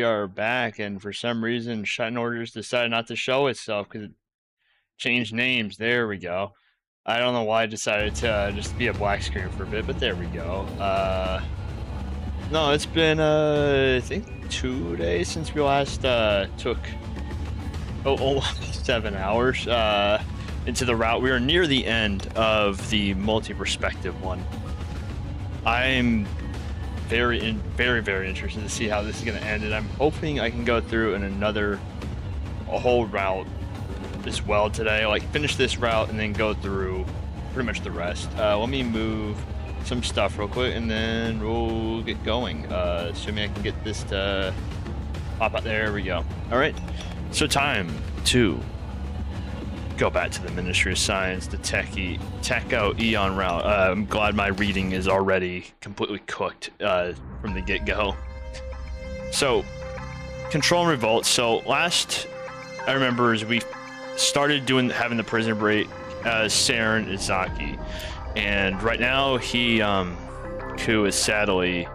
are back, and for some reason, Shuten Orders decided not to show itself because it changed names. There we go. I don't know why I decided to just be a black screen for a bit, but there we go. No, it's been, I think 2 days since we last took almost 7 hours into the route. We are near the end of the multi-perspective one. I'm very interested to see how this is going to end, and I'm hoping I can go through in a whole route as well today, like finish this route and then go through pretty much the rest. Let me move some stuff real quick and then we'll get going, assuming I can get this to pop out. There we go. All right, so time to go back to the Ministry of Science, the Techo Eon route. I'm glad my reading is already completely cooked from the get-go. So, Control and Revolt. So last I remember is we started having the prisoner break Saren Izaki, and right now he who is sadly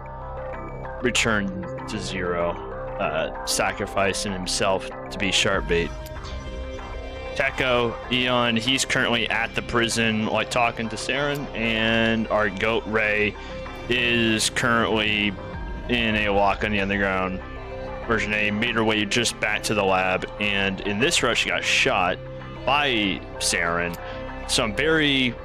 returned to zero, sacrificing himself to be sharp bait. Techo Eon, he's currently at the prison, like talking to Saren, and our goat Ray is currently in a lock on the underground. Version A made her way just back to the lab, and in this rush she got shot by Saren. So I'm very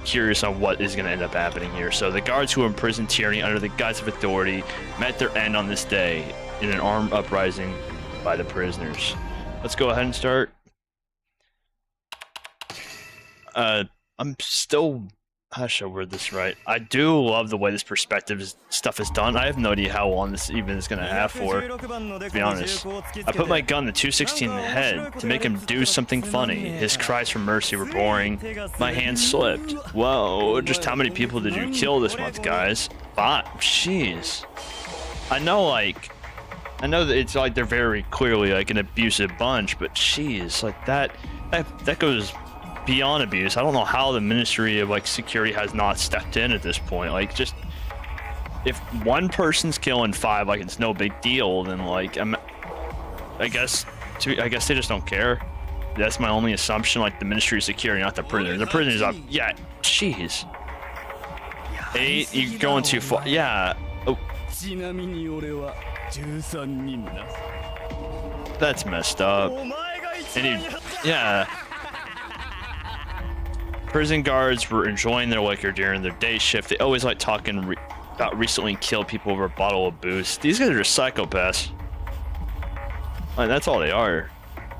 curious on what is going to end up happening here. So the guards who imprisoned Tyranny under the guise of authority met their end on this day in an armed uprising by the prisoners. Let's go ahead and start. I'm still, how should I word this right? I do love the way this perspective stuff is done. I have no idea how long this even is going to have for, to be honest. I put my gun to 216 in the head to make him do something funny. His cries for mercy were boring. My hand slipped. Whoa, just how many people did you kill this month, guys? 5. Jeez. I know that it's like they're very clearly like an abusive bunch, but jeez, like that goes beyond abuse. I don't know how the Ministry of like Security has not stepped in at this point. Like, just if one person's killing 5, like it's no big deal, then like I guess they just don't care. That's my only assumption. Like the Ministry of Security, not the prisoners. The prisoners up. Yeah, jeez. 8, you're going too far. Yeah. Oh. That's messed up. And yeah. Prison guards were enjoying their liquor during their day shift. They always like talking about recently killed people over a bottle of booze. These guys are just psychopaths. Like, that's all they are.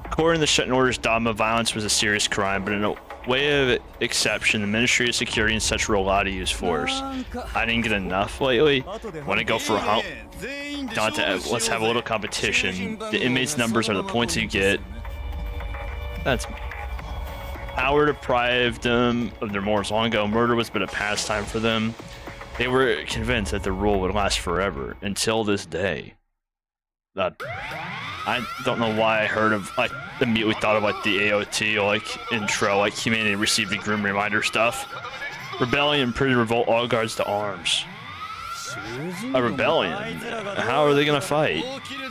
According to the Shuten Order's dogma, violence was a serious crime, but in a way of exception, the Ministry of Security and such were allowed to use force. I didn't get enough lately. Want to go for a hump? Dante, let's have a little competition. The inmates' numbers are the points you get. That's... Power deprived them of their morals long ago. Murder was but a pastime for them. They were convinced that the rule would last forever, until this day. I don't know why I heard of, like, immediately thought of, like, the AOT, like, intro, like, humanity received a grim reminder stuff. Rebellion, prison, revolt, all guards to arms. A rebellion? How are they gonna fight?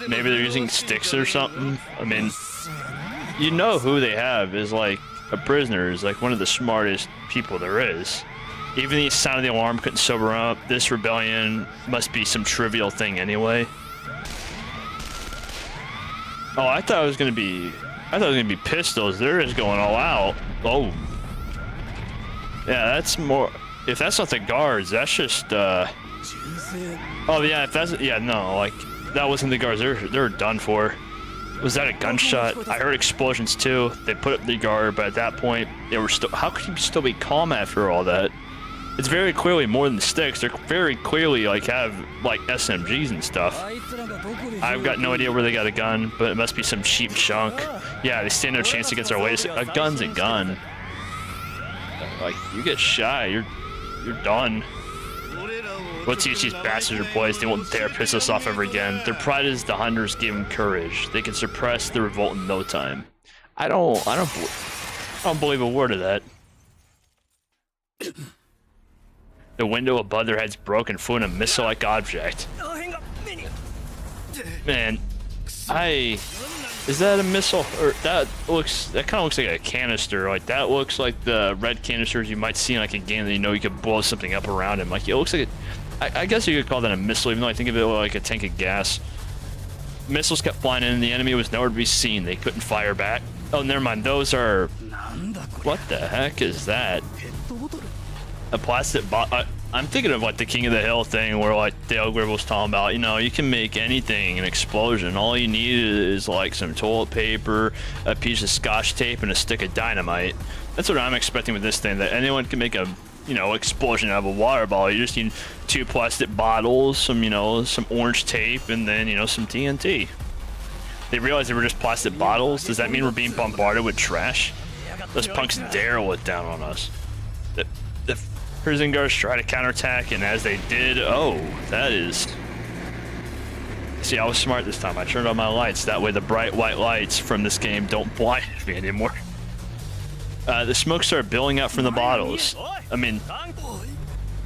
Maybe they're using sticks or something? I mean, you know who they have is, like, a prisoner is like one of the smartest people there is. Even the sound of the alarm couldn't sober up. This rebellion must be some trivial thing anyway. Oh, I thought it was gonna be pistols. They're just going all out. Oh, yeah, that's more. If that's not the guards, that's just. Oh yeah, if that's no, like that wasn't the guards. They're done for. Was that a gunshot? I heard explosions too. They put up the guard, but at that point, they were still. How could you still be calm after all that? It's very clearly more than the sticks. They're very clearly like have like SMGs and stuff. I've got no idea where they got a gun, but it must be some cheap junk. Yeah, they stand no chance against our latest. A gun's a gun. Like you get shy, you're done. We'll teach these bastards their place. They won't dare piss us off ever again. Their pride is the hunters give them courage. They can suppress the revolt in no time. I don't believe a word of that. The window above their heads broke and flew in a missile-like object. Man, is that a missile? Or that kind of looks like a canister. Like that looks like the red canisters you might see in like a game that you could blow something up around him. Like it looks like I guess you could call that a missile, even though I think of it like a tank of gas. Missiles kept flying in, and the enemy was nowhere to be seen. They couldn't fire back. Oh, never mind. Those are... What the heck is that? A plastic bottle. I'm thinking of like the King of the Hill thing where like the ogre was talking about, you can make anything an explosion. All you need is like some toilet paper, a piece of scotch tape, and a stick of dynamite. That's what I'm expecting with this thing, that anyone can make a, explosion out of a water bottle. You just need 2 plastic bottles, some orange tape, and then, some TNT. They realized they were just plastic bottles. Does that mean we're being bombarded with trash? Those punks dare look down on us. The prison guards try to counterattack, and as they did, that is... See, I was smart this time. I turned on my lights. That way the bright white lights from this game don't blind me anymore. The smoke started billowing out from the bottles. I mean,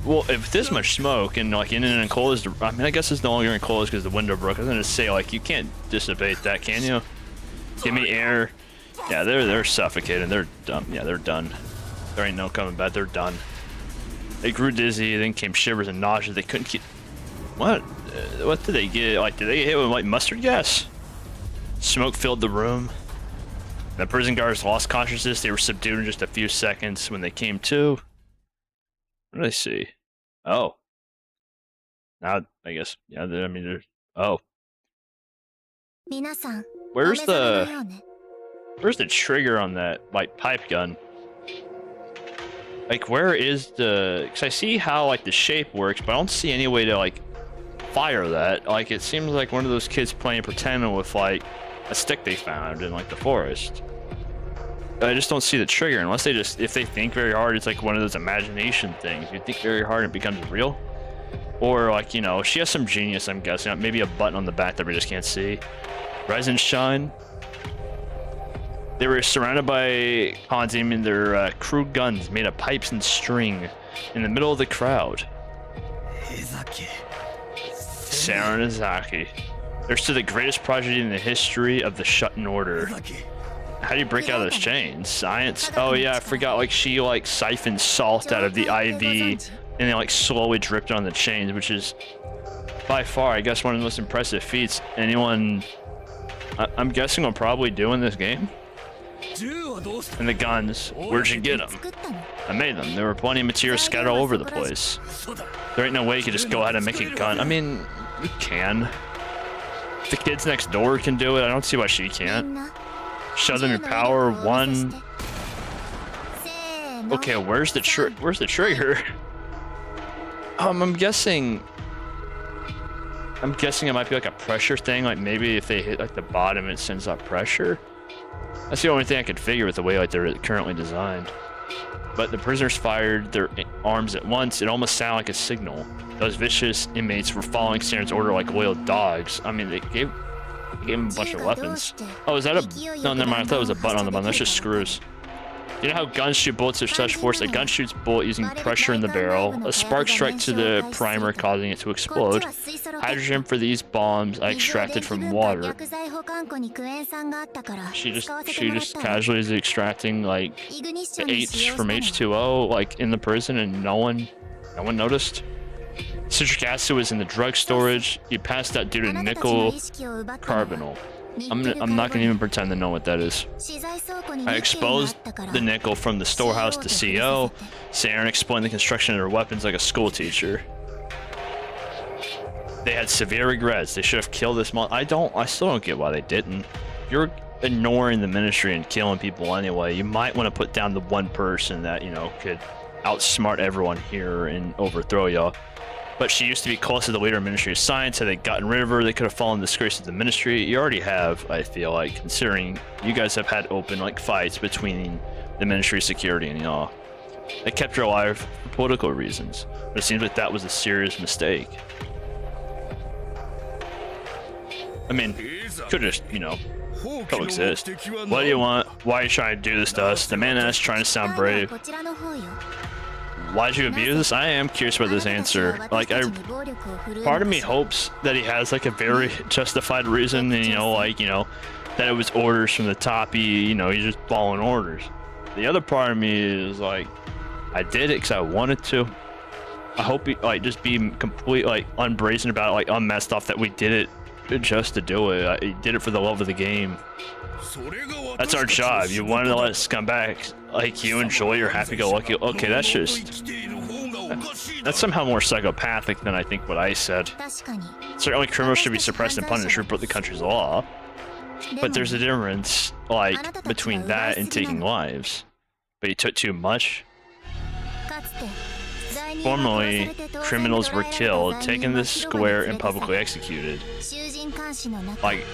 well, if this much smoke and like in and enclosed, I mean, I guess it's no longer enclosed because the window broke. I was gonna say, like, you can't dissipate that, can you? Give me air. Yeah, they're suffocating. They're done. Yeah, they're done. There ain't no coming back. They're done. They grew dizzy. Then came shivers and nausea. They couldn't keep. What? What did they get? Like, did they get hit with like mustard gas? Smoke filled the room. The prison guards lost consciousness. They were subdued in just a few seconds. When they came to, what did I see? Oh, now I guess, yeah. I mean, there's, oh, where's the trigger on that like pipe gun? Like, where is the? Because I see how like the shape works, but I don't see any way to like fire that. Like, it seems like one of those kids playing pretend with like a stick they found in like the forest. I just don't see the trigger unless if they think very hard. It's like one of those imagination things. You think very hard and it becomes real. Or like, she has some genius, I'm guessing. Maybe a button on the back that we just can't see. Rise and shine. They were surrounded by cons aiming their crude guns made of pipes and string in the middle of the crowd. Saranazaki. They're still the greatest project in the history of the Shuten Order. How do you break out of those chains? Science? Oh yeah, I forgot, like, she like siphoned salt out of the IV and then like slowly dripped on the chains, which is by far, I guess, one of the most impressive feats anyone, I'm guessing, will probably do in this game. And the guns, where'd you get them? I made them. There were plenty of materials scattered all over the place. There ain't no way you could just go ahead and make a gun. I mean, you can. If the kids next door can do it, I don't see why she can't. Show them your power. 1. Okay, where's the trigger? I'm guessing it might be like a pressure thing. Like maybe if they hit like the bottom, it sends out pressure. That's the only thing I could figure with the way like they're currently designed. But the prisoners fired their arms at once. It almost sounded like a signal. Those vicious inmates were following Saren's order like loyal dogs. I mean, they gave him a bunch of weapons. Oh, is that a... No, never mind. I thought it was a button on the button. That's just screws. You know how guns shoot bullets at such force? A gun shoots bullet using pressure in the barrel. A spark strike to the primer, causing it to explode. Hydrogen for these bombs I extracted from water. She just casually is extracting like the H from H2O like in the prison, and no one noticed. Citric acid was in the drug storage. You passed out due to nickel carbonyl. I'm not gonna even pretend to know what that is. I exposed the nickel from the storehouse to CO. Saren explained the construction of their weapons like a school teacher. They had severe regrets. They should have killed this month. I still don't get why they didn't. If you're ignoring the ministry and killing people anyway, you might want to put down the one person that, could outsmart everyone here and overthrow y'all. But she used to be close to the leader of Ministry of Science. Had they gotten rid of her, they could have fallen disgrace to the ministry. You already have, I feel like, considering you guys have had open fights between the Ministry of Security and y'all. They kept her alive for political reasons. But it seems like that was a serious mistake. I mean, could just, coexist. What do you want? Why are you trying to do this to us? The man asked, trying to sound brave. Why'd you abuse this? I am curious about this answer. Like, part of me hopes that he has like a very justified reason, and that it was orders from the top. He's just following orders. The other part of me is like, I did it because I wanted to. I hope he just be complete unbrazen about it, like unmessed off that we did it just to do it. He did it for the love of the game. That's our job. You wanted to let scumbags like you enjoy your happy-go-lucky. Okay, that's somehow more psychopathic than I think what I said. Certainly criminals should be suppressed and punished for the country's law. But there's a difference, between that and taking lives. But you took too much. Formerly, criminals were killed, taken to the square, and publicly executed. Like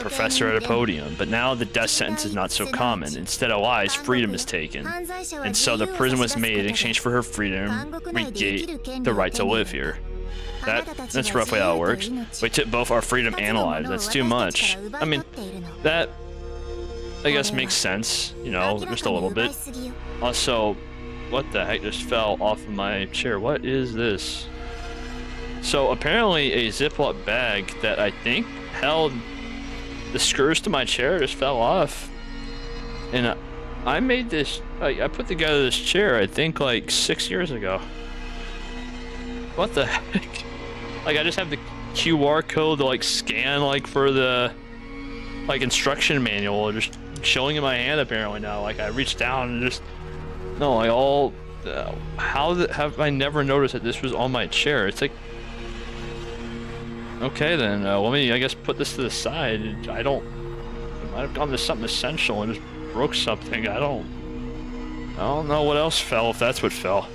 Professor at a podium. But now the death sentence is not so common. Instead of lives, freedom is taken. And so the prison was made in exchange for her freedom, regate the right to live here. That's roughly how it works. We took both our freedom and lives. That's too much. I mean, that, I guess, makes sense, just a little bit. Also, what the heck just fell off of my chair? What is this? So apparently a Ziploc bag that I think held the screws to my chair just fell off. And I made this, I put together this chair, I think 6 years ago. What the heck? I just have the QR code to scan for the instruction manual just showing in my hand apparently now. I reached down and just how have I never noticed that this was on my chair? It's like, okay then, let me I guess put this to the side. I might have gone to something essential and just broke something. I don't know what else fell, if that's what fell.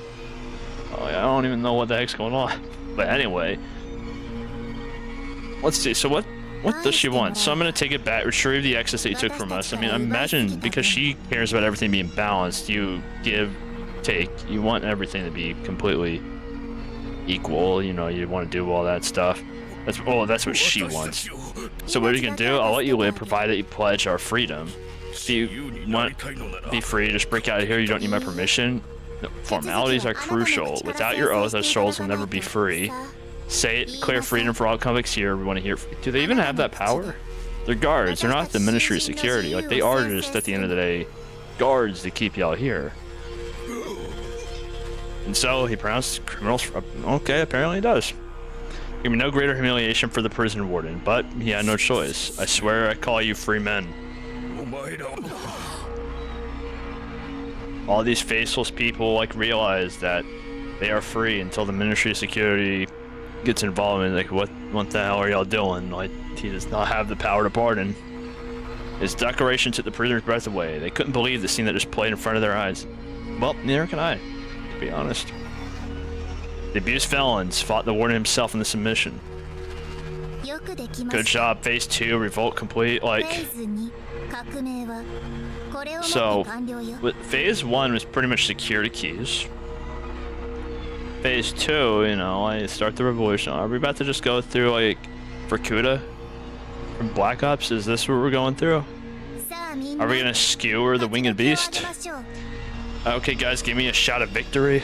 I don't even know what the heck's going on. But anyway, let's see. So what does she want? So I'm gonna take it back, retrieve the excess that you took from us. I mean, imagine, because she cares about everything being balanced, you give, take. You want everything to be completely equal. You want to do all that stuff. That's what she wants. So what are you gonna do? I'll let you live, provided you pledge our freedom. If you want to be free, just break out of here. You don't need my permission. No, formalities are crucial. Without your oath, our souls will never be free. Say it, declare freedom for all convicts here. We want to hear. Do they even have that power? They're guards. They're not the Ministry of Security. They are just, at the end of the day, guards to keep y'all here. And so he pronounced criminals. Okay, apparently he does. Give me no greater humiliation for the prison warden, but he had no choice. I swear I call you free men. All these faceless people realize that they are free until the Ministry of Security gets involved in what the hell are y'all doing? He does not have the power to pardon. His declaration took the prisoner's breath away. They couldn't believe the scene that just played in front of their eyes. Well, neither can I, to be honest. The abused felons fought the warden himself in the submission. Good job. Phase 2, revolt complete. So, phase 1 was pretty much secure the keys. Phase 2, I start the revolution. Are we about to just go through for Kuda from Black Ops? Is this what we're going through? Are we gonna skewer the winged beast? Okay, guys, give me a shot of victory.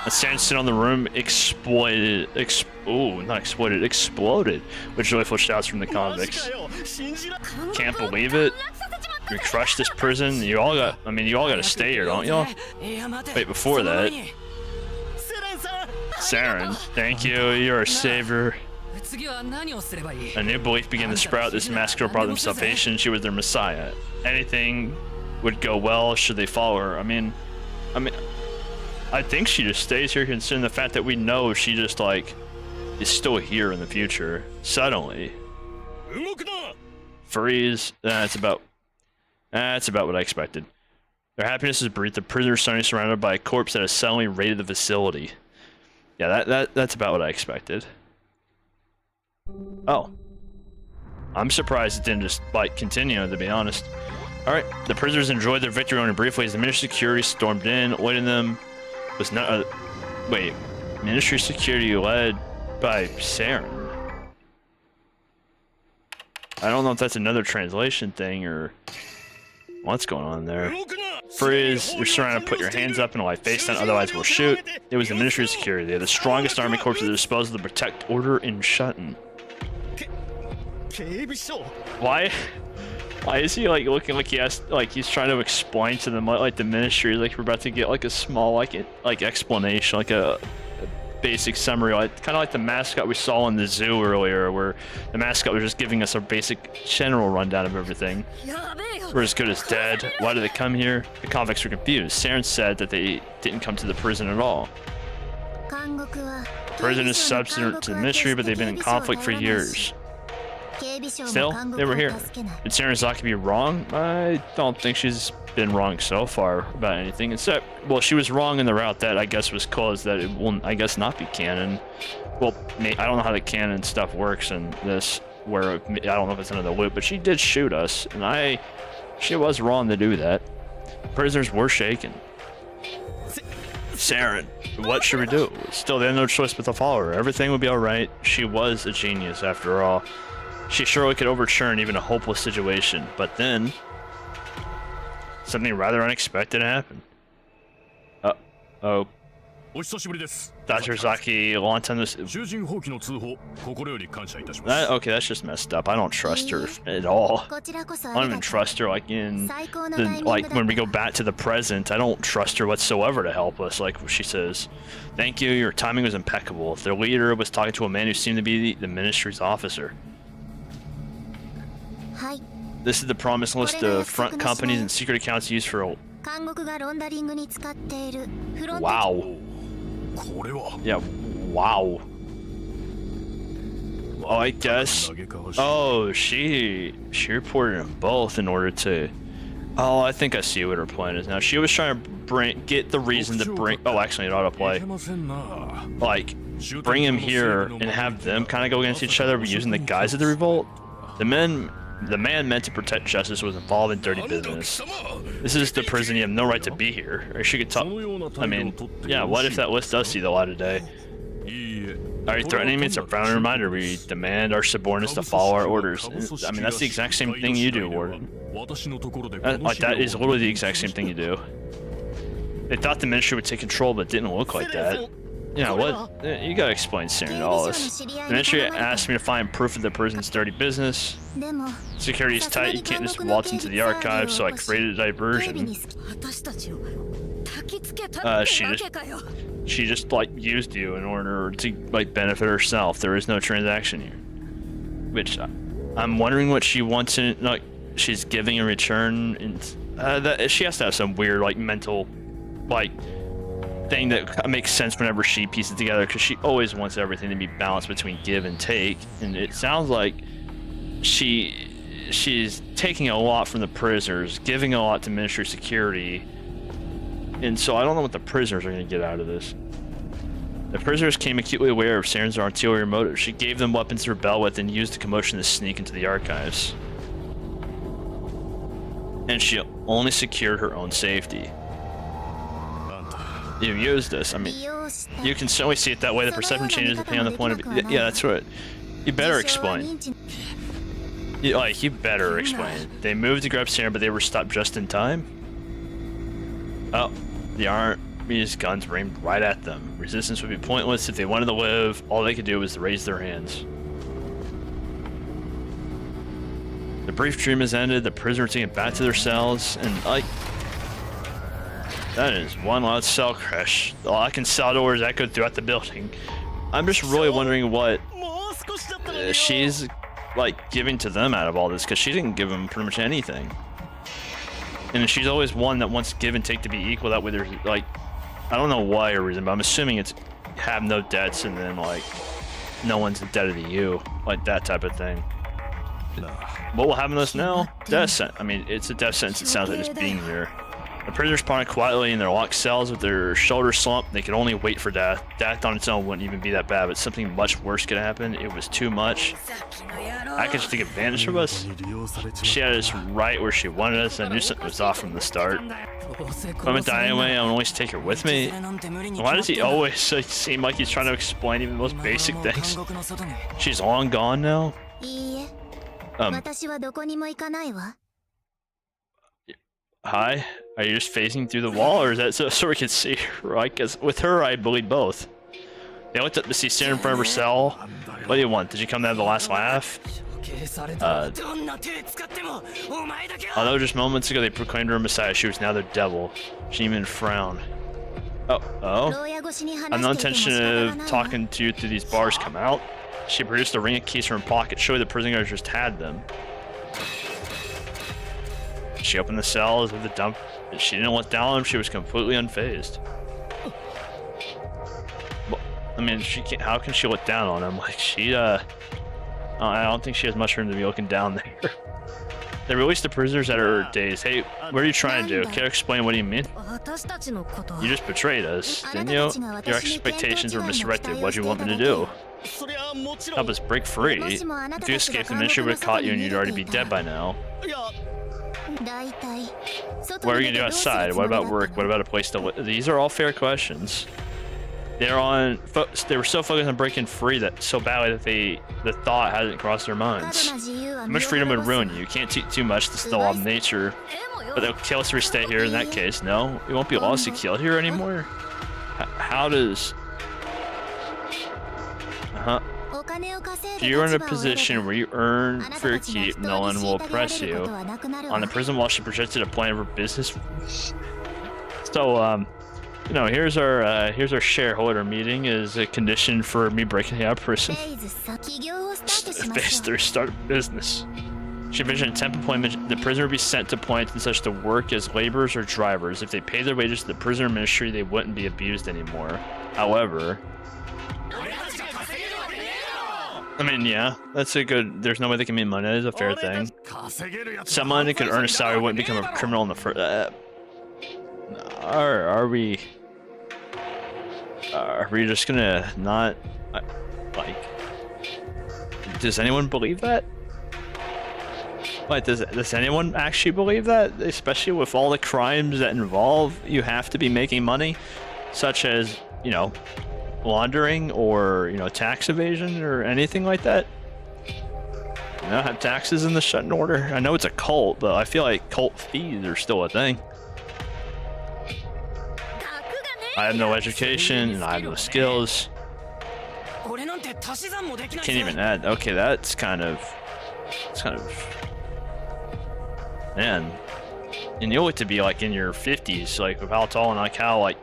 A sandstone on the room exploded. Exploded with joyful shouts from the convicts. Can't believe it. We crushed this prison. You all got to stay here, don't y'all? Wait, before that. Saren, thank you. You're our savior. A new belief began to sprout. This massacre brought them salvation. She was their messiah. Anything would go well should they follow her. I think she just stays here, considering the fact that we know she just is still here in the future. Suddenly. Freeze. That's about what I expected. Their happiness is breathed. The prisoners suddenly surrounded by a corpse that has suddenly raided the facility. Yeah, that's about what I expected. Oh. I'm surprised it didn't just continue, to be honest. Alright, the prisoners enjoyed their victory only briefly as the Ministry of Security stormed in, awaiting them was not wait, Ministry of Security led by Saren. I don't know if that's another translation thing or what's going on there. Freeze, you're surrounded, put your hands up and lie face down, otherwise we'll shoot. It was the Ministry of Security. They had the strongest army corps at their disposal to protect order in Shuten. Why is he like looking like he has like he's trying to explain to them like the ministry, like we're about to get like a small like explanation, like a basic summary, like kind of like the mascot we saw in the zoo earlier, where the mascot was just giving us a basic general rundown of everything. We're as good as dead. Why did they come here? The convicts were confused. Saren said that they didn't come to the prison at all. The prison is substitute to the ministry, but they've been in conflict for years. Still, they were here. Did Sarazaki be wrong? I don't think she's been wrong so far about anything, except, well, she was wrong in the route that I guess was caused that it will, I guess, not be canon. Well, I don't know how the canon stuff works in this, where I don't know if it's another loop, but she did shoot us, and she was wrong to do that. Prisoners were shaken. Saren, what should we do? Still, they had no choice but to follow her. Everything would be alright. She was a genius, after all. She surely could overturn even a hopeless situation, but then something rather unexpected happened. Oh. Dr. Zaki, long time this. Okay, that's just messed up. I don't trust her at all. I don't even trust her like when we go back to the present. I don't trust her whatsoever to help us, like she says. Thank you, your timing was impeccable. Their leader was talking to a man who seemed to be the ministry's officer. This is the promised list of front companies and secret accounts used for. Wow. Yeah, wow. Oh, I guess. Oh, she reported them both in order to. Oh, I think I see what her plan is now. She was trying to get the reason to bring. Oh, actually, it autoplay. Like, bring him here and have them kind of go against each other, using the guise of the revolt. The man meant to protect justice was involved in dirty business. This is the prison. You have no right to be here. Or she could talk. I mean, yeah, what if that list does see the light of day? Are you threatening me? It's a friendly reminder. We demand our subordinates to follow our orders. I mean, that's the exact same thing you do, Warden. Like, that is literally the exact same thing you do. They thought the ministry would take control, but it didn't look like that. Yeah, what? You gotta explain Saren all this. The ministry asked me to find proof of the prison's dirty business. Security is tight, you can't just waltz into the archives, so I created a diversion. She just like used you in order to like benefit herself. There is no transaction here. Which I'm wondering what she wants in, like, she's giving in return, and that she has to have some weird like mental like thing that makes sense whenever she pieces it together, because she always wants everything to be balanced between give and take, and it sounds like she's taking a lot from the prisoners, giving a lot to Ministry of Security, and so I don't know what the prisoners are going to get out of this. The prisoners came acutely aware of Saren's ulterior motive. She gave them weapons to rebel with and used the commotion to sneak into the archives. And she only secured her own safety. You used this. I mean, you can certainly see it that way. The perception changes depending on the point of view. Yeah, that's right. You better explain. You better explain. They moved to grab Saren, but they were stopped just in time. Oh, the army's guns were aimed right at them. Resistance would be pointless. If they wanted to live, all they could do was raise their hands. The brief dream has ended. The prisoners taken back to their cells, and that is one loud cell crash. The lock and cell doors echoed throughout the building. I'm just really wondering what she's like giving to them out of all this, because she didn't give them pretty much anything. And she's always one that wants give and take to be equal. That way there's like, I don't know why or reason, but I'm assuming it's have no debts and then like no one's indebted to you, like that type of thing. What will happen to us now? Death sentence. I mean, it's a death sentence. It sounds like just being here. The prisoners responded quietly in their locked cells with their shoulders slumped. They could only wait for death. Death on its own wouldn't even be that bad, but something much worse could happen. It was too much. I could just take advantage of us. She had us right where she wanted us, and I knew something was off from the start. If I'm gonna die anyway, I'll always take her with me. Why does he always seem like he's trying to explain even the most basic things? She's long gone now? Hi? Are you just phasing through the wall, or is that so we can see her? I guess with her, I believe both. They looked up to see standing in front of her cell. What do you want? Did you come to have the last laugh? Although just moments ago they proclaimed her a messiah, she was now their devil. She didn't even frown. I'm no intention of talking to you through these bars come out. She produced a ring of keys from her pocket. Surely the prison guards just had them. She opened the cells with the dump. She didn't look down on them. She was completely unfazed. I mean, she can't. How can she look down on him? Like I don't think she has much room to be looking down there. They released the prisoners that are days. Hey, what are you trying to do? Can you explain what do you mean? You just betrayed us, didn't you? Your expectations were misdirected. What do you want me to do? Help us break free. If you escaped, the ministry would have caught you and you'd already be dead by now. What are you gonna do outside? What about work? What about a place to live? These are all fair questions. They were so focused on breaking free that so badly that the thought hasn't crossed their minds. How much freedom would ruin you? You can't take too much. This is the law of nature. But they'll kill us if we stay here. In that case, no, you won't be lost to kill here anymore. How does? If you're in a position where you earn for your keep, no one will oppress you. On the prison wall, she projected a plan of her business. So, you know, here's our shareholder meeting as a condition for me breaking out of prison. Phase 3, start a business. She envisioned a temp employment. The prisoner would be sent to plants and such to work as laborers or drivers. If they paid their wages to the prisoner ministry, they wouldn't be abused anymore. However, I mean, yeah, that's a good. There's no way they can make money. That is a fair thing. Someone who could earn a salary wouldn't become a criminal in the first. Are we just gonna not like? Does anyone believe that? Like, does anyone actually believe that? Especially with all the crimes that involve you have to be making money, such as, you know, laundering or, you know, tax evasion or anything like that. You know, have taxes in the Shuten Order. I know it's a cult, but I feel like cult fees are still a thing. I have no education and I have no skills. Can't even add. Okay, that's kind of, man. And you look to be like in your 50s, like with how tall and like how like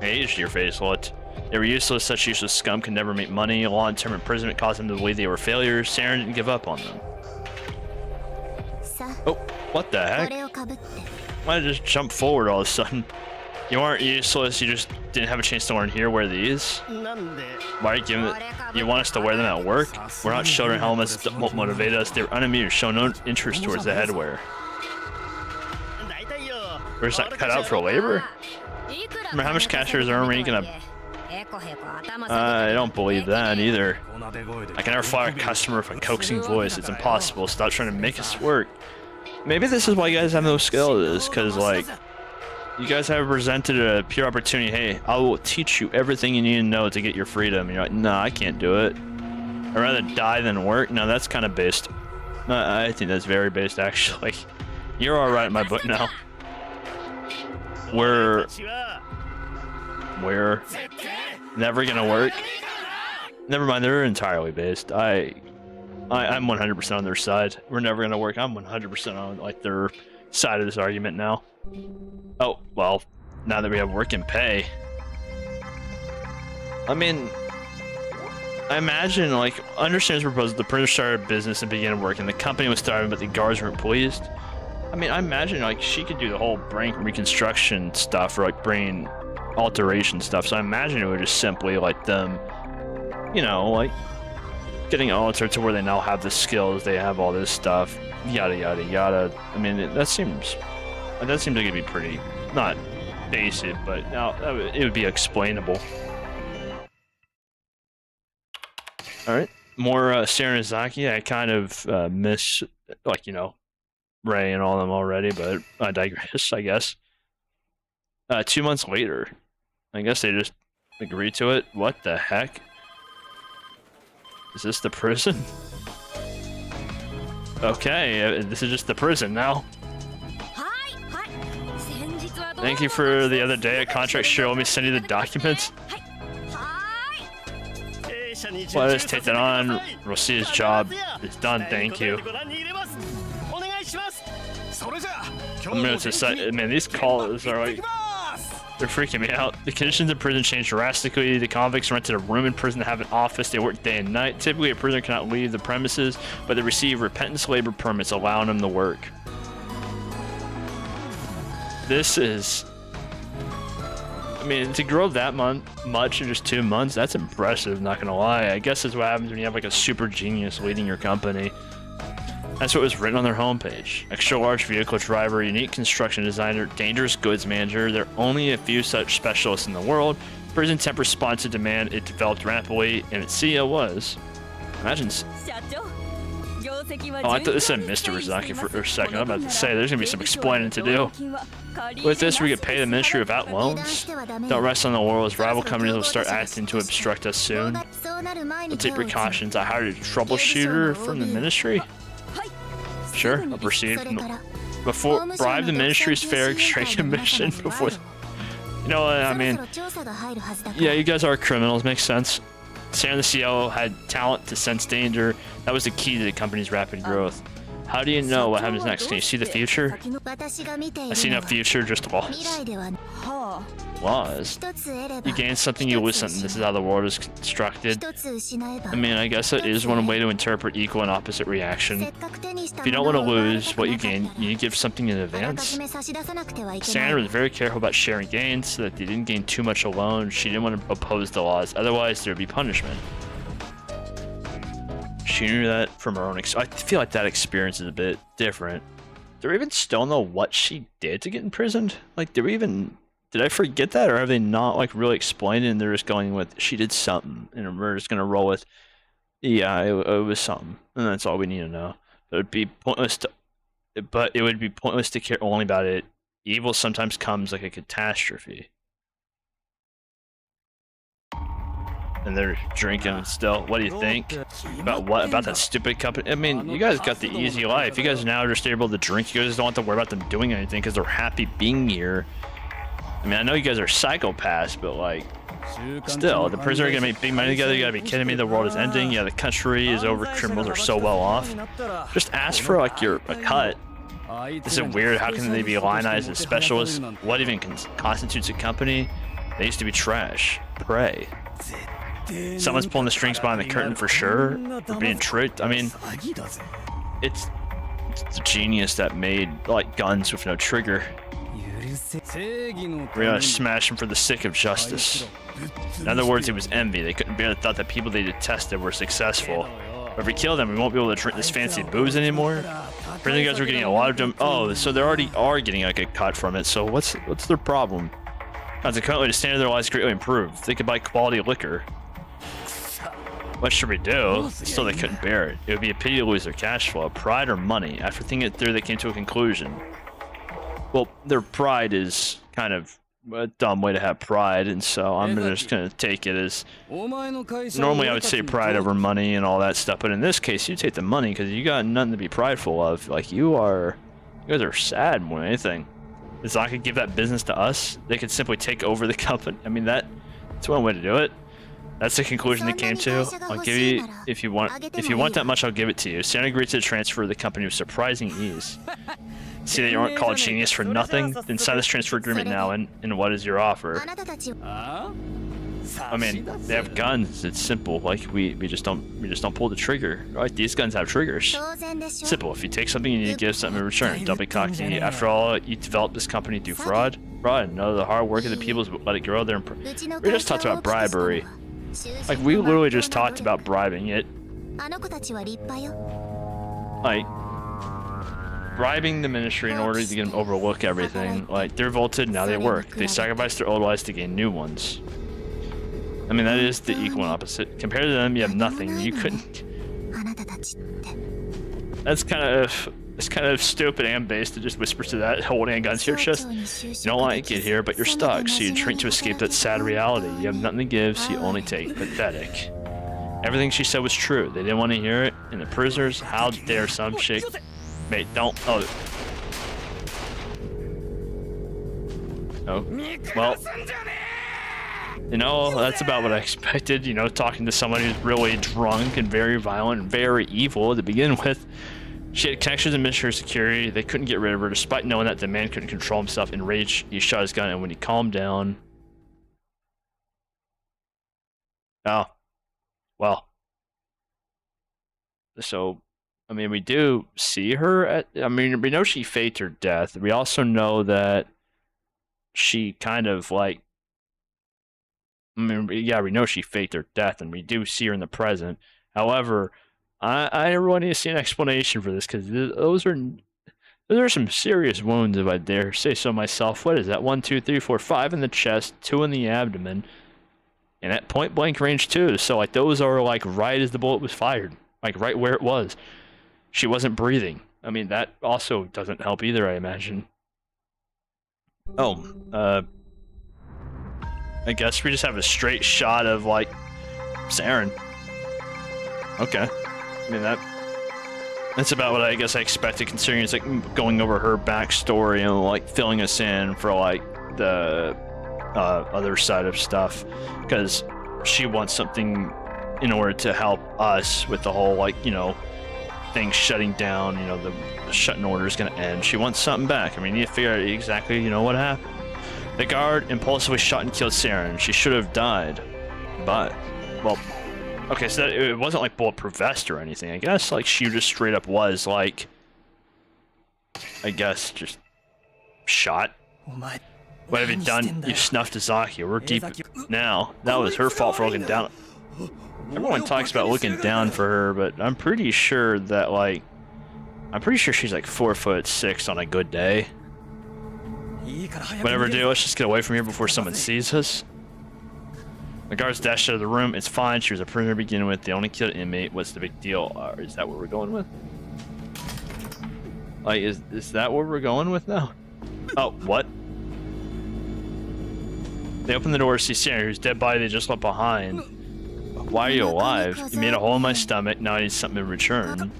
aged your face looked. They were useless. Such useless scum could never make money. Long-term imprisonment caused them to believe they were failures. Saren didn't give up on them. Oh, what the heck? Why did I just jump forward all of a sudden? You aren't useless. You just didn't have a chance to learn here. Wear these. Why are you giving it? You want us to wear them at work? We're not children. Helmets that won't motivate us. They're unamused. Show no interest towards the headwear. We're just not cut out for labor. Remember how much cashiers are we gonna? I don't believe that either. I can never fire a customer with a coaxing voice. It's impossible. Stop trying to make us work. Maybe this is why you guys have no skills, because like you guys have presented a pure opportunity. Hey, I will teach you everything you need to know to get your freedom. And you're like, nah, I can't do it. I'd rather die than work. No, that's kind of based. I think that's very based, actually. You're all right in my book now. We're never gonna work. Never mind, they're entirely based. I'm 100% on their side. We're never gonna work. I'm 100% on like their side of this argument now. Oh, well, now that we have work and pay. I mean, I imagine, like, understands proposal. The printer started a business and began working. The company was thriving, but the guards weren't pleased. I mean, I imagine, like, she could do the whole brain reconstruction stuff or, like, brain alteration stuff. So I imagine it would just simply, like, them, you know, like, getting altered to where they now have the skills, they have all this stuff, yada, yada, yada. I mean, that seems like it'd be pretty, not basic, but now it would be explainable. All right, more Saranazaki. I kind of miss, like, you know, Ray and all of them already, but I digress, I guess. 2 months later, I guess they just agreed to it. What the heck? Is this the prison? Okay, this is just the prison now. Thank you for the other day at contract. Sure, let me send you the documents. Let us take that on. We'll see his job. It's done. Thank you. I'm gonna decide. Man, these calls are like, they're freaking me out. The conditions in prison changed drastically. The convicts rented a room in prison to have an office. They work day and night. Typically, a prisoner cannot leave the premises, but they receive repentance labor permits allowing them to work. This is, I mean, to grow that much in just 2 months, that's impressive, not gonna lie. I guess that's what happens when you have like a super genius leading your company. That's what was written on their homepage. Extra large vehicle driver, unique construction designer, dangerous goods manager. There are only a few such specialists in the world. Prison temp response to demand. It developed rapidly, and its CEO was. Imagine. Oh, I thought this said Mr. Rizaki for a second. I'm about to say there's gonna be some explaining to do. With this, we could pay the ministry without loans. Don't rest on the laurels. Rival companies will start acting to obstruct us soon. We'll take precautions. I hired a troubleshooter from the ministry. Sure, I'll proceed. Before bribe the ministry's fair exchange commission before. You know what I mean? Yeah, you guys are criminals. Makes sense. Sam, the CEO, had talent to sense danger. That was the key to the company's rapid growth. How do you know what happens next? Can you see the future? I see no future, just laws. Laws? You gain something, you lose something. This is how the world is constructed. I mean, I guess it is one way to interpret equal and opposite reaction. If you don't want to lose what you gain, you give something in advance. Sandra was very careful about sharing gains so that they didn't gain too much alone. She didn't want to oppose the laws, otherwise there would be punishment. She knew that from her own experience. I feel like that experience is a bit different. Do we even still know what she did to get imprisoned? Like, did I forget that, or have they not like really explained it and they're just going with she did something and we're just gonna roll with yeah, it was something, and that's all we need to know. But it would be pointless to care only about it. Evil sometimes comes like a catastrophe. And they're drinking still. What do you think? About what? About that stupid company? I mean, you guys got the easy life. You guys now are just able to drink. You guys don't have to worry about them doing anything because they're happy being here. I mean, I know you guys are psychopaths, but like, still, the prisoner are gonna make big money together. You gotta be kidding me. The world is ending. Yeah, the country is over. Criminals are so well off. Just ask for like a cut. This is weird. How can they be lionized as specialists? What even constitutes a company? They used to be trash. Prey. Someone's pulling the strings behind the curtain for sure. We're being tricked. I mean, it's the genius that made like guns with no trigger. We're gonna smash him for the sake of justice. In other words, it was envy. They couldn't bear the thought that people they detested were successful. But if we kill them, we won't be able to drink this fancy booze anymore. Apparently, you guys were getting a lot of them. Oh, so they already are getting like a cut from it. So what's their problem? Consequently, the standard of their lives greatly improved. They could buy quality liquor. What should we do? Still, they couldn't bear it. It would be a pity to lose their cash flow. Pride or money? After thinking it through, they came to a conclusion. Well, their pride is kind of a dumb way to have pride, and so I'm just going to take it as... Normally, I would say pride over money and all that stuff, but in this case, you take the money because you got nothing to be prideful of. Like, you guys are sad more than anything. It's not going to give that business to us. They could simply take over the company. I mean, that's one way to do it. That's the conclusion they came to. I'll give you, if you want that much, I'll give it to you. Santa agreed to transfer the company with surprising ease. See that you aren't called genius for nothing? Then sign this transfer agreement now, and what is your offer? I mean, they have guns. It's simple. Like we just don't pull the trigger. Right? These guns have triggers. Simple. If you take something, you need to give something in return. Don't be cocky. After all, you developed this company through fraud. No, the hard work of the people is let it grow. We just talked about bribery. Like, we literally just talked about bribing it. Like, bribing the ministry in order to get them to overlook everything. Like, they're revolted, now they work. They sacrifice their old lives to gain new ones. I mean, that is the equal and opposite. Compared to them, you have nothing. You couldn't... It's kind of stupid and base to just whisper to that holding guns to your chest. You don't like it here, but you're stuck, so you drink to escape that sad reality. You have nothing to give, so you only take. Pathetic. Everything she said was true. They didn't want to hear it, and the prisoners, how dare some chick... Mate, don't... Oh. Oh, well, you know, that's about what I expected, you know, talking to someone who's really drunk and very violent and very evil to begin with. She had connections in Ministry of Security. They couldn't get rid of her despite knowing that the man couldn't control himself. Enraged, he shot his gun, and when he calmed down... Oh. Well. So, I mean, we do see her at... I mean, we know she faked her death. We also know that she kind of, like... I mean, yeah, we know she faked her death, and we do see her in the present. However... I really need to see an explanation for this, because those are some serious wounds, if I dare say so myself. What is that? 1, 2, 3, 4, 5 in the chest, 2 in the abdomen, and at point blank range too. So like those are like right as the bullet was fired, like right where it was. She wasn't breathing. I mean, that also doesn't help either, I imagine. Oh, I guess we just have a straight shot of like Saren. Okay. I mean, that's about what I guess I expected, considering it's like going over her backstory and like filling us in for like the other side of stuff, because she wants something in order to help us with the whole, like, you know, things shutting down, you know, the Shuten Order is going to end. She wants something back. I mean, you need to figure out exactly, you know, what happened. The guard impulsively shot and killed Saren. She should have died, but, well... Okay, so it wasn't like bulletproof vest or anything. I guess like she just straight up was like, I guess just shot. What have you done? You snuffed Azaki. We're deep now. That was her fault for looking down. Everyone talks about looking down for her, but I'm pretty sure that like, I'm pretty sure she's like 4'6" on a good day. Whatever, dude. Let's just get away from here before someone sees us. The guards dashed out of the room. It's fine. She was a prisoner to begin with. They only killed an inmate. What's the big deal? Is that what we're going with? Like, is that what we're going with now? Oh, what? They opened the door to see Saren, whose dead body they just left behind. Why are you alive? You made a hole in my stomach. Now I need something in return.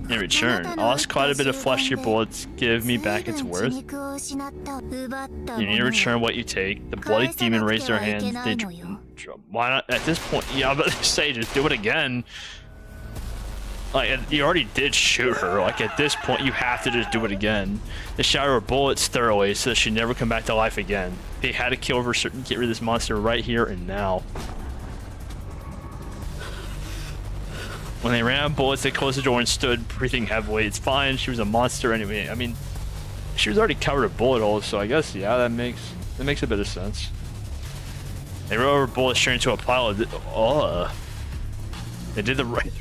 In return, I lost quite a bit of flesh. Your bullets give me back its worth. You need to return what you take. The bloody demon raised their hands. They... Why not? At this point, yeah, I'm about to say, just do it again. Like, you already did shoot her. Like, at this point, you have to just do it again. They shot her bullets thoroughly so that she'd never come back to life again. They had to kill her, get rid of this monster right here and now. When they ran out of bullets, they closed the door and stood, breathing heavily. It's fine. She was a monster anyway. I mean, she was already covered with bullet holes, so I guess, yeah, that makes a bit of sense. They rolled over bullets straight into a pile of... They did the right...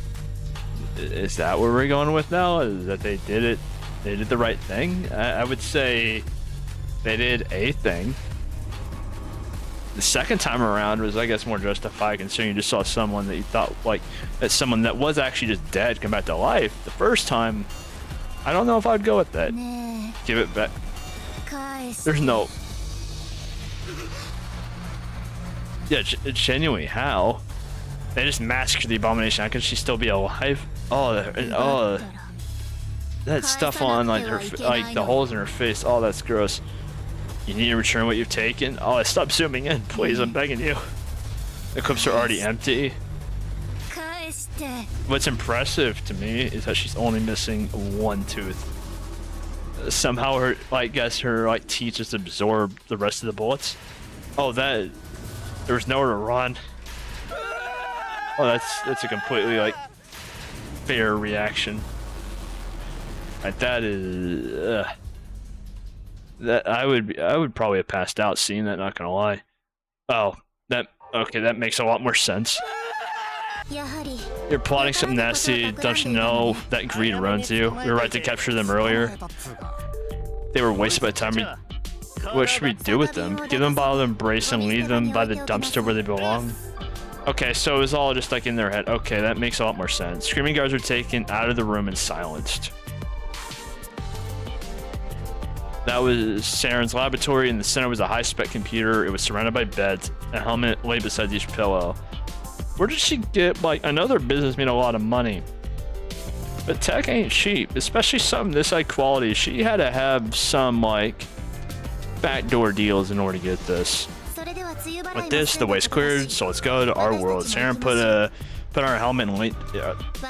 Is that what we're going with now? Is that they did it? They did the right thing? I would say they did a thing. The second time around was, I guess, more justified, considering you just saw someone that you thought, like, that someone that was actually just dead come back to life. The first time, I don't know if I'd go with that. Give it back. There's no... Yeah, genuinely, how? They just massacred the abomination. How could she still be alive? Oh, that stuff on like her, like the holes in her face. Oh, that's gross. You need to return what you've taken. Oh, stop zooming in, please. I'm begging you. The clips are already empty. What's impressive to me is that she's only missing one tooth. Somehow her, I guess her like teeth just absorb the rest of the bullets. Oh, that. There was nowhere to run. Oh, that's a completely like fair reaction. Like, that is that I would probably have passed out seeing that. Not gonna lie. Oh, okay. That makes a lot more sense. You're plotting something nasty. Don't you know that greed runs you? We were right to capture them earlier. They were wasted by time. What should we do with them? Give them a bottle of embrace and leave them by the dumpster where they belong? Okay, so it was all just like in their head. Okay, that makes a lot more sense. Screaming guards were taken out of the room and silenced. That was Saren's laboratory. In the center was a high-spec computer. It was surrounded by beds. A helmet lay beside each pillow. Where did she get, like, I know their business made a lot of money, but tech ain't cheap, especially something this high quality. She had to have some, like, backdoor deals in order to get this. With this, the way's cleared, so let's go to our world. Saren put our helmet in late.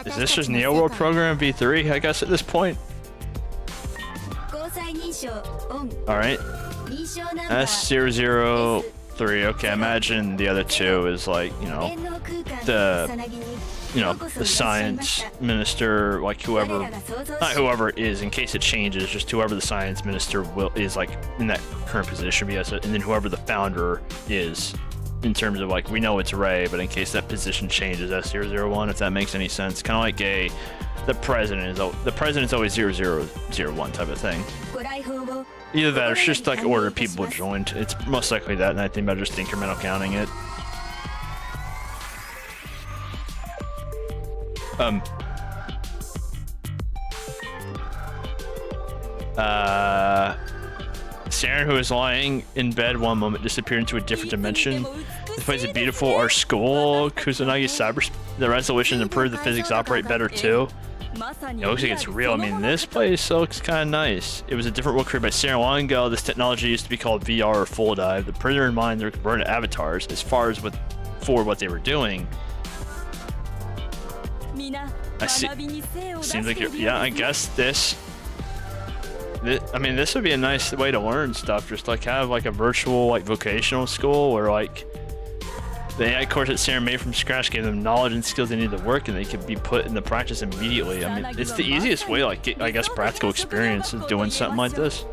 Is this just Neo World Program V3? I guess at this point. All right. S003. Okay, imagine the other two is like, you know, the science minister, like whoever, not whoever is, in case it changes, just whoever the science minister is like in that current position, and then whoever the founder is, in terms of like, we know it's Ray, but in case that position changes, S001, if that makes any sense. Kind of like the president is always 0001 type of thing. Either that or it's just like order people joined. It's most likely that, and I think about just incremental counting it. Saren, who is lying in bed one moment, disappeared into a different dimension. This place is beautiful. Our school, Kusanagi Cyber, the resolution improved, the physics operate better too. It looks like it's real. I mean, this place looks kind of nice. It was a different world created by Saren long ago. This technology used to be called VR or full dive. The prisoner in mind, they're converted avatars as far as for what they were doing. I see. Seems like yeah. I guess this. I mean, this would be a nice way to learn stuff. Just like have like a virtual like vocational school where like the AI course that Saren made from scratch gave them knowledge and skills they needed to work, and they could be put into practice immediately. I mean, it's the easiest way, like get, I guess, practical experience of doing something like this.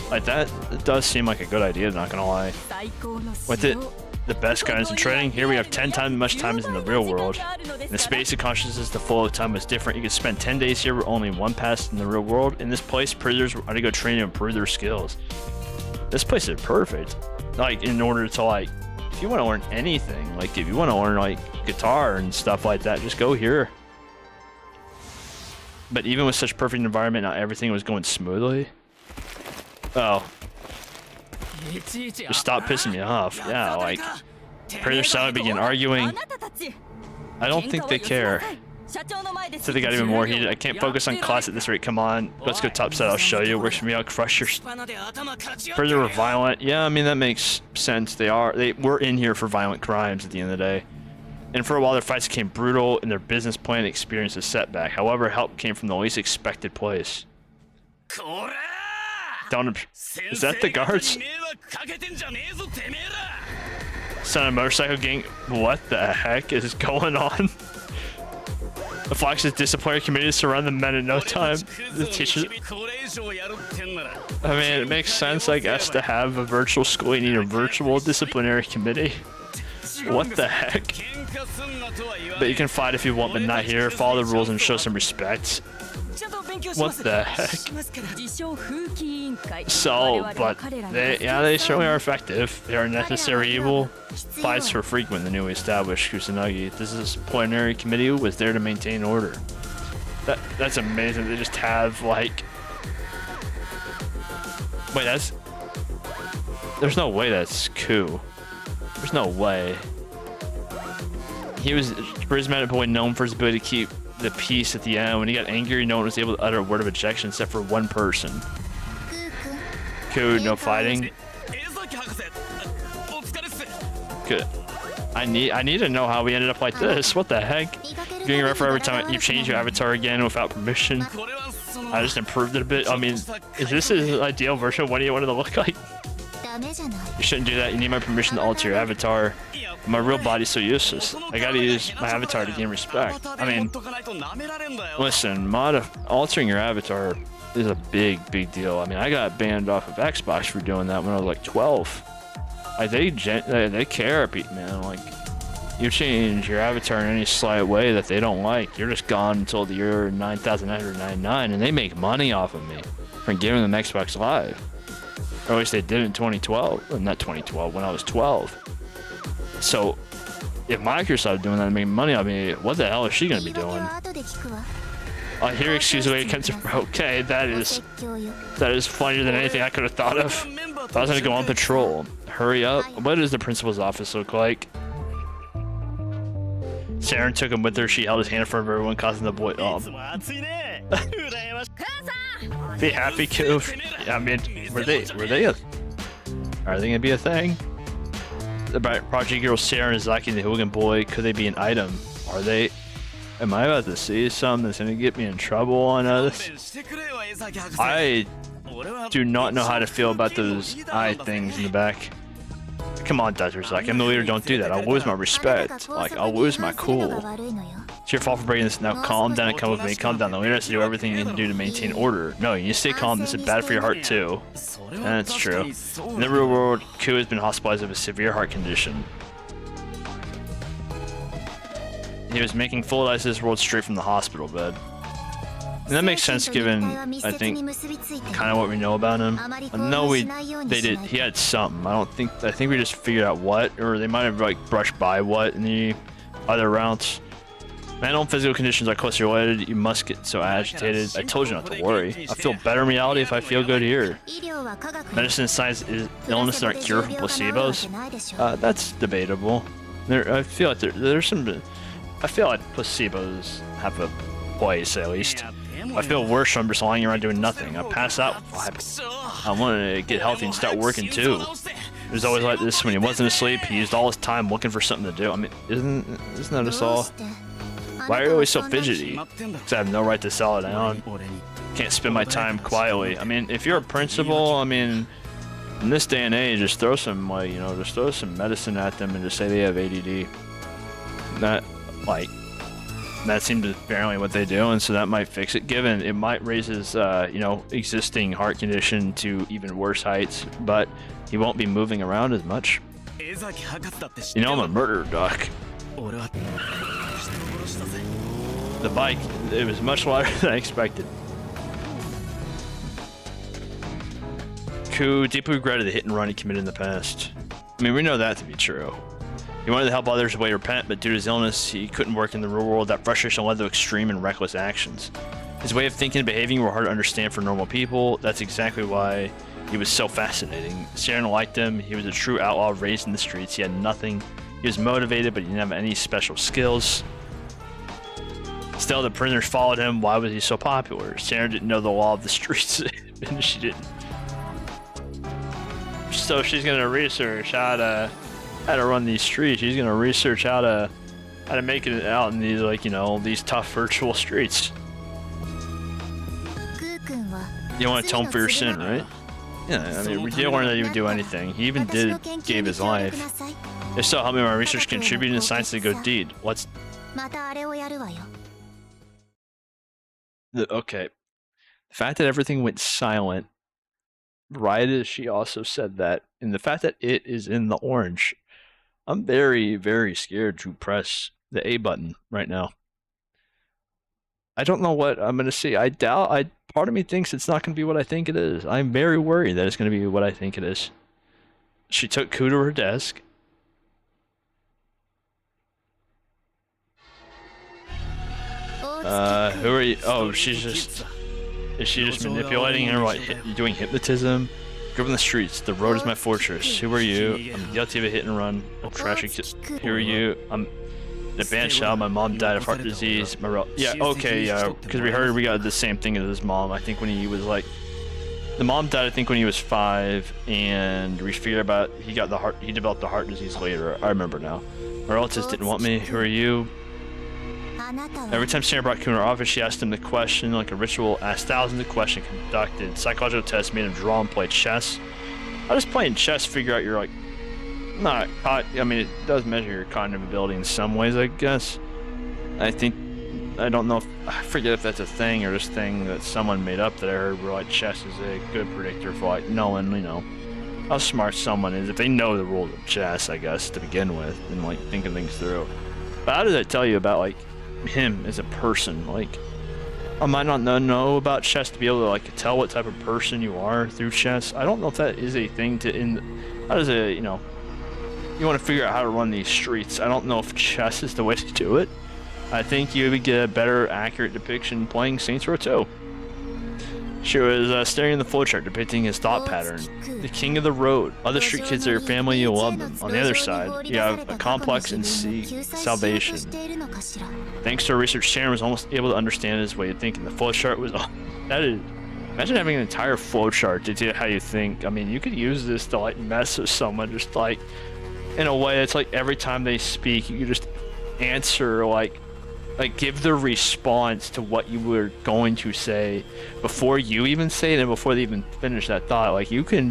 Like that, it does seem like a good idea. Not gonna lie. With it, the best guidance and training. Here we have 10 times as much time as in the real world. In the space of consciousness, the flow of time was different. You could spend 10 days here where only one passed in the real world. In this place, prisoners were undergo training to improve their skills. This place is perfect. Like, in order to like, if you want to learn anything, like if you want to learn like guitar and stuff like that, just go here. But even with such perfect environment, not everything was going smoothly. Oh. Just stop pissing me off. Yeah, like, prisoners suddenly begin arguing. I don't think they care. So they got even more heated. I can't focus on class at this rate. Come on, let's go topside. I'll show you. Works for me. I'll crush your. Prisoners were violent. Yeah, I mean that makes sense. They were in here for violent crimes at the end of the day. And for a while, their fights became brutal, and their business plan experienced a setback. However, help came from the least expected place. Is that the guards? Son of a motorcycle gang. What the heck is going on? The Fox's disciplinary committee surround the men in no time. The teachers. I mean, it makes sense, I guess, to have a virtual school. You need a virtual disciplinary committee. What the heck? But you can fight if you want, but not here. Follow the rules and show some respect. What the heck? So, but they certainly are effective. They are necessary evil. Fights were frequent in the newly established Kusanagi. This disciplinary committee was there to maintain order. That's amazing. They just have like. Wait, there's no way that's coup. There's no way. He was a charismatic boy known for his ability to keep the peace at the end. When he got angry, no one was able to utter a word of objection except for one person. Coup, no fighting. Good. I need to know how we ended up like this. What the heck? Getting rougher every time you change your avatar again without permission. I just improved it a bit. I mean, is this an ideal version of what you wanted to look like? You shouldn't do that. You need my permission to alter your avatar. My real body's so useless. I gotta use my avatar to gain respect. I mean, listen, altering your avatar is a big deal. I mean, I got banned off of Xbox for doing that when I was like 12. Like they care, man. Like, you change your avatar in any slight way that they don't like, you're just gone until the year 9999, and they make money off of me from giving them Xbox Live. Or at least they did in 2012. Well, not 2012, when I was 12. So, if Microsoft doing that to make money, I mean, what the hell is she gonna be doing? I hear excuses when it comes to. Okay, that is funnier than anything I could have thought of. If I was gonna go on patrol. Hurry up. What does the principal's office look like? Saren took him with her. She held his hand in front of everyone, causing the boy. Be happy, Coof. I mean, were they Are they gonna be a thing? The Project Girl Sarah and Zaki the Hooligan Boy, could they be an item? Are they? Am I about to see something that's gonna get me in trouble on this? I do not know how to feel about those eye things in the back. Come on, Dr. Zaki, I'm the leader, don't do that. I'll lose my respect. Like, I'll lose my cool. It's your fault for breaking this. Now calm down and come with me. Calm down. The leader has to do everything you can do to maintain order. No, you stay calm. This is bad for your heart, too. That's true. In the real world, Ku has been hospitalized with a severe heart condition. He was making full eyes this world straight from the hospital bed. And that makes sense given, I think, kind of what we know about him. I know he had something. I think we just figured out what, or they might have like brushed by what in the other routes. Mental and physical conditions are closely related. You must get so agitated. I told you not to worry. I feel better in reality if I feel good here. Medicine and science is illness aren't cure from placebos. That's debatable. I feel like there's some. I feel like placebos have a place at least. I feel worse from just lying around doing nothing. I pass out. I wanted to get healthy and start working too. It was always like this when he wasn't asleep. He used all his time looking for something to do. I mean, isn't that us all? Why are you always so fidgety? Because I have no right to settle down. Can't spend my time quietly. I mean, if you're a principal, I mean, in this day and age, just throw some, like, just throw some medicine at them and just say they have ADD. That seems apparently what they do, and so that might fix it, given it might raise his, existing heart condition to even worse heights, but he won't be moving around as much. I'm a murderer, Doc. The bike, it was much lighter than I expected. Ku deeply regretted the hit and run he committed in the past. I mean, we know that to be true. He wanted to help others away repent, but due to his illness, he couldn't work in the real world. That frustration led to extreme and reckless actions. His way of thinking and behaving were hard to understand for normal people. That's exactly why he was so fascinating. Sharon liked him. He was a true outlaw raised in the streets. He had nothing. He was motivated, but he didn't have any special skills. Still, the prisoners followed him. Why was he so popular? Sharon didn't know the law of the streets, and she didn't. So she's gonna research how to run these streets. She's gonna research how to make it out in these, these tough virtual streets. You want to atone for your sin, right? Yeah, I mean, we didn't learn that he would do anything. He even gave his life. If so, help me my research contributing to science to good deed. Okay. The fact that everything went silent, right as she also said that, and the fact that it is in the orange, I'm very, very scared to press the A button right now. I don't know what I'm going to see. Part of me thinks it's not going to be what I think it is. I'm very worried that it's going to be what I think it is. She took Ku to her desk. Who are you? Oh, is she just manipulating her? What, doing hypnotism? Grew up in the streets. The road is my fortress. Who are you? I'm guilty of a hit and run. I'm trashy. Who are you? I'm an advanced child. My mom died of heart disease. Because we got the same thing as his mom. I think when he was the mom died. I think when he was 5, and we figured about he developed the heart disease later. I remember now. My relatives didn't want me. Who are you? Every time Sarah brought Ku in her office, she asked him the question like a ritual, asked thousands of questions, conducted psychological tests, made him draw and play chess. How does playing chess figure out your I mean, it does measure your cognitive ability in some ways, I guess. I don't know I forget if that's a thing or just thing that someone made up that I heard where chess is a good predictor for knowing, how smart someone is if they know the rules of chess, I guess, to begin with, and thinking things through. But how does that tell you about him as a person? I might not know about chess to be able to tell what type of person you are through chess. I don't know if that is a thing how does it, you want to figure out how to run these streets. I don't know if chess is the way to do it. I think you would get a better accurate depiction playing Saints Row 2. She was staring at the flowchart depicting his thought pattern. The king of the road. Other street kids are your family, you love them. On the other side, you have a complex and seek salvation. Thanks to her research, Sharon was almost able to understand his way of thinking. The flowchart was that is Imagine having an entire flowchart to tell how you think. I mean, you could use this to like mess with someone, just like in a way it's like every time they speak, you could just answer like give the response to what you were going to say before you even say it and before they even finish that thought. Like you can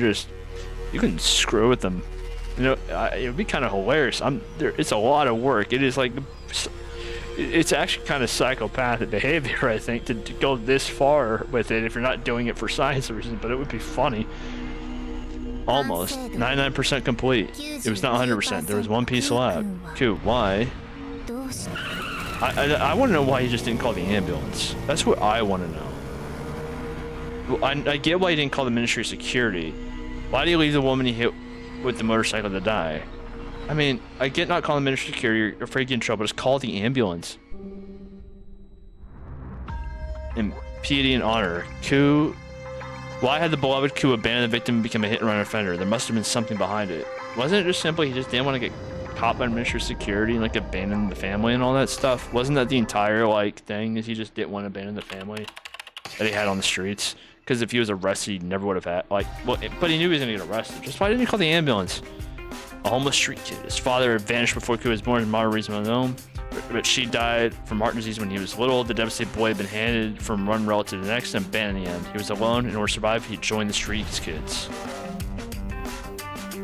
screw with them. You know, it would be kind of hilarious. It's a lot of work. It is like, it's actually kind of psychopathic behavior, I think, to go this far with it if you're not doing it for science reasons, but it would be funny. Almost. 99% complete. It was not 100%. There was one piece left. Cool. Why? I want to know why he just didn't call the ambulance. That's what I want to know. Well, I get why he didn't call the Ministry of Security. Why do you leave the woman he hit with the motorcycle to die? I mean, I get not calling the Ministry of Security, you're afraid to get in trouble, just call the ambulance. In piety and honor, Ku... Why had the beloved Ku abandon the victim and become a hit-and-run offender? There must have been something behind it. Wasn't it just simply he just didn't want to get caught by the Ministry of Security and like abandon the family and all that stuff? Wasn't that the entire like thing, is he just didn't want to abandon the family that he had on the streets? Because if he was arrested, he never would have had, like, well, but he knew he was going to get arrested. Just why didn't he call the ambulance? A homeless street kid. His father had vanished before Ku was born, and moderate reason unknown. But she died from heart disease when he was little. The devastated boy had been handed from one relative to the next and banned in the end. He was alone. In order to survive, he joined the street kids.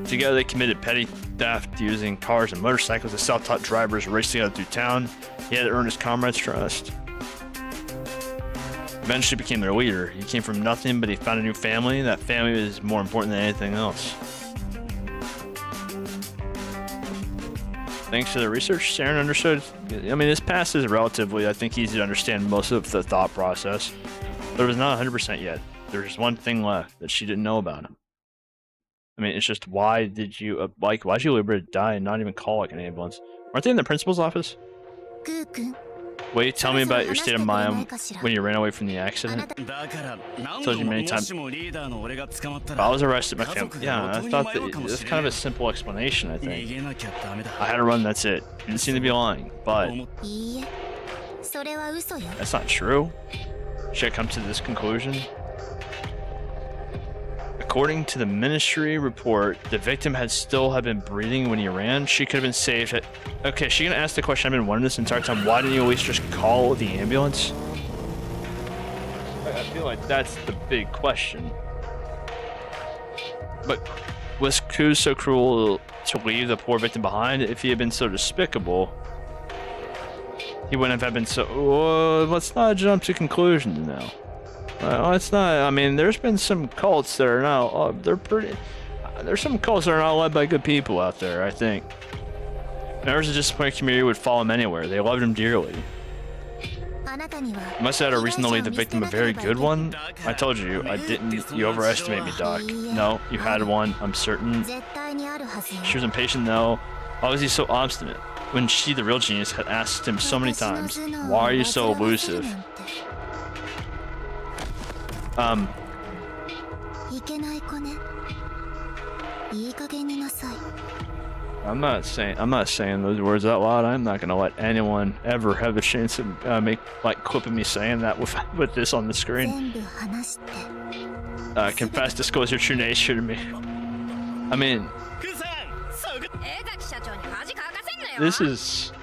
Together, they committed petty theft using cars and motorcycles as self-taught drivers raced together through town. He had to earn his comrades' trust. Eventually became their leader. He came from nothing, but he found a new family. That family was more important than anything else. Thanks to the research, Saren understood. I mean, his past is relatively, I think, easy to understand most of the thought process. But it was not 100% yet. There was just one thing left that she didn't know about him. I mean, it's just, why did you, why'd you leave her to die and not even call like an ambulance? Aren't they in the principal's office? Wait, tell me about your state of mind when you ran away from the accident. I told you many times. I was arrested by family. Yeah, I thought that that's kind of a simple explanation, I think. I had to run, that's it. You didn't seem to be lying, but that's not true. Should I come to this conclusion? According to the ministry report, the victim had been breathing when he ran. She could have been saved. Okay, she gonna ask the question I've been wondering this entire time. Why didn't you at least just call the ambulance? I feel like that's the big question. But was Ku so cruel to leave the poor victim behind? If he had been so despicable, he wouldn't have been so... Oh, let's not jump to conclusions now. Well, it's not. I mean, there's been some cults that are now. There's some cults that are not led by good people out there, I think. Members of the disappointed community would follow him anywhere. They loved him dearly. You must have had a reason to leave the victim a very good one. I told you, I didn't. You overestimate me, Doc. No, you had one, I'm certain. She was impatient, though. Why was he so obstinate? When she, the real genius, had asked him so many times, why are you so elusive? I'm not saying those words out loud. I'm not gonna let anyone ever have a chance of clipping me saying that with this on the screen. Confess, disclose your true nature to me. I mean, this is...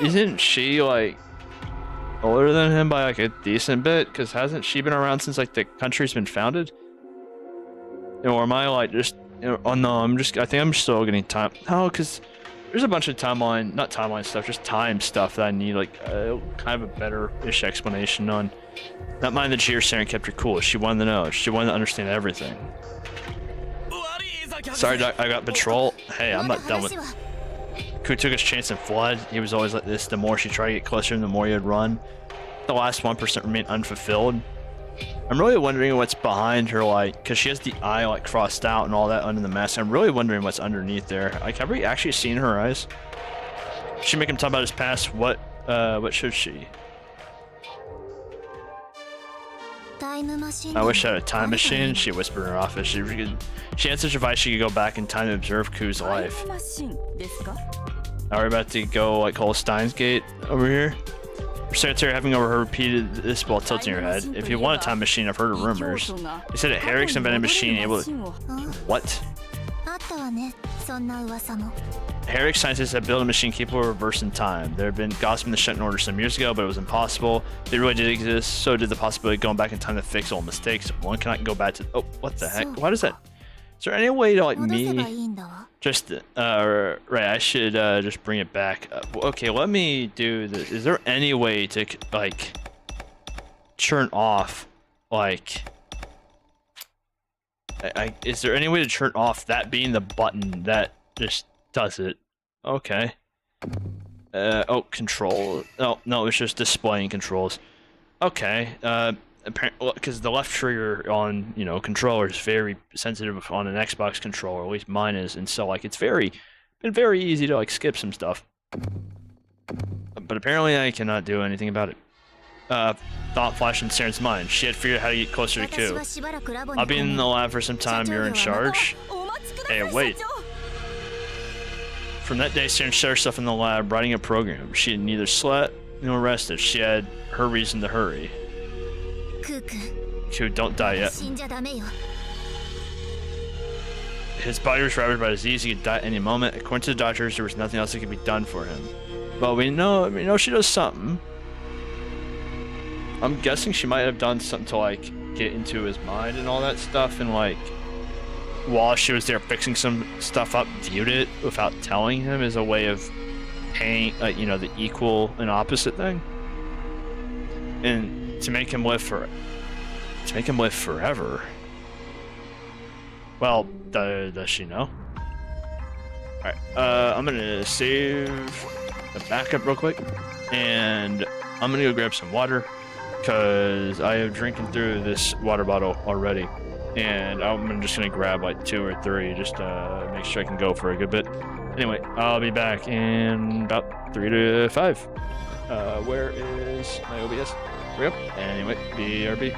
Isn't she like older than him by like a decent bit? Because hasn't she been around since like the country's been founded? Or am I like just, oh no, I think I'm still getting time. No, because there's a bunch of not timeline stuff, just time stuff that I need like kind of a better-ish explanation on. Not mind that she or Saren kept her cool. She wanted to know. She wanted to understand everything. Sorry, Doc, I got patrol. Hey, I'm not done with... Ku took his chance and fled. He was always like this. The more she tried to get closer, the more he would run. The last 1% remained unfulfilled. I'm really wondering what's behind her, like, because she has the eye like crossed out and all that under the mask. I'm really wondering what's underneath there. Like, have we actually seen her eyes? She make him talk about his past. What should she? I wish I had a time machine, she whispered in her office. She had such advice she could go back in time to observe Ku's life. Now we're about to go like whole Steins Gate over here. Secretary having overheard repeated this while tilting her head. If you want a time machine, I've heard of rumors. He said that Herrick's invented a machine able to... What? Herrick scientists have built a machine capable of reversing time. There have been gossip in the Shuten Order some years ago, but it was impossible. They really did exist, so did the possibility of going back in time to fix old mistakes. One cannot go back to... Oh, what the heck? Why does that... Is there any way to, like, me... Just, right, I should, just bring it back. Okay, let me do this. Is there any way to, like, turn off, like... is there any way to turn off that being the button that just does it? Okay. Oh, control. Oh, no, it's just displaying controls. Okay, apparently, because the left trigger on, you know, controller is very sensitive on an Xbox controller, at least mine is, and so, like, it's been very easy to, like, skip some stuff. But apparently I cannot do anything about it. Thought flashed in Saren's mind. She had figured out how to get closer to Q. I'll be in the lab for some time, you're in charge. Hey, wait. From that day, Saren shut herself in the lab, writing a program. She had neither slept nor rested. She had her reason to hurry. Q, don't die yet. His body was ravaged by disease. He could die at any moment. According to the doctors, there was nothing else that could be done for him. But we know she does something. I'm guessing she might have done something to, like, get into his mind and all that stuff, and, like, while she was there fixing some stuff up, viewed it without telling him as a way of paying, like, you know, the equal and opposite thing. And to make him live forever. Well, does she know? Alright, I'm gonna save the backup real quick, and I'm gonna go grab some water, because I am drinking through this water bottle already, and I'm just gonna grab like 2 or 3 just to make sure I can go for a good bit. Anyway, I'll be back in about 3 to 5. Where is my OBS? Here we go. Anyway, BRB.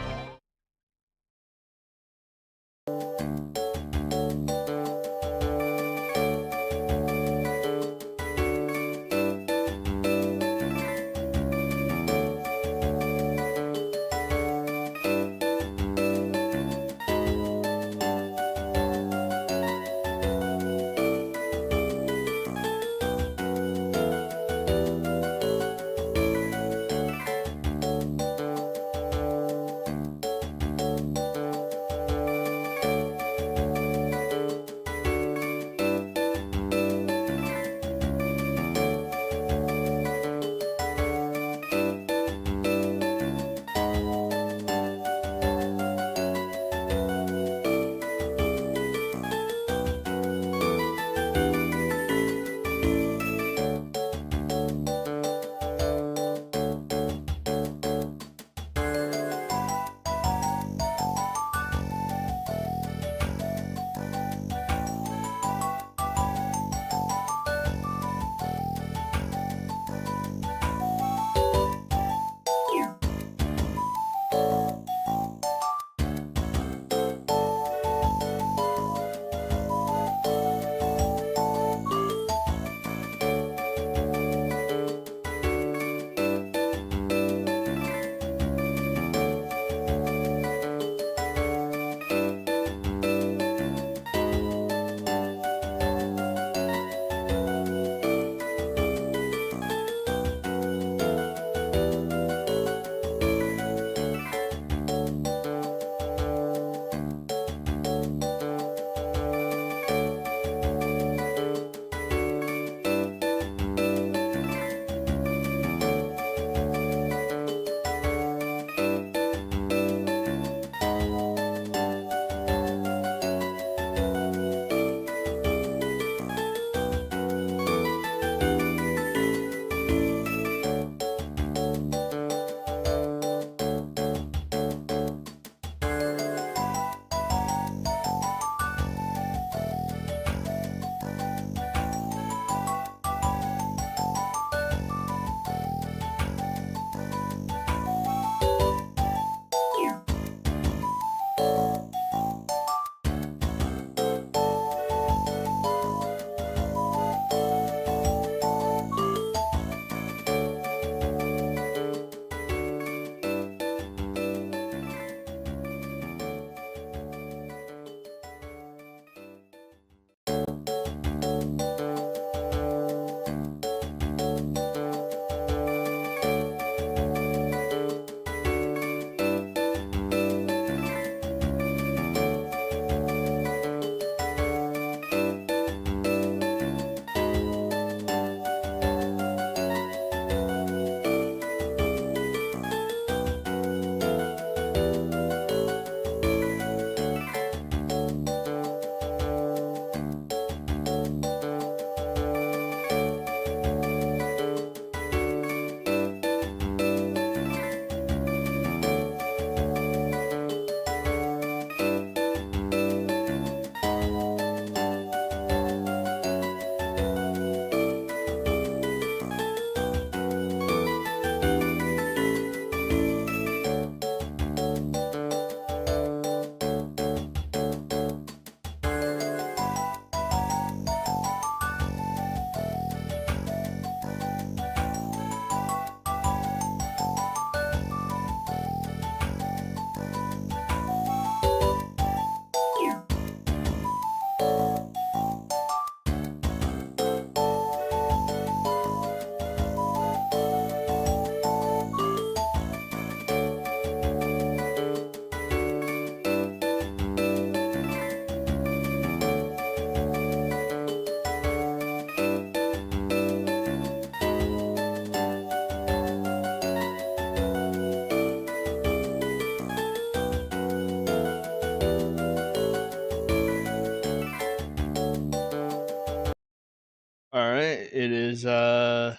it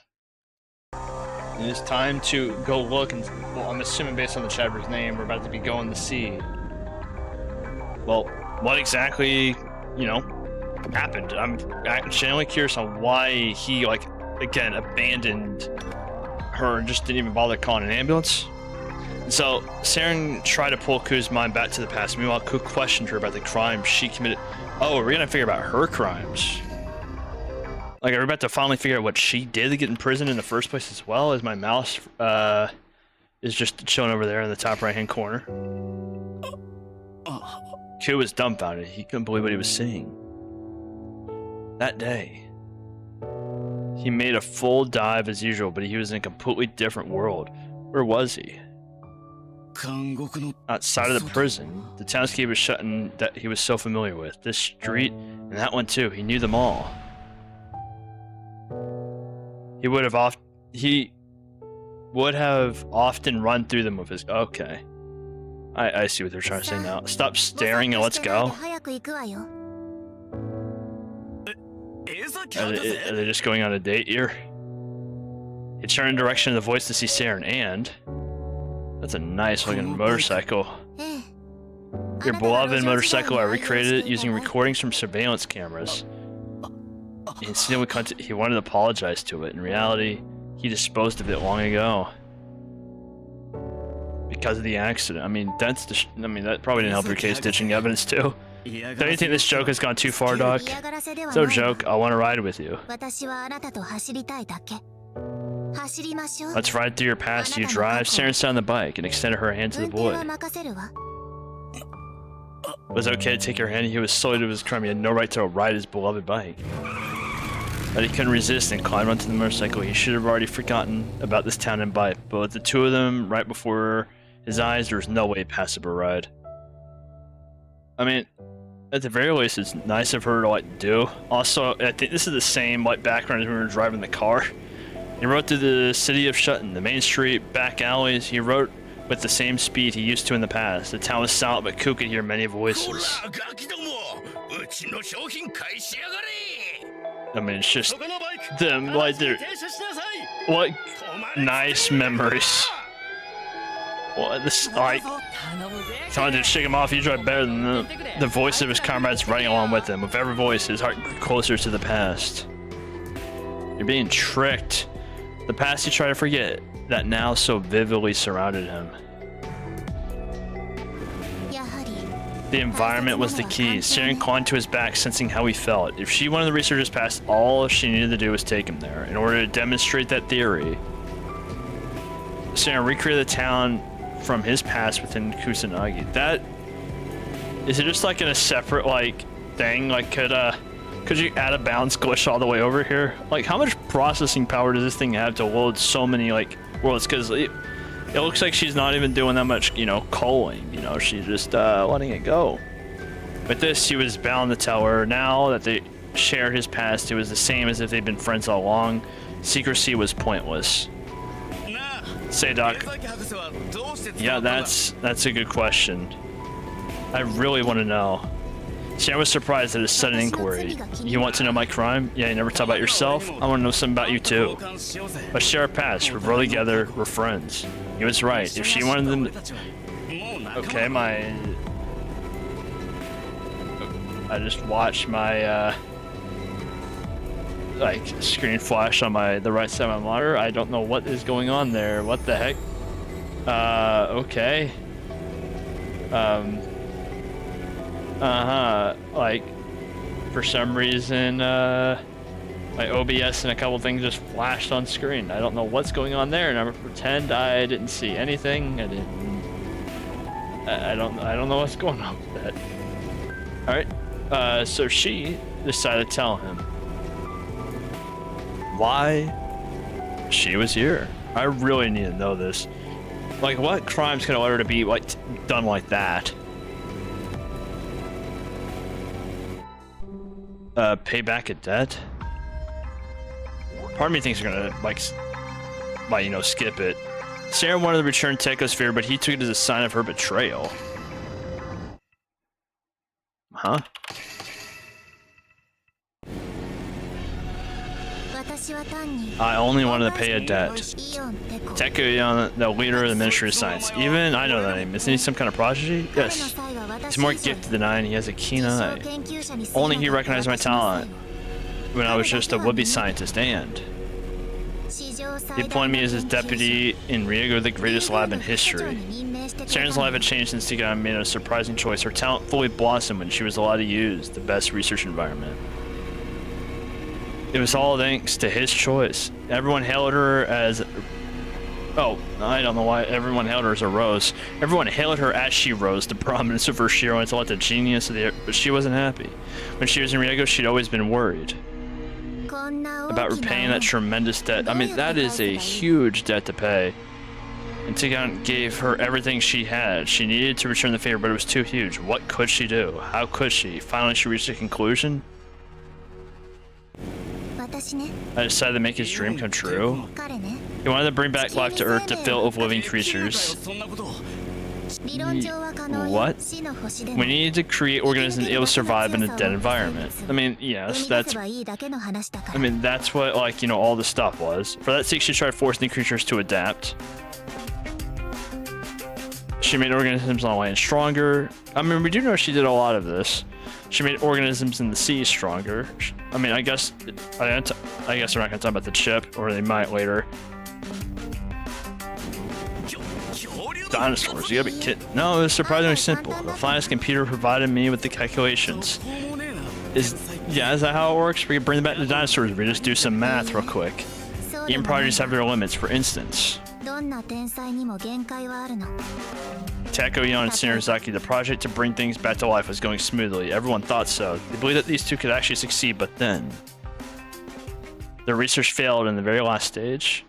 is time to go look and, well, I'm assuming based on the chapter's name, we're about to be going to see. Well, what exactly, you know, happened? I'm genuinely curious on why he, like, again, abandoned her and just didn't even bother calling an ambulance. So, Saren tried to pull Ku's mind back to the past. Meanwhile, Ku questioned her about the crimes she committed. Oh, we're gonna figure out her crimes. Like, are we about to finally figure out what she did to get in prison in the first place as well? As my mouse is just shown over there in the top right-hand corner. Ku was dumbfounded. He couldn't believe what he was seeing. That day, he made a full dive as usual, but he was in a completely different world. Where was he? Outside of the prison, the townscape was Shuten that he was so familiar with. This street, and that one too. He knew them all. He would have often run through them with his... Okay. I see what they're trying to say now. Stop staring and let's go. Are they just going on a date here? He turned in the direction of the voice to see Saren, and... That's a nice looking motorcycle. Your beloved motorcycle, I recreated it using recordings from surveillance cameras. He wanted to apologize to it. In reality, he disposed of it long ago. Because of the accident. I mean, that probably didn't help your case, ditching evidence too. Don't you think this joke has gone too far, Doc? It's no joke, I want to ride with you. Let's ride through your past. You drive. Saren sat on the bike and extended her hand to the boy. It was okay to take her hand. He was solely to his crime. He had no right to ride his beloved bike. But he couldn't resist and climbed onto the motorcycle. He should have already forgotten about this town and bike. But with the two of them right before his eyes, there was no way past a ride. I mean, at the very least, it's nice of her to like do. Also, I think this is the same like background as when we were driving the car. He rode through the city of Shuten, the main street, back alleys. He rode with the same speed he used to in the past. The town was silent, but Ku could hear many voices. I mean, it's just them, like, they're... What nice memories. What, this, like... Telling him to shake him off, you drive better than the voice of his comrades running along with him. With every voice, his heart grew closer to the past. You're being tricked. The past he tried to forget, that now so vividly surrounded him. The environment was the key. Saren clung to his back, sensing how he felt. If she wanted the researchers past, all she needed to do was take him there. In order to demonstrate that theory, Saren recreated the town from his past within Kusanagi. That... Is it just like in a separate, like, thing? Like, could you add a bounds glitch all the way over here? Like, how much processing power does this thing have to load so many, like, worlds? Because it looks like she's not even doing that much, you know, culling. You know, she's just letting it go. With this, he was bound to tell her. Now that they shared his past, it was the same as if they'd been friends all along. Secrecy was pointless. Say, Doc. Yeah, that's a good question. I really want to know. See, I was surprised at his sudden inquiry. You want to know my crime? Yeah, you never talk about yourself? I want to know something about you too. Let's share our past. We're really together. We're friends. He was right. If she wanted them to... Okay, I just watched my, like, screen flash on the right side of my monitor. I don't know what is going on there. What the heck? Okay. Like, for some reason, my OBS and a couple things just flashed on screen. I don't know what's going on there, and I'm gonna pretend I didn't see anything. I don't know what's going on with that. Alright, so she decided to tell him why she was here. I really need to know this. Like, what crimes could allow her to be, like, done like that? Pay back a debt? Part of me thinks they're gonna, like, you know, skip it. Saren wanted to return Tekosphere, but he took it as a sign of her betrayal. Huh? I only wanted to pay a debt. Tekuyon, the leader of the Ministry of Science. Even I know that name. Isn't he some kind of prodigy? Yes. He's more gifted than I, and he has a keen eye. Only he recognized my talent when I was just a would-be scientist, and he appointed me as his deputy in Riego, the greatest lab in history. Saren's life had changed since Tekuyon made a surprising choice. Her talent fully blossomed when she was allowed to use the best research environment. It was all thanks to his choice. Everyone hailed her as... Oh, I don't know why everyone hailed her as a rose. Everyone hailed her as she rose to prominence of her sheer intellect, the genius of the... But she wasn't happy. When she was in Riego, she'd always been worried about repaying that tremendous debt. I mean, that is a huge debt to pay. And Tekuyon gave her everything she had. She needed to return the favor, but it was too huge. What could she do? How could she? Finally, she reached a conclusion. I decided to make his dream come true. He wanted to bring back life to Earth to fill it with living creatures. What? We needed to create organisms able to survive in a dead environment. I mean, yes, that's... I mean, that's what, like, you know, all the stuff was. For that sake, she tried forcing the creatures to adapt. She made organisms on land stronger. I mean, we do know she did a lot of this. She made organisms in the sea stronger. I mean, I guess we're not going to talk about the chip, or they might later. Dinosaurs, you gotta be kidding. No, it was surprisingly simple. The finest computer provided me with the calculations. Is that how it works? We can bring back the dinosaurs. We just do some math real quick. Even prodigies have their limits. For instance, Tekuyon and Shinrazaki, the project to bring things back to life was going smoothly. Everyone thought so. They believed that these two could actually succeed, but then their research failed in the very last stage.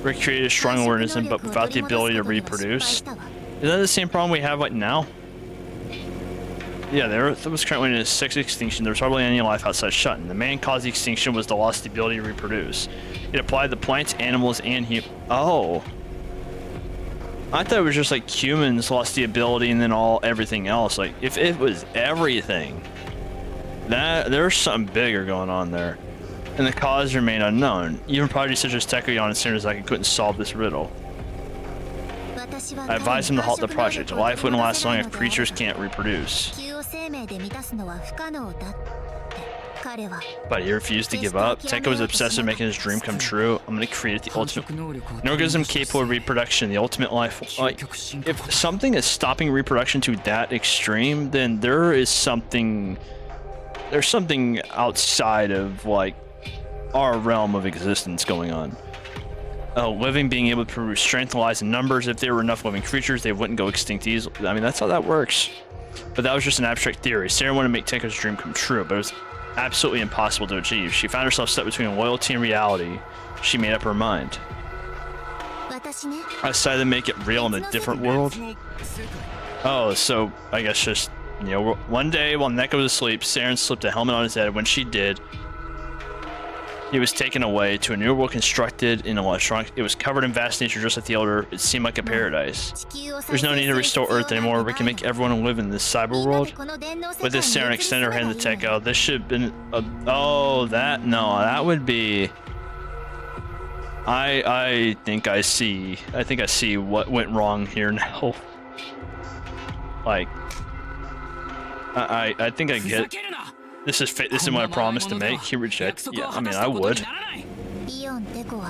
We created a strong organism, but without the ability to reproduce. Isn't that the same problem we have right now? Yeah, the Earth was currently in its sixth extinction. There was hardly any life outside Shuten. The main cause of the extinction was the loss of the ability to reproduce. It applied to plants, animals, and humans. Oh. I thought it was just like humans lost the ability and then everything else. Like, if it was everything, there's something bigger going on there. And the cause remained unknown. Even prodigies such as Tekuyon and Shinrazaki couldn't solve this riddle. I advised him to halt the project. Life wouldn't last long if creatures can't reproduce. But he refused to give up. Tekuyon was obsessed with making his dream come true. I'm gonna create the ultimate... An organism capable of reproduction, the ultimate life... Like, if something is stopping reproduction to that extreme, then there is something... There's something outside of, like, our realm of existence going on. Living being able to produce strength lies in numbers. If there were enough living creatures, they wouldn't go extinct easily. I mean, that's how that works. But that was just an abstract theory. Sarah wanted to make Tekuyon's dream come true, but it was absolutely impossible to achieve. She found herself stuck between loyalty and reality. She made up her mind. I decided to make it real in a different world. Oh, so I guess just, you know, one day while Neko was asleep, Saren slipped a helmet on his head. When she did, he was taken away to a new world constructed in electronics. It was covered in vast nature, just like the Elder. It seemed like a paradise. There's no need to restore Earth anymore. We can make everyone live in this cyber world. With this, Saren extended her hand to Teko. This should have been... oh, that... No, that would be... I think I see what went wrong here now. Like... I think I get... This is what I promised to make. He rejected. Yeah, I mean, I would.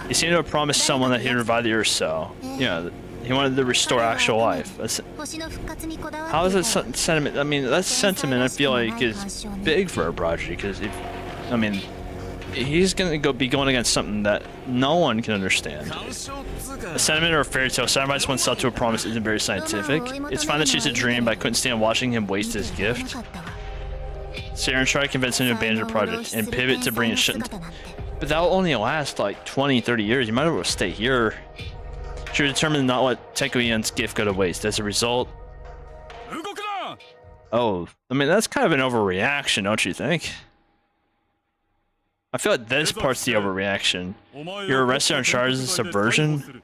He seemed to have promised someone that he'd revive the Earth, so... Yeah, he wanted to restore actual life. How is that sentiment? I mean, that sentiment I feel like is big for a prodigy, because if... I mean, he's going to be going against something that no one can understand. A sentiment or a fairy tale sacrifice oneself to a promise isn't very scientific. It's fine that she's a dream, but I couldn't stand watching him waste his gift. Saren tried to convince him to abandon the project and pivot to bring it Shuten. But that will only last like 20, 30 years. You might as well stay here. She was determined to not let Tekuyon's gift go to waste. As a result... Oh, I mean, that's kind of an overreaction, don't you think? I feel like this part's the overreaction. You're arrested on charges of subversion?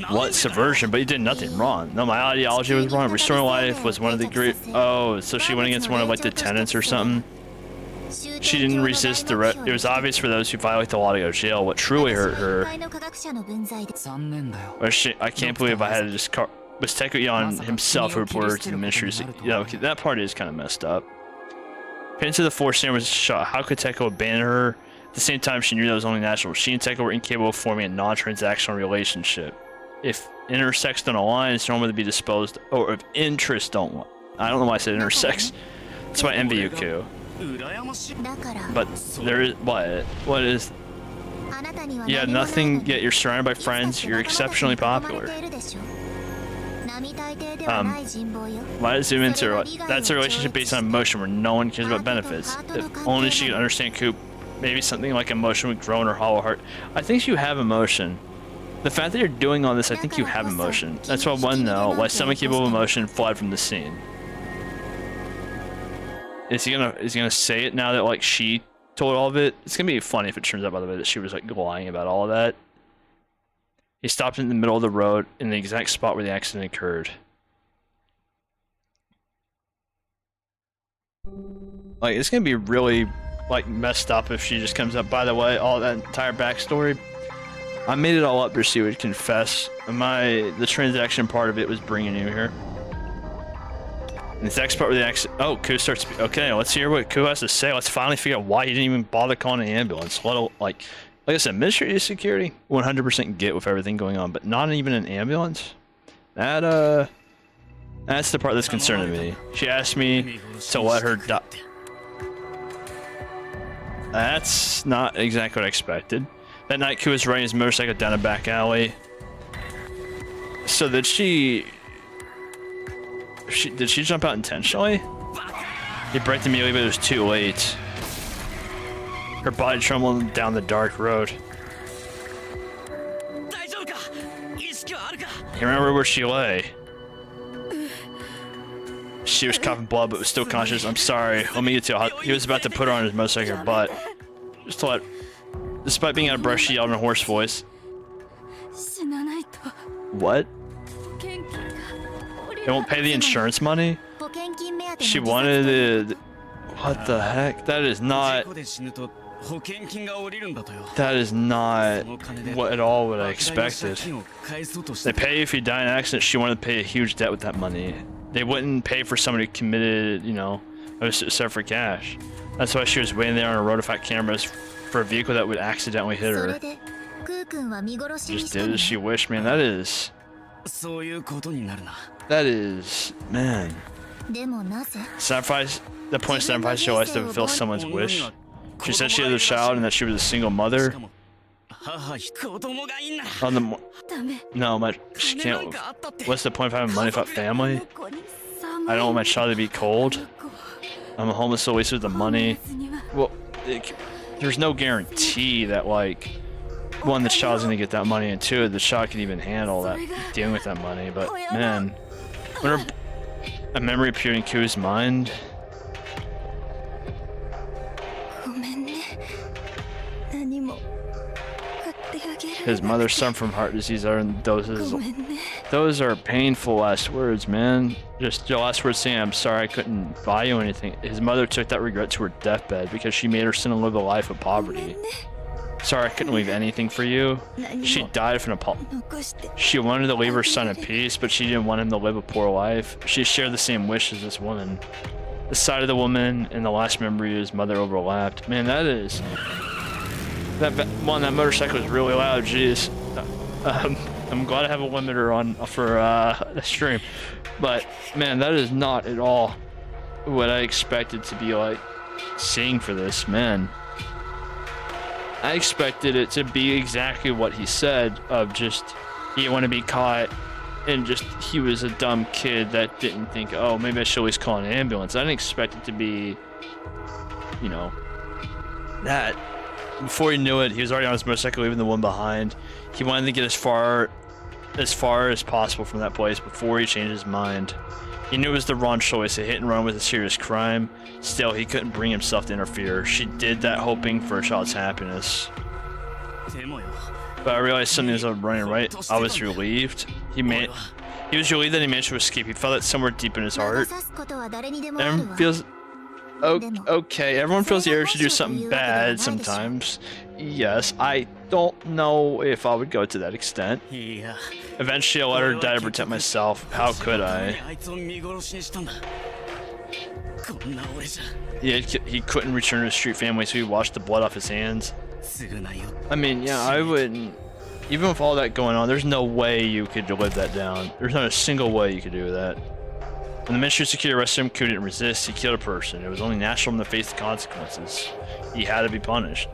what subversion, but he did nothing wrong. No, my ideology was wrong. Restoring life was one of the great... Oh, so she went against one of like the tenants or something. She didn't resist direct. It was obvious for those who violate the law to go to jail. What truly hurt her was I can't believe I had to just was Takuyan himself who reported her to the ministry. You know, that part is kind of messed up. Pinned to the floor, Sam was shot. How could Teko abandon her? At the same time, she knew that was only natural. She and Teko were incapable of forming a non-transactional relationship. If intersex don't align, it's normal to be disposed, or if interests don't. I don't know why I said intersex. That's why I envy Yuku. But there is what is? Yeah, nothing. Yet you're surrounded by friends. You're exceptionally popular. Why zoom into that's a relationship based on emotion where no one cares about benefits. If only she could understand Coop. Maybe something like emotion would grow in her hollow heart. I think you have emotion. The fact that you're doing all this, I think you have emotion. That's why one know why someone capable of emotion fled from the scene. Is he gonna say it now that like she told all of it? It's gonna be funny if it turns out, by the way, that she was like lying about all of that. He stopped in the middle of the road in the exact spot where the accident occurred. Like, it's gonna be really like messed up if she just comes up. By the way, all that entire backstory, I made it all up so she would confess. The transaction part of it was bringing you here. And this next part where the accident. Oh, Ku starts. Okay, let's hear what Ku has to say. Let's finally figure out why he didn't even bother calling an ambulance. Like I said, administrative security, 100% get with everything going on, but not even an ambulance. That's the part that's concerning me. She asked me to let her die. That's not exactly what I expected. That night, Ku was riding his motorcycle down a back alley. So did she jump out intentionally? He braked immediately, but it was too late. Her body trembled down the dark road. You remember where she lay? She was coughing blood, but was still conscious. I'm sorry. Let me get to it. He was about to put her on his motorcycle, but just to let. Despite being out of breath, she yelled in a hoarse voice. What? They won't pay the insurance money? She wanted it. What the heck? That is not what at all what I expected. They pay you if you die in an accident. She wanted to pay a huge debt with that money. They wouldn't pay for somebody who committed, you know, except for cash. That's why she was waiting there on her road without cameras for a vehicle that would accidentally hit her. Just did as she wished, man. That is, man. Sacrifice. The point of sacrifice she likes to fulfill someone's wish. She said she had a child and that she was a single mother. She can't. What's the point of having money without family? I don't want my child to be cold. I'm a homeless, so wasted the money. Well, there's no guarantee that, like, one, the child's gonna get that money, and two, the child can even handle that, dealing with that money. But man, when a memory appeared in Ku's mind. His mother suffered from heart disease. Those are painful last words, man. Just your last words saying, I'm sorry I couldn't buy you anything. His mother took that regret to her deathbed because she made her son live a life of poverty. Sorry I couldn't leave anything for you. She died from she wanted to leave her son in peace, but she didn't want him to live a poor life. She shared the same wish as this woman. The side of the woman and the last memory of his mother overlapped. Man, that is... That motorcycle was really loud, jeez. I'm glad I have a limiter on for the stream. But, man, that is not at all what I expected to be, like, seeing for this, man. I expected it to be exactly what he said, of just, he didn't want to be caught, and just, he was a dumb kid that didn't think, oh, maybe I should always call an ambulance. I didn't expect it to be, you know, that. Before he knew it, he was already on his motorcycle, leaving the one behind. He wanted to get as far as possible from that place before he changed his mind. He knew it was the wrong choice. A hit and run was a serious crime. Still, he couldn't bring himself to interfere. She did that hoping for a child's happiness. But I realized something was running right. I was relieved. He was relieved that he managed to escape. He felt it somewhere deep in his heart. Everyone feels okay. Everyone feels the urge to do something bad sometimes. Yes, I don't know if I would go to that extent. Eventually, I let her die to protect myself. How could I? He couldn't return to his street family, so he washed the blood off his hands. I mean, yeah, I wouldn't. Even with all that going on, there's no way you could live that down. There's not a single way you could do that. When the Ministry of Security arrested him, couldn't resist. He killed a person. It was only natural to face the consequences. He had to be punished.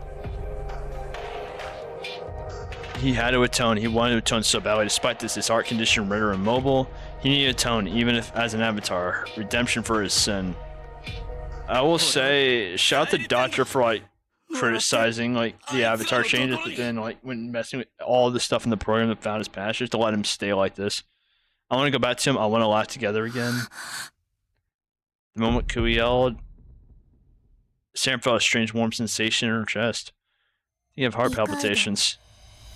He had to atone. He wanted to atone so badly. Despite this, his heart condition rendered him immobile. He needed to atone, even if as an avatar. Redemption for his sin. I will say, shout out the doctor for like criticizing like the avatar changes, but then like when messing with all the stuff in the program that found his past, just to let him stay like this. I want to go back to him. I want to laugh together again. The moment Kui yelled, Sam felt a strange warm sensation in her chest. He had heart palpitations.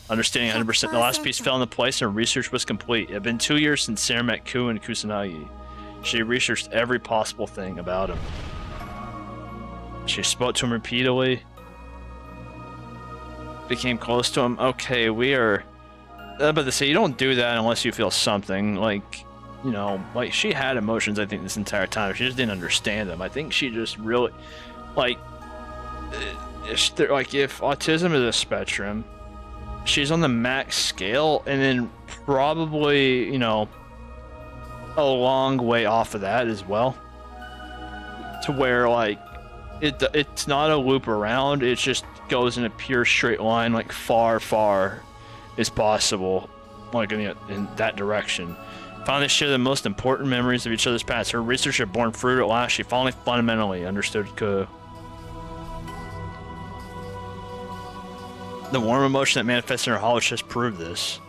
Understanding 100%, the last piece fell into place and her research was complete. It had been 2 years since Sarah met Ku and Kusanagi. She researched every possible thing about him. She spoke to him repeatedly. Became close to him. Okay, we are... But to say, you don't do that unless you feel something. Like, you know, like she had emotions, I think, this entire time. She just didn't understand them. I think she just really... Like, if autism is a spectrum, she's on the max scale, and then probably, you know, a long way off of that as well. To where, like, it's not a loop around, it just goes in a pure straight line, like far as possible, like in that direction. Finally share the most important memories of each other's past. Her research had borne fruit at last. She finally fundamentally understood Ku. The warm emotion that manifested in her hollow chest proved this.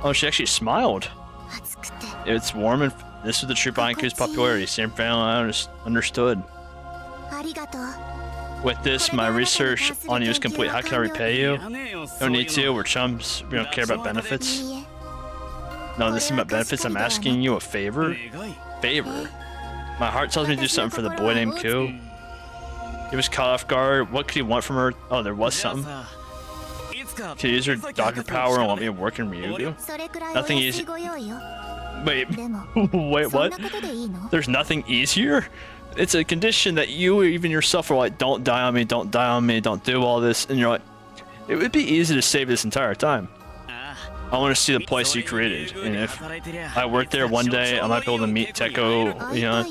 Oh, she actually smiled. It's warm, and this was the truth behind Ku's popularity. Sam finally understood. With this, my research on you is complete. How can I repay you? No need to. We're chums. We don't care about benefits. No, this is about benefits. I'm asking you a favor. Favor? My heart tells me to do something for the boy named Ku. He was caught off guard. What could he want from her? Oh, there was something. Could he use her doctor power and want me to work in Ryugu? Nothing easy. Wait, what? There's nothing easier? It's a condition that you even yourself are like, don't die on me, don't die on me, don't do all this, and you're like, it would be easy to save this entire time. I want to see the place you created, and if I work there one day, I might be able to meet Teko, you know.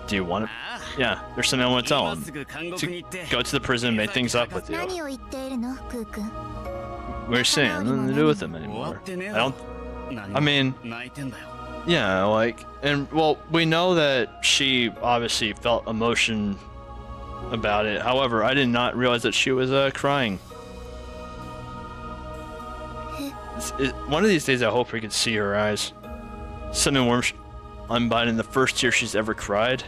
Do you want it? Yeah, there's something I want to tell him. To go to the prison and make things up with you. We're saying nothing to do with him anymore. I mean, yeah, like, and well, we know that she obviously felt emotion about it. However, I did not realize that she was crying. One of these days, I hope we can see her eyes. Something warm unbinding the first tear she's ever cried.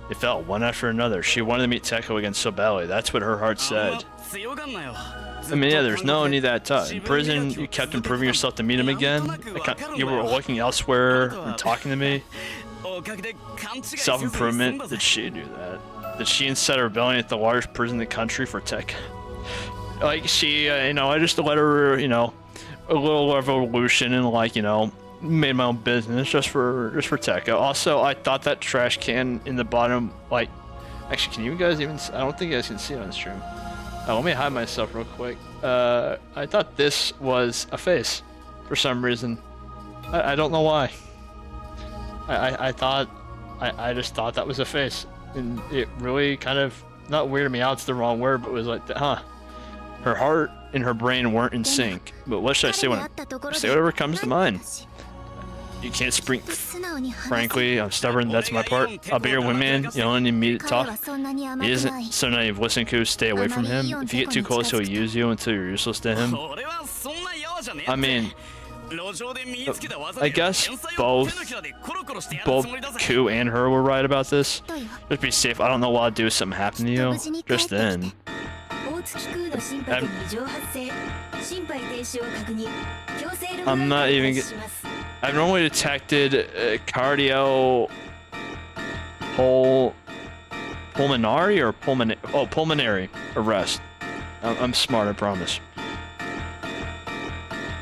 It felt one after another. She wanted to meet Teko again so badly. That's what her heart said. I mean, yeah, there's no need that tough. In prison, you kept improving yourself to meet him again. You were looking elsewhere and talking to me. Self-improvement. Did she do that? Did she incite a rebellion at the largest prison in the country for Tech? Like, she, you know, I just let her, you know, a little revolution and, like, you know, made my own business just for Teko. Also, I thought that trash can in the bottom, like, actually, can you guys even? I don't think you guys can see it on the stream. Let me hide myself real quick. I thought this was a face for some reason. I don't know why. I just thought that was a face, and it really kind of not weirded me out. It's the wrong word, but it was like, huh. Her heart and her brain weren't in sync. But what should I say when I say whatever comes to mind? You can't spring. Frankly, I'm stubborn. That's my part. I'll be your wingman. You only need me to talk. He isn't so naive. Listen, Ku, stay away from him. If you get too close, he'll use you until you're useless to him. I mean, I guess both Ku and her were right about this. Just be safe. I don't know what I'll do if something happened to you. Just then. I'm not even. I've normally detected cardio pulmonary or pulmonary arrest. I'm smart, I promise.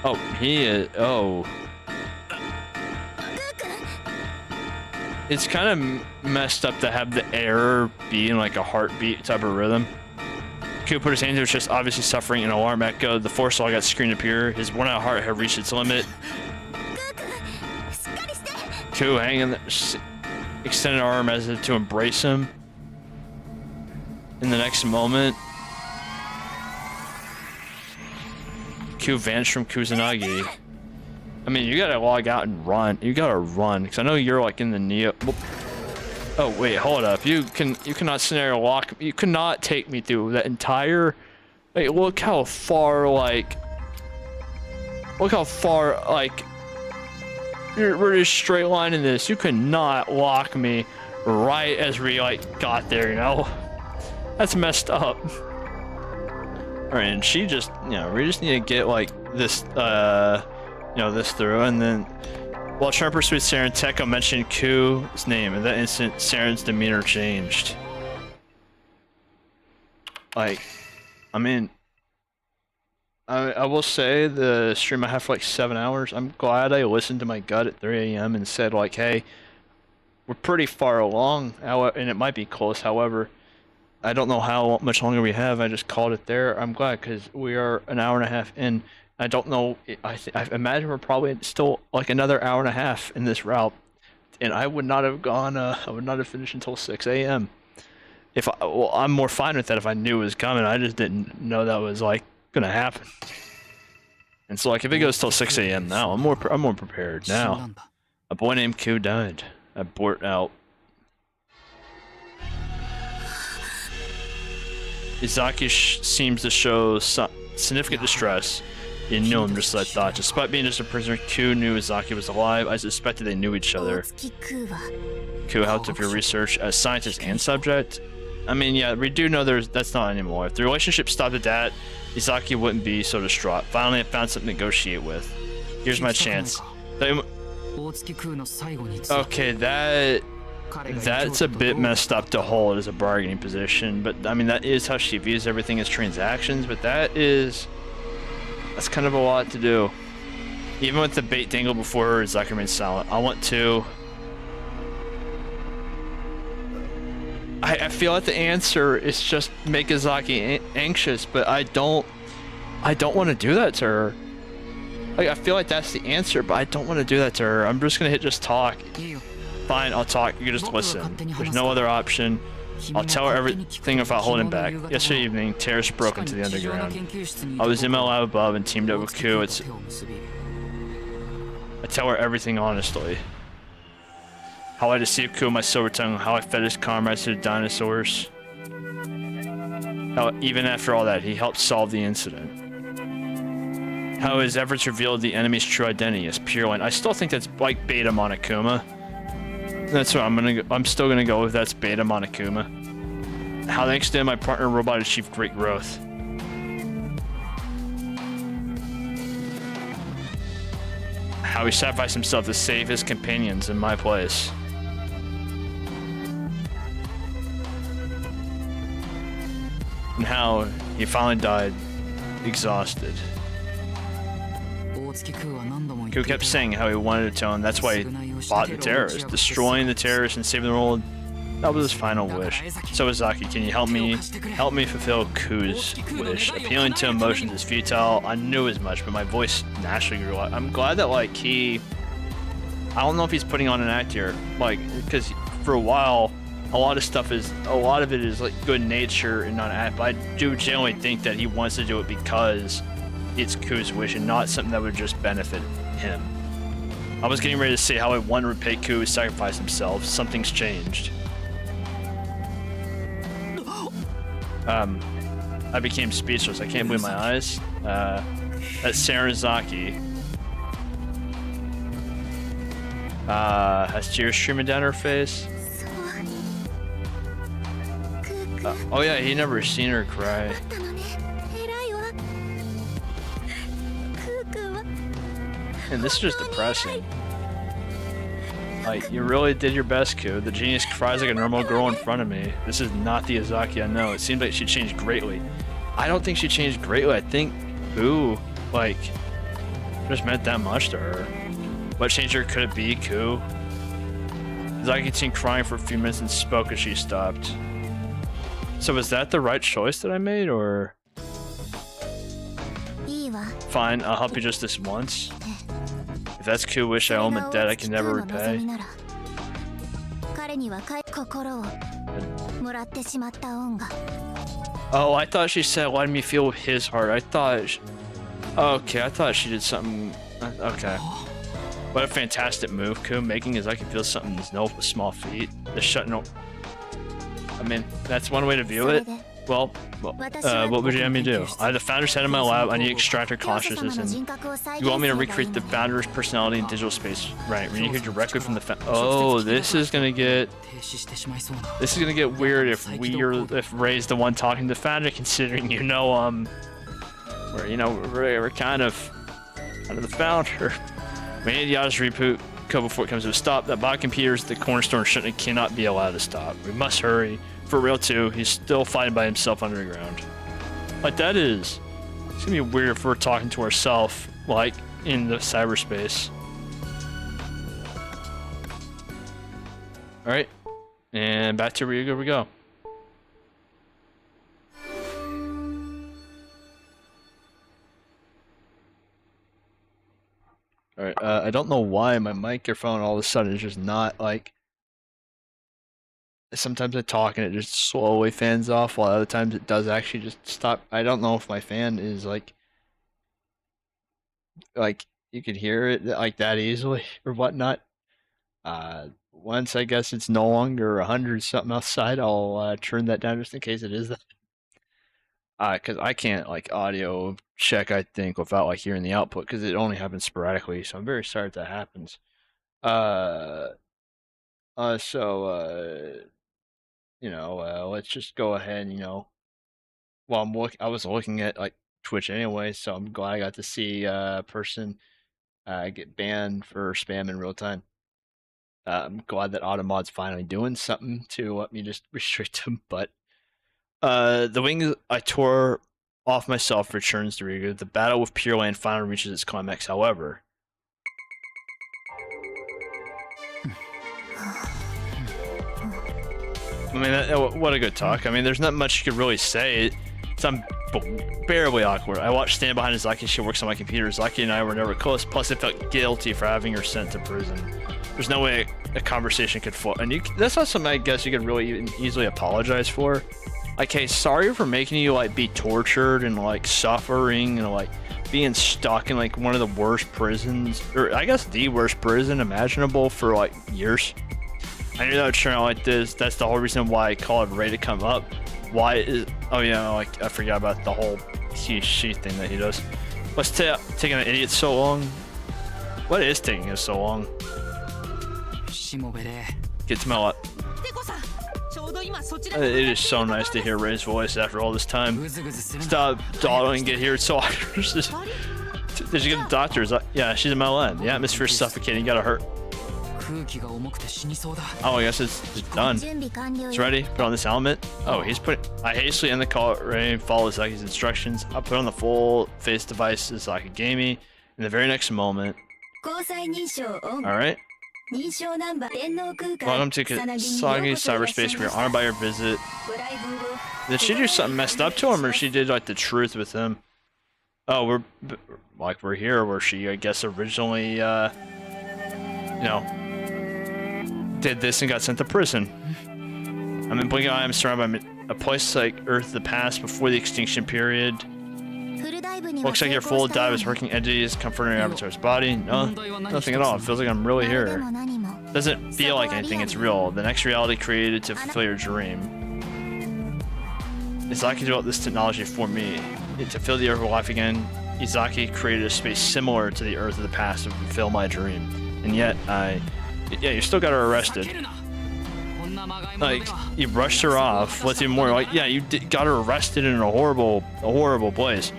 Oh, he is. Oh. It's kind of messed up to have the error be in like a heartbeat type of rhythm. Q put his hand to his chest, obviously suffering an alarm echo. The force all got screened appear. His worn-out heart had reached its limit. Q hanging the extended arm as if to embrace him. In the next moment, Q vanished from Kusanagi. I mean, you gotta log out and run. You gotta run, because I know you're like in the Neo. Oh wait, hold up. You cannot scenario lock. You cannot take me through that entire. Like, look how far like. Look how far like. We're just straight lining this. You cannot lock me right as we like got there. You know, that's messed up. All right, and she just, you know, we just need to get like this, you know, this through, and then while trying to persuade Saren, Teko mentioned Ku's name. In that instant, Saren's demeanor changed. Like, I mean, I will say the stream I have for like 7 hours. I'm glad I listened to my gut at 3 a.m. and said like, hey, we're pretty far along, and it might be close. However, I don't know how much longer we have. I just called it there. I'm glad because we are an hour and a half in. I don't know. I imagine we're probably still like another hour and a half in this route, and I would not have gone. I would not have finished until 6 a.m. Well, I'm more fine with that if I knew it was coming. I just didn't know that was like gonna happen. And so like if it goes till 6 a.m. now, I'm more prepared now. A boy named Q died. Abort out. Izaki seems to show significant distress. He knew him just as I thought. Despite being just a prisoner, Q knew Izaki was alive. I suspected they knew each other. Q helped with your research as scientist and subject. I mean, yeah, we do know that's not anymore. If the relationship stopped at that, Izaki wouldn't be so distraught. Finally, I found something to negotiate with. Here's my chance. Okay, that's a bit messed up to hold as a bargaining position, but I mean that is how she views everything as transactions, but that's kind of a lot to do. Even with the bait dangle before her, Izaki remains silent. I feel like the answer is just make Izaki anxious, but I don't want to do that to her. Like, I feel like that's the answer, but I don't want to do that to her. I'm just gonna hit just talk. Fine, I'll talk. You just listen. There's no other option. I'll tell her everything without holding back. Yesterday evening, terrorists broke into the underground. I was in my lab above and teamed up with Q. I tell her everything honestly. How I deceived Q with my silver tongue. How I fed his comrades to the dinosaurs. How even after all that, he helped solve the incident. How his efforts revealed the enemy's true identity as Pure Land. I still think that's like Beta Monokuma. That's what I'm still gonna go with. That's Beta Monokuma. How thanks to him, my partner robot achieved great growth. How he sacrificed himself to save his companions in my place. And how he finally died exhausted. Q kept saying how he wanted to tell him. That's why he fought the terrorists. Destroying the terrorists and saving the world, that was his final wish. So Izaki, can you help me fulfill Q's wish? Appealing to emotions is futile. I knew as much, but my voice naturally grew out. I'm glad that like I don't know if he's putting on an act here, like, because for a while a lot of it is like good nature and not an act, but I do genuinely think that he wants to do it because it's Q's wish and not something that would just benefit him. I was getting ready to say how I want to repay Q who sacrificed himself. Something's changed. I became speechless. I can't believe my eyes. That's Sarazaki. Has tears streaming down her face. Oh yeah, he never seen her cry. And this is just depressing. Like, you really did your best, Ku. The genius cries like a normal girl in front of me. This is not the Izaki I know. It seems like she changed greatly. I don't think she changed greatly. I think, ooh, like, just meant that much to her. What changed her could it be, Ku? Izaki seemed crying for a few minutes and spoke as she stopped. So was that the right choice that I made, or? Fine, I'll help you just this once. If that's Ku wish I owe him a debt I can never repay. Oh, I thought she said let me feel his heart. I thought... Okay, I thought she did something... Okay. What a fantastic move, Ku. Making Izaki feel something is no small feat. The Shuten... I mean, that's one way to view it. Well, what would you have me do? I have the founder's head in my lab. I need to extract her consciousness, and you want me to recreate the founder's personality in digital space, right? We need to hear directly from the Oh, this is gonna get weird if Ray's the one talking to the founder, considering we're kind of the founder. We need Yada's reboot code before it comes to a stop. That bot computer is the cornerstone of Shuten cannot be allowed to stop. We must hurry. For real too, he's still fighting by himself underground. Like that is. It's gonna be weird if we're talking to ourselves, like, in the cyberspace. Alright. And back to Ryuga we go. Alright, I don't know why my microphone all of a sudden is just not, like... Sometimes I talk and it just slowly fans off, while other times it does actually just stop. I don't know if my fan is like you could hear it like that easily or whatnot. Once I guess it's no longer 100 something outside, I'll turn that down just in case it is that. Because I can't like audio check, I think, without like hearing the output, because it only happens sporadically. So I'm very sorry if that happens. Let's just go ahead, well, I was looking at like Twitch anyway, so I'm glad I got to see a person get banned for spam in real time. I'm glad that Automod's finally doing something to let me just restrict them, but the wing I tore off myself returns to Riga. The battle with Pure Land finally reaches its climax, however. I mean, what a good talk. I mean, there's not much you could really say. It's unbearably awkward. I watched Stand Behind Izaki. She works on my computer. Izaki and I were never close. Plus, I felt guilty for having her sent to prison. There's no way a conversation could flow. And that's not something I guess you could really easily apologize for. Like, hey, sorry for making you, like, be tortured and, like, suffering and, like, being stuck in, like, one of the worst prisons. Or, I guess, the worst prison imaginable for, like, years. I knew that would turn out like this. That's the whole reason why I called Ray to come up. Why is... Oh, yeah, like, I forgot about the whole she thing that he does. What's taking an idiot so long? What is taking us so long? Get to my lot. It is so nice to hear Ray's voice after all this time. Stop dawdling and get here. It's so hard. Did you get the doctors? Yeah, she's in my land. The atmosphere is suffocating. You gotta hurt. Oh, I guess it's done. It's ready. Put on this helmet. Oh, he's putting... I hastily end the call. Ray and follow Izaki's instructions. I'll put on the full face device Izaki gave me. In the very next moment. Alright. Welcome to Kasagi Cyberspace. We are honored by your visit. Did she do something messed up to him, or she did like the truth with him? Oh, we're here where she, I guess, originally, did this and got sent to prison. I'm in Blinking Eye. I'm surrounded by a place like Earth, the past before the extinction period. Looks like your full dive is working entities comforting your avatar's body. No, nothing at all. It feels like I'm really here. Doesn't feel like anything. It's real. The next reality created to fulfill your dream. Izaki developed this technology for me. To fill the Earth with life again, Izaki created a space similar to the Earth of the past to fulfill my dream. And yet, yeah, you still got her arrested. Like, you brushed her off. What's even more, like, yeah, you got her arrested in a horrible place.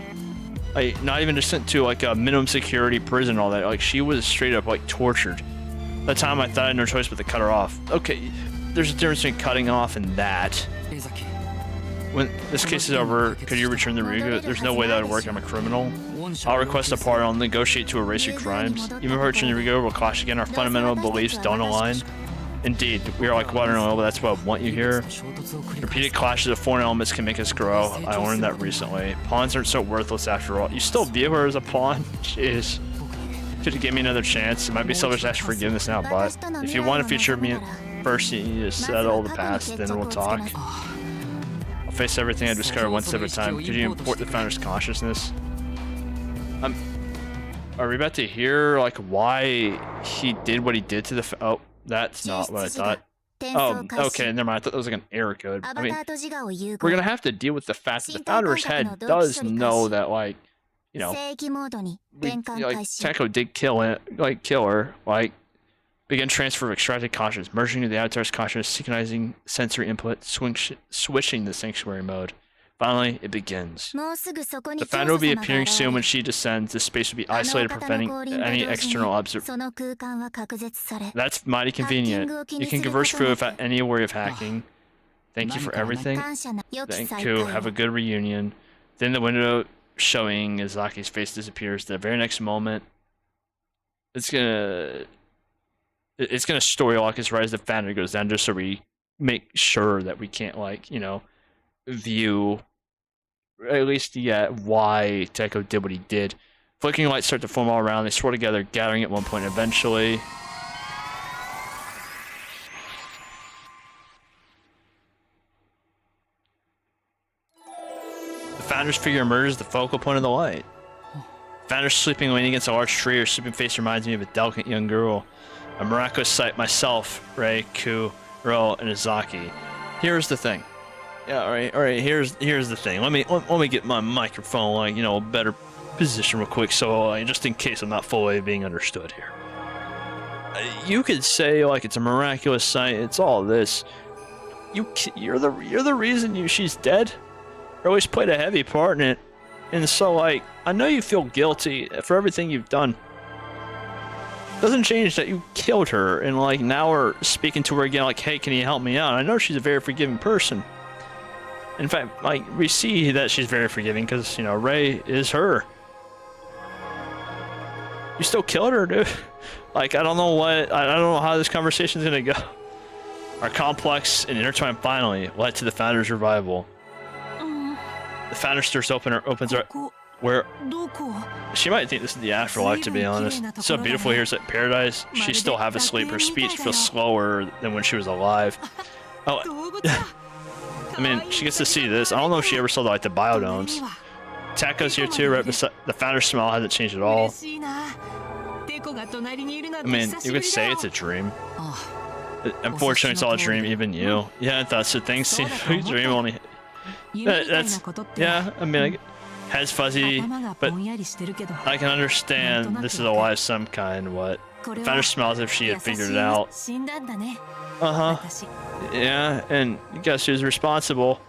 Like, not even just sent to like a minimum security prison and all that. Like, she was straight up like tortured. That time I thought I had no choice but to cut her off. Okay, there's a difference between cutting off and that. When this case is over, could you return the Ryugu? There's no way that would work. I'm a criminal. I'll request a pardon. I'll negotiate to erase your crimes. Even if I return the Ryugu, we'll clash again. Our fundamental beliefs don't align. Indeed, we are like water and oil, but that's why I want you here. Repeated clashes of foreign elements can make us grow. I learned that recently. Pawns aren't so worthless after all. You still view her as a pawn? Jeez. Could you give me another chance? It might be selfish to ask for forgiveness now, but if you want to feature me first, you need to settle the past, then we'll talk. I'll face everything I discovered one step at a time. Could you import the founder's consciousness? Are we about to hear like why he did what he did to the? Oh, that's not what I thought. Oh, okay, never mind. I thought that was like an error code. I mean, we're gonna have to deal with the fact that the founder's head does know that, like, you know, like Teko did kill her, like, begin transfer of extracted consciousness, merging into the avatar's consciousness, synchronizing sensory input, switching to sanctuary mode. Finally, it begins. The founder will be appearing soon. When she descends, the space will be isolated, preventing any external observation. That's mighty convenient. You can converse through without any worry of hacking. Thank you for everything. Thank you. Have a good reunion. Then the window showing Izaki's face disappears. The very next moment, it's gonna story lock his rise. The founder goes down just so we make sure that we can't, like, you know, view at least yet why Teko did what he did. Flickering lights start to form all around. They swirl together, gathering at one point. Eventually, the founder's figure emerges, the focal point of the light. Founder's sleeping, leaning against a large tree. Her sleeping face reminds me of a delicate young girl. A miraculous sight. Myself, Rei, Ku, Ro, and Izaki. Here's the thing. Yeah, all right. Here's the thing. Let me get my microphone, like, you know, a better position real quick, so just in case I'm not fully being understood here. You could say like it's a miraculous sight. It's all this. You're the reason she's dead. Or at least played a heavy part in it. And so, like, I know you feel guilty for everything you've done. Doesn't change that you killed her, and like now we're speaking to her again, like, hey, can you help me out? I know she's a very forgiving person. In fact, like, we see that she's very forgiving because, you know, Rei is her. You still killed her, dude. Like, I don't know how this conversation's gonna go. Our complex and intertwined finally led to the founder's revival. The founder stirs opens her, where she might think this is the afterlife, to be honest. It's so beautiful here. It's like paradise. She's still half asleep. Her speech feels slower than when she was alive. Oh. I mean, she gets to see this. I don't know if she ever saw like the biodomes. Taco's here too, right beside the founder's smile hasn't changed at all. I mean, you could say it's a dream. Unfortunately, it's all a dream, even you. Yeah, I thought so. Things seem like a dream only. That's, yeah, I mean, head's fuzzy, but I can understand this is a lie of some kind. What? The founder smiles as if she had figured it out. Yeah, and guess who's responsible?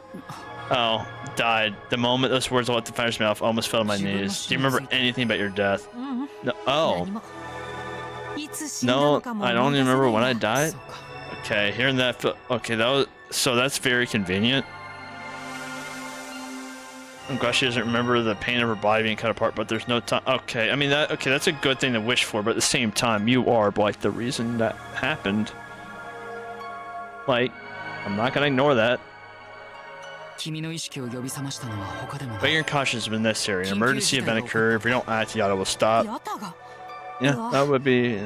Oh, died. The moment those words left the founder's mouth, I almost fell to my knees. Do you remember anything about your death? No. Oh. No, I don't even remember when I died. Okay, hearing that. Okay, so that's very convenient. I'm glad she doesn't remember the pain of her body being cut apart, but there's no time. Okay, I mean that's a good thing to wish for, but at the same time, you are like the reason that happened. Like, I'm not gonna ignore that. But your caution has been necessary. An emergency event occurred. If we don't act, Yada will stop. Yeah, that would be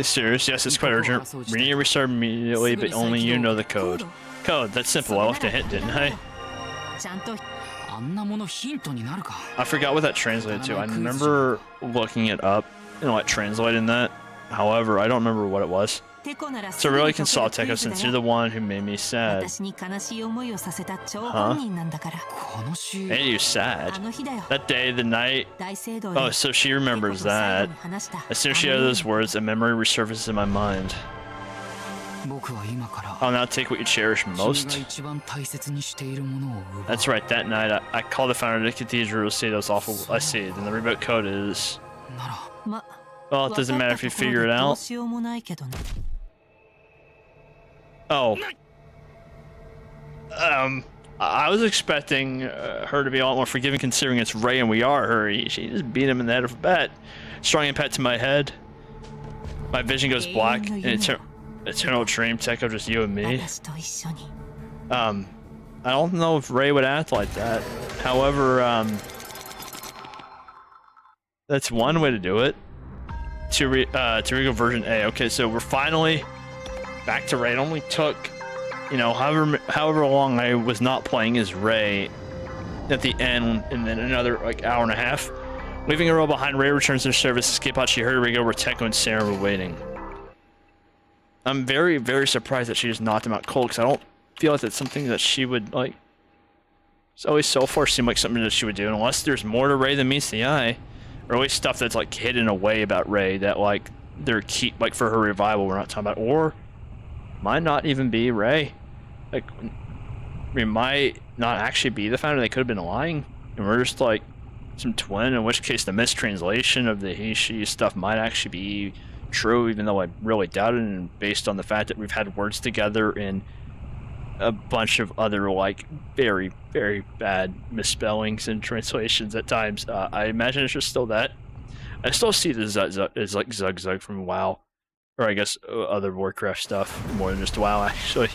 serious. Yes, it's quite urgent. We need to restart immediately, but only you know the code. Code, that's simple. I left a hint, didn't I? I forgot what that translated to. I remember looking it up and like translating that. However, I don't remember what it was. So really consult Teko since you're the one who made me sad. Huh? Made you sad? That day, the night... Oh, so she remembers that. As soon as she uttered those words, a memory resurfaces in my mind. I'll now take what you cherish most. That's right, that night I called the founder of the cathedral to say those awful I said, and the reboot code is... Well, it doesn't matter if you figure it out. Oh. I was expecting her to be a lot more forgiving considering it's Ray and we are her. She just beat him in the head with a bat. Strong impact to my head. My vision goes black. Eternal dream, tech of just you and me. I don't know if Ray would act like that. However, that's one way to do it. Tarigo version A. Okay, so we're finally back to Ray. It only took, you know, however long I was not playing as Ray at the end, and then another like hour and a half. Leaving a row behind, Ray returns to service. Escape out, she heard Rigo where Tekko and Sarah were waiting. I'm very, very surprised that she just knocked him out cold, because I don't feel like that's something that she would, like... It's always so far seemed like something that she would do, unless there's more to Ray than meets the eye. Or always stuff that's, like, hidden away about Ray that, like, they're key, like, for her revival we're not talking about. Or, might not even be Ray. Like, we might not actually be the founder, they could have been lying. And we're just, like, some twin, in which case the mistranslation of the he-she stuff might actually be true, even though I really doubt it, and based on the fact that we've had words together in a bunch of other like very, very bad misspellings and translations at times. I imagine it's just still that. I still see this as like Zug from WoW, or I guess other Warcraft stuff more than just WoW actually.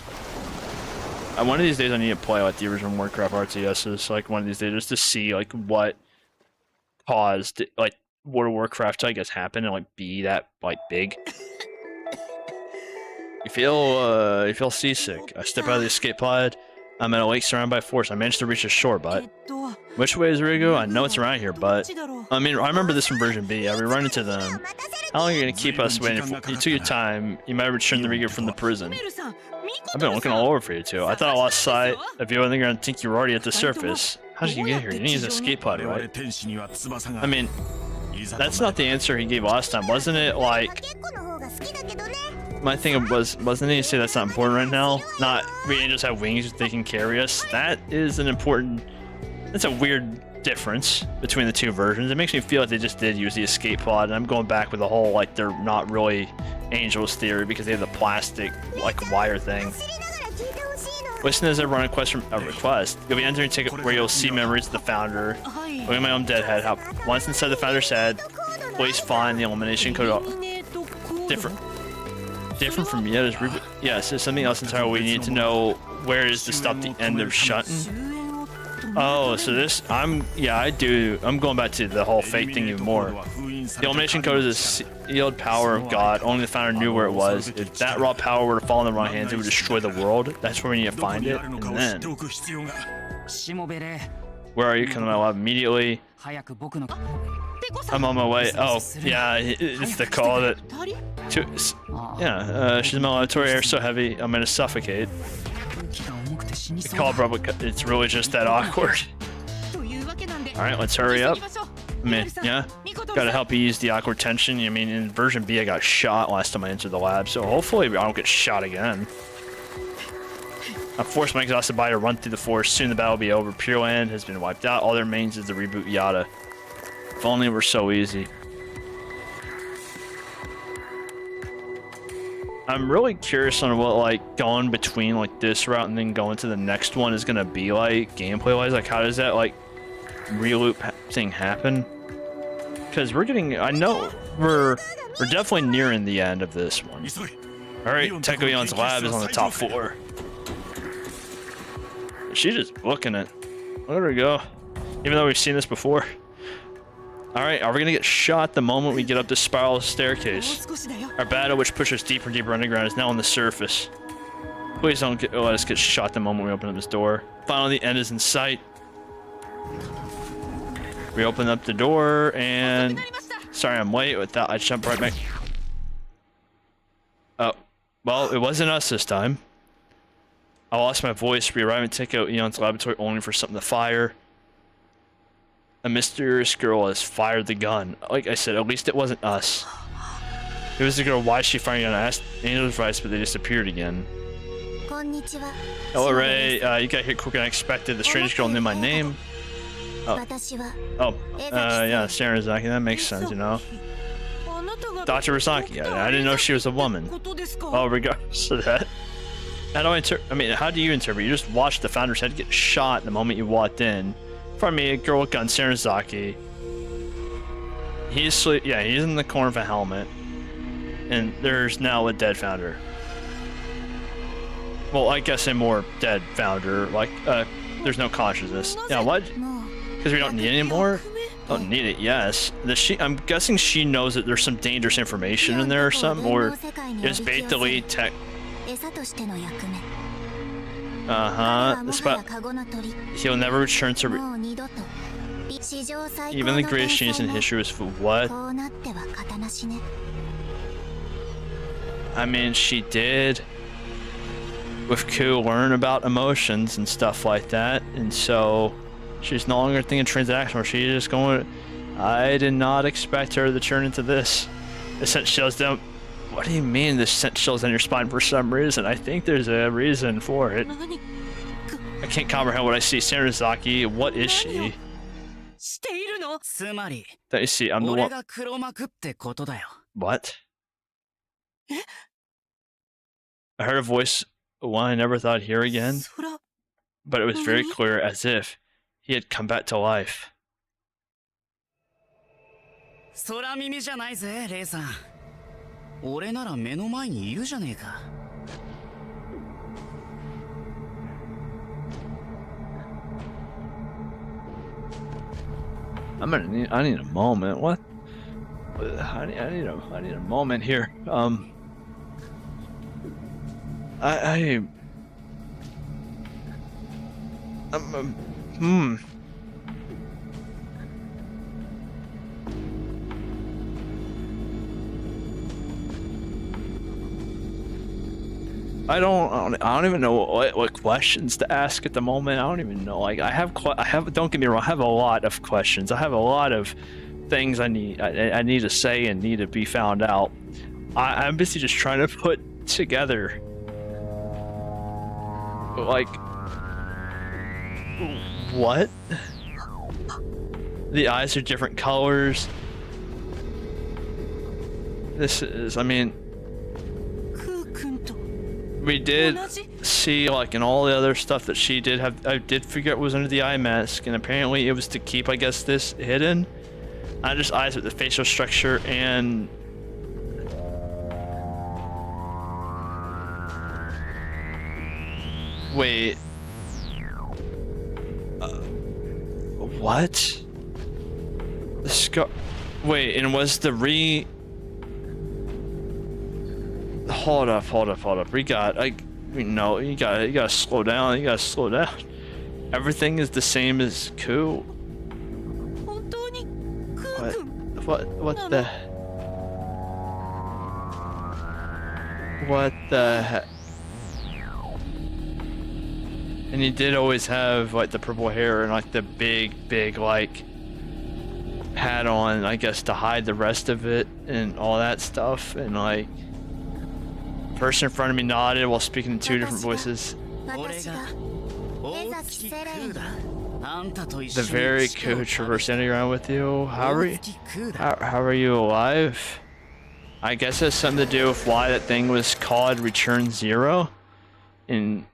One of these days I need to play like the original Warcraft RTSs, like one of these days just to see like what caused like World of Warcraft to, I guess, happen and like be that like big. You feel seasick. I step out of the escape pod. I'm at a lake surrounded by forest. I managed to reach the shore, but which way is Rigo? I know it's around here, but I mean, I remember this from version B. We run into them. How long are you gonna keep us waiting for? You took your time. You might return the Rigo from the prison. I've been looking all over for you too. I thought I lost sight of you. I think I think you were already at the surface. How did you get here? You didn't use an escape pod, right? I mean, that's not the answer he gave last time, wasn't it? Like, my thing wasn't it? You say that's not important right now. Not we angels have wings; they can carry us. That is an important. That's a weird difference between the two versions. It makes me feel like they just did use the escape pod, and I'm going back with the whole like they're not really angels theory because they have the plastic like wire thing. Listen as I run a request. You'll be entering a ticket where you'll see memories of the founder. Look at my own dead head. How once inside the founder's head, please find the elimination code. Different from Yetta's reboot. Yes, there's something else entirely we need to know. Where is to stop the end of Shuten? Oh, so this I'm going back to the whole fate thing even more. The elimination code is a sealed power of God. Only the founder knew where it was. If that raw power were to fall in the wrong hands, it would destroy the world. That's where we need to find it. And then, where are you? Coming out loud immediately. I'm on my way. Oh, yeah, it's the call that. She's malatory air so heavy, I'm gonna suffocate. The call probably, it's really just that awkward. Alright, let's hurry up. I mean, yeah, gotta help ease the awkward tension. I mean, in version B, I got shot last time I entered the lab, so hopefully I don't get shot again. I forced my exhausted body to run through the forest. Soon the battle will be over. Pure Land has been wiped out. All that remains is the reboot yada. If only it were so easy. I'm really curious on what like going between like this route and then going to the next one is gonna be like gameplay wise. Like how does that like reloop thing happen? Because we're getting, I know we're definitely nearing the end of this one. All right, Tekko-Yon's lab is on the top floor. She's just booking it. Let her go. Even though we've seen this before. Alright, are we gonna get shot the moment we get up this spiral staircase? Our battle, which pushes deeper and deeper underground, is now on the surface. Please don't let us get shot the moment we open up this door. Finally, the end is in sight. We open up the door, and... Sorry I'm late with that. I jumped right back. Oh. Well, it wasn't us this time. I lost my voice. We arrived at Tekko-Yon's laboratory only for something to fire. A mysterious girl has fired the gun. Like I said, at least it wasn't us. It was the girl. Why is she firing on Angel's advice, but they disappeared again? Hello, Ray. You got here quicker than I expected. The strange girl knew my name. Yeah, Sarazaki. That makes sense, you know. Dr. Rasaki. I didn't know she was a woman. Oh, regardless of that. How do you interpret? You just watched the founder's head get shot the moment you walked in. From me, a girl with gun, Sarazaki. He's in the corner of a helmet. And there's now a dead founder. Well, I guess a more dead founder. Like, there's no consciousness. Yeah, what? Because we don't need it anymore? Don't need it, yes. I'm guessing she knows that there's some dangerous information in there or something, or it's basically tech. He'll never return to. Even the greatest genius in history was for what? I mean, she did. With Ku, learn about emotions and stuff like that, and so she's no longer thinking transactional. She's just going. I did not expect her to turn into this. It sent chills down. What do you mean this sent chills down your spine for some reason? I think there's a reason for it. I can't comprehend what I see. Sarazaki, what is she? That you see, I'm the one. What? I heard a voice, one I never thought I'd hear again, but it was very clear, as if he had come back to life. I'm I need a moment. What? I need a moment here. I don't even know what questions to ask at the moment. I don't even know. Like I have don't get me wrong, I have a lot of questions. I have a lot of things I need to say and need to be found out. I'm busy just trying to put together like what? The eyes are different colors. This is, I mean, we did see, like, in all the other stuff that she did have, I did figure out what was under the eye mask, and apparently it was to keep, I guess, this hidden. Not just eyes, but the facial structure and wait. What? The scar. Wait, and was the Hold up. No, you gotta slow down. You gotta slow down. Everything is the same as Ku. What the heck? And he did always have like the purple hair and like the big like hat on, I guess, to hide the rest of it and all that stuff. And like, person in front of me nodded while speaking in two different voices. The very Ku traverse underground with you. How are you alive? I guess it has something to do with why that thing was called Return Zero. And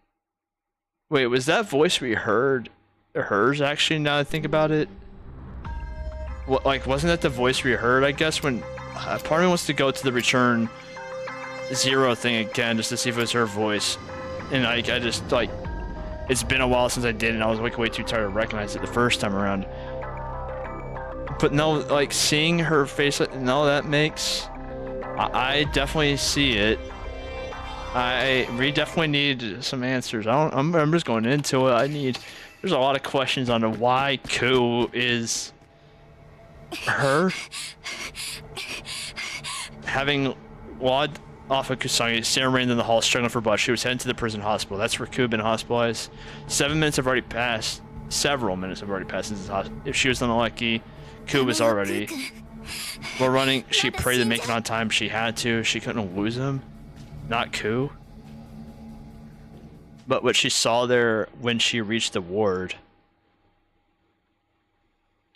wait, was that voice we heard hers actually, now that I think about it? What, like, wasn't that the voice we heard, I guess, when part of me wants to go to the Return Zero thing again just to see if it was her voice. And I just, like, it's been a while since I did, and I was like way too tired to recognize it the first time around. But no, like, seeing her face, no, that makes, I definitely see it. We definitely need some answers. I'm just going into it. There's a lot of questions on why Ku is her. Having wad off of Kusanagi, Sarah ran in the hall, struggling for blood. She was headed to the prison hospital. That's where Ku had been hospitalized. 7 minutes have already passed. Several minutes have already passed since his hospital. If she was unlucky, Ku was already. We're running. She prayed to make it on time. She had to. She couldn't lose him. Not Ku. But what she saw there when she reached the ward.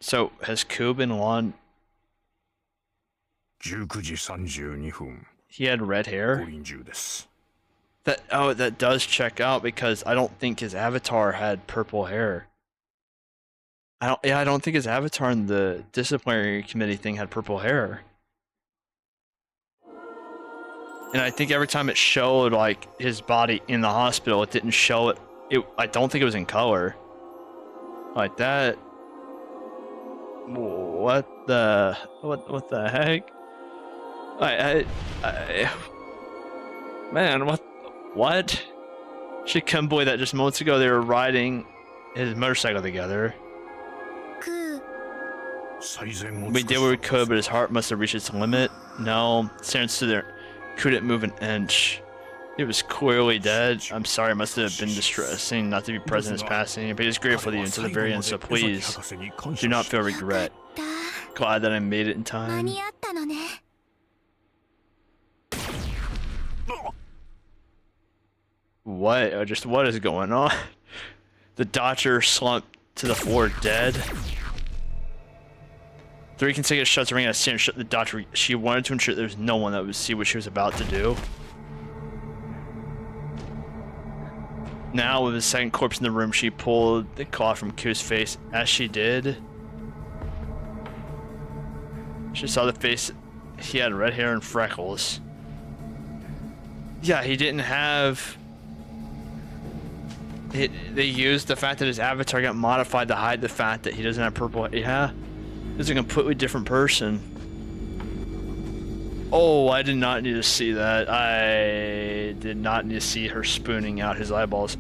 So has Ku been on? 19時32分 He had red hair. 五輪中です That does check out because I don't think his avatar had purple hair. I don't think his avatar in the disciplinary committee thing had purple hair. And I think every time it showed like his body in the hospital, it didn't show it. I don't think it was in color. Like that. What the heck? Man, what? Shuten boy that just moments ago they were riding his motorcycle together. We did what we could, but his heart must have reached its limit. No, Saren stood there, couldn't move an inch. He was clearly dead. I'm sorry, it must have been distressing not to be present in his passing, but he was grateful to you until the very end, so please, do not feel regret. Glad that I made it in time. What? Just what is going on? The doctor slumped to the floor dead. 3 consecutive shots ring out of Saren shut the doctor. She wanted to ensure there was no one that would see what she was about to do. Now, with the second corpse in the room, she pulled the cloth from Ku's face. As she did, she saw the face. He had red hair and freckles. Yeah, he didn't have... They used the fact that his avatar got modified to hide the fact that he doesn't have purple hair. Yeah, he's a completely different person. Oh, I did not need to see that. I did not need to see her spooning out his eyeballs.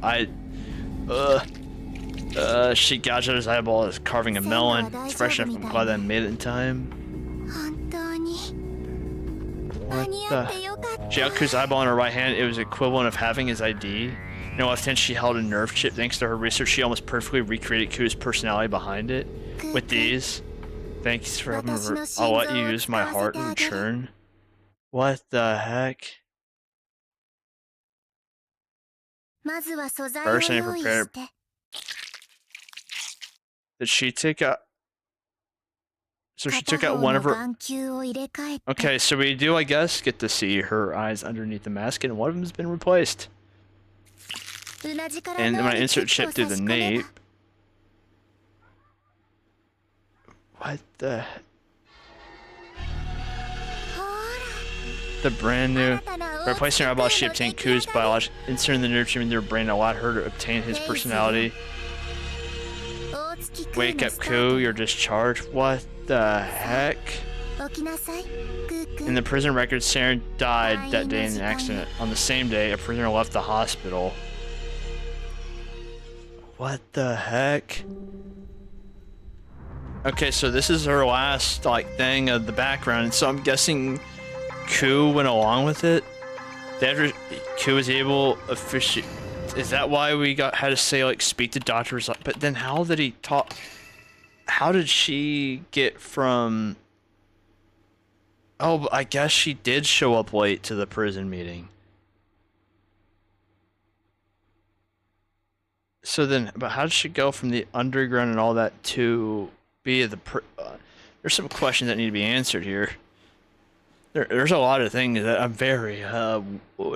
She gouged out his eyeballs, carving a melon. It's fresh enough. I'm glad that I made it in time. What the? She held Ku's eyeball in her right hand. It was equivalent of having his ID. In her left hand, she held a nerve chip. Thanks to her research, she almost perfectly recreated Ku's personality behind it. With these, thanks for helping her. I'll let you use my heart in return. What the heck? First, I prepared. Did she take out? So she took out one of her. Okay, so we do, I guess, get to see her eyes underneath the mask, and one of them has been replaced. And when I insert chip through the nape. What the? The brand new. Replacing her eyeball, she obtained Ku's biology. Inserting the nerve chip in their brain allowed her to obtain his personality. Wake up, Ku, you're discharged. What the heck? In the prison records, Saren died that day in an accident. On the same day, a prisoner left the hospital. What the heck? Okay, so this is her last thing of the background, so I'm guessing Ku went along with it. After Ku was able officially, is that why we had to say speak to doctors? But then how did he talk? How did she get from? Oh, I guess she did show up late to the prison meeting. So then, but how did she go from the underground and all that to be the? There's some questions that need to be answered here. There's a lot of things that I'm very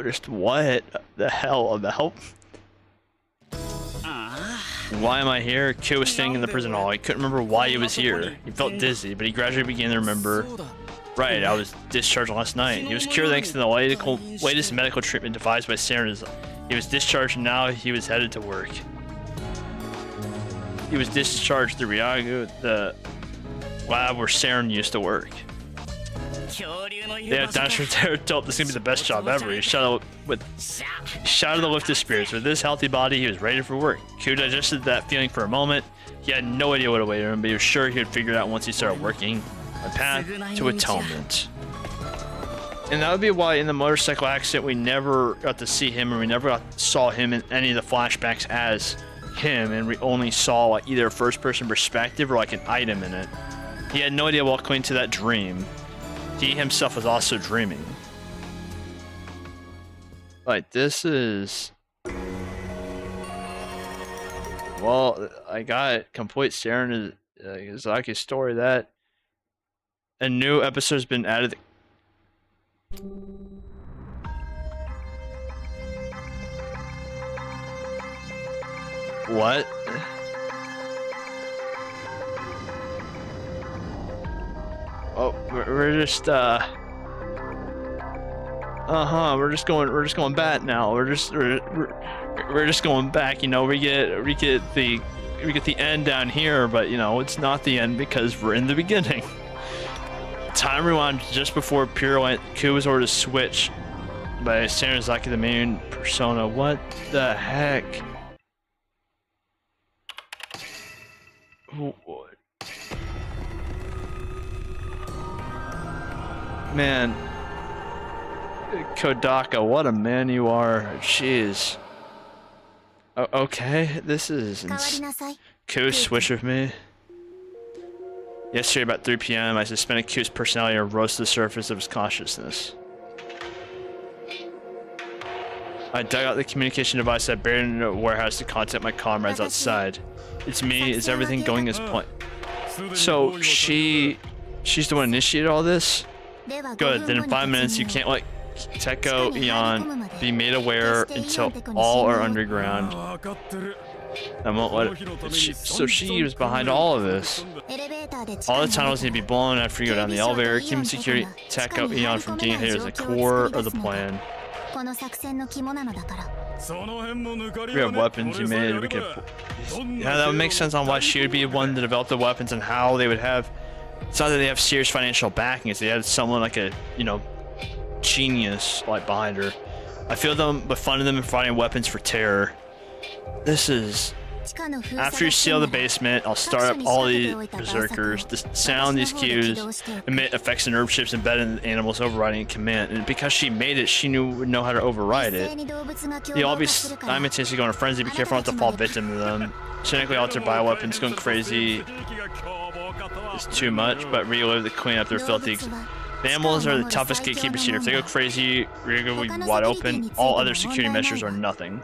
just what the hell about. Why am I here? Ku was staying in the prison hall. He couldn't remember why he was here. He felt dizzy, but he gradually began to remember. Right, I was discharged last night. He was cured thanks to the latest medical treatment devised by Saren. He was discharged and now he was headed to work. He was discharged to Ryagu, the lab where Saren used to work. Yeah, Dr. there told this is gonna be the best job ever. He shouted to lift his spirits. With this healthy body, he was ready for work. Ku digested that feeling for a moment. He had no idea what awaited him, but he was sure he would figure it out once he started working. A path to atonement. And that would be why in the motorcycle accident we never got to see him, and we never saw him in any of the flashbacks as him, and we only saw either a first-person perspective or an item in it. He had no idea welcoming to that dream. he himself was also dreaming. Like, this is... Well, I got complete staring at Izaki's story that a new episode's been added. What? Oh, we're just we're just going back now. We're just going back. You know, we get the end down here, but you know it's not the end because we're in the beginning. Time rewind just before Ku was ordered to switch by Sanozaki, the main persona. What the heck? Man, Kodaka, what a man you are. Jeez. Okay, this is Ku switch with me. Yesterday about 3 p.m. I suspended Ku's personality and rose to the surface of his consciousness. I dug out the communication device I buried in a warehouse to contact my comrades outside. It's me. Is everything going as planned? So she's the one initiated all this? Good. Then in 5 minutes you can't let Teko Eon be made aware until all are underground. I won't let it. So she was behind all of this. All the tunnels need to be blown after you go down the elevator. Keeping security Teko Eon from getting hit is the core of the plan. We have weapons you made. We could. Yeah, that would make sense on why she would be one to develop the weapons and how they would have. It's not that they have serious financial backing. It's they had someone like a, you know, genius like behind her. I feel them, but funding them and providing weapons for terror. This is. After you seal the basement, I'll start up all the berserkers. The sound these cues emit affects the nerve chips embedded in the animal's overriding command. And because she made it, she would know how to override it. You'll all be simultaneously going to frenzy. Be careful not to fall victim to them. Genetically altered bioweapons going crazy is too much, but Rio to clean up their filthy. The animals are the toughest gatekeepers here. If they go crazy, Rio will be wide open. All other security measures are nothing.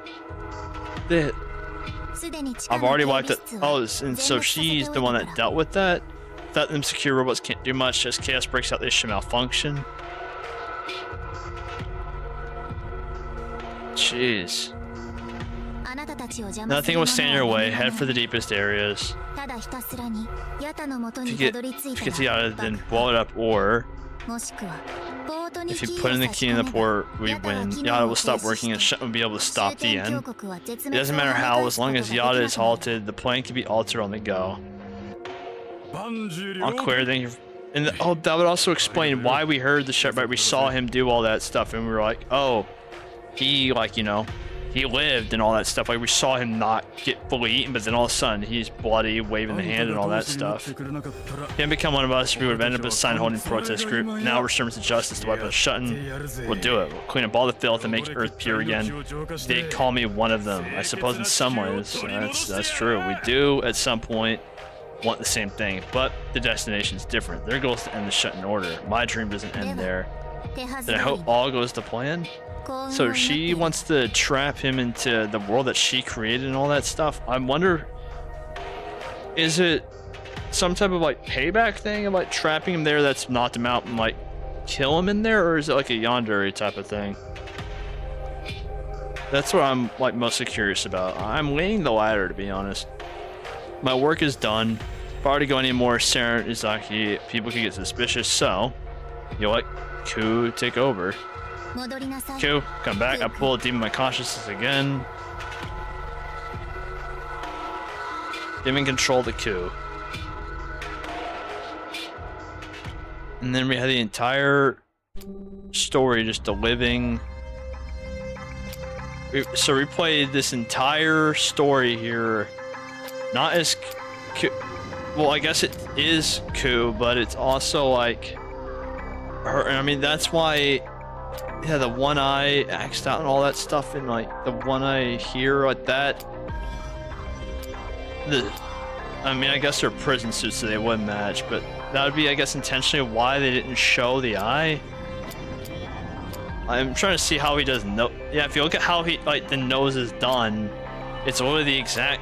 I've already wiped it. Oh, and so she's the one that dealt with that? That them secure robots can't do much. As chaos breaks out, they should malfunction. Jeez. Nothing will stand in your way. Head for the deepest areas. If you get to Yada, then blow it up, or if you put in the key in the port, we win. Yada will stop working and Shuten will be able to stop the end. It doesn't matter how, as long as Yada is halted, the plane can be altered on the go. Unclear, thank you. And that would also explain why we heard the shot, right? We saw him do all that stuff and we were like, oh, he, like, you know, he lived and all that stuff. Like, we saw him not get fully eaten, but then all of a sudden he's bloody, waving the hand and all that stuff. If he hadn't become one of us, we would have ended up as a sign-holding protest group. Now we're serving to justice to wipe out Shuten. We'll do it. We'll clean up all the filth and make Earth pure again. They call me one of them. I suppose in some ways, that's true. We do, at some point, want the same thing, but the destination's different. Their goal is to end the Shuten Order. My dream doesn't end there. Then I hope all goes to plan. So she wants to trap him into the world that she created and all that stuff. I wonder, is it some type of like payback thing of like trapping him there that's knocked him out and like kill him in there, or is it like a yandere type of thing? That's what I'm like mostly curious about. I'm leaning the latter, to be honest. My work is done. If I were to go anymore, Sarah and Izaki, people could get suspicious, so you'll let Ku take over. Ku, come back. I pull a demon my consciousness again. Giving control to Ku. And then we have the entire story, just a living. So we played this entire story here, not as Ku. Well, I guess it is Ku, but it's also like her. I mean, that's why. Yeah, the one eye axed out and all that stuff, and like the one eye here, like that. I mean, I guess they're prison suits, so they wouldn't match, but That would be, I guess, intentionally why they didn't show the eye. I'm trying to see how he does no. Yeah, if you look at how he like the nose is done, it's literally the exact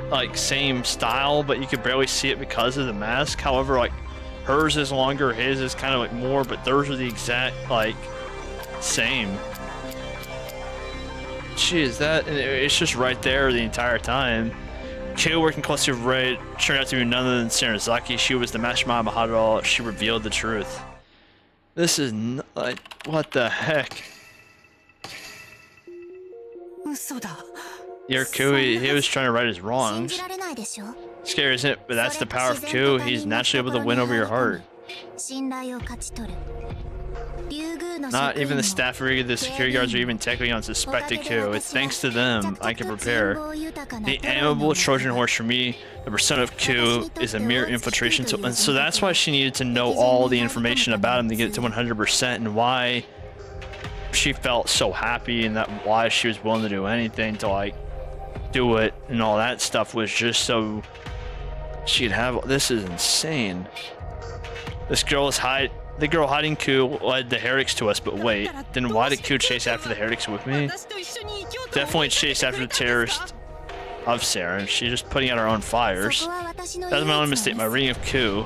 like same style, but you could barely see it because of the mask. However, like hers is longer, his is kind of like more, but theirs are the exact like same. Jeez, that it's just right there the entire time. Q, working closely with Ray, turned out to be none other than Sarazaki. She was the mastermind behind it all. She revealed the truth. This is like, what the heck? Your Q, he was trying to right his wrongs. Scary, isn't it? But that's the power of Q. He's naturally able to win over your heart. Not even the staff or the security guards are even technically unsuspected Q. It's thanks to them I can prepare. The amiable Trojan horse for me, the persona of Q is a mere infiltration tool. And so that's why she needed to know all the information about him to get it to 100%, and why she felt so happy, and that why she was willing to do anything to like do it and all that stuff was just so she'd have. This is insane. This girl is the girl hiding Q led the heretics to us, but wait, then why did Q chase after the heretics with me? Definitely chase after the terrorist of Saren. She's just putting out her own fires. That's my only mistake, my reading of Q.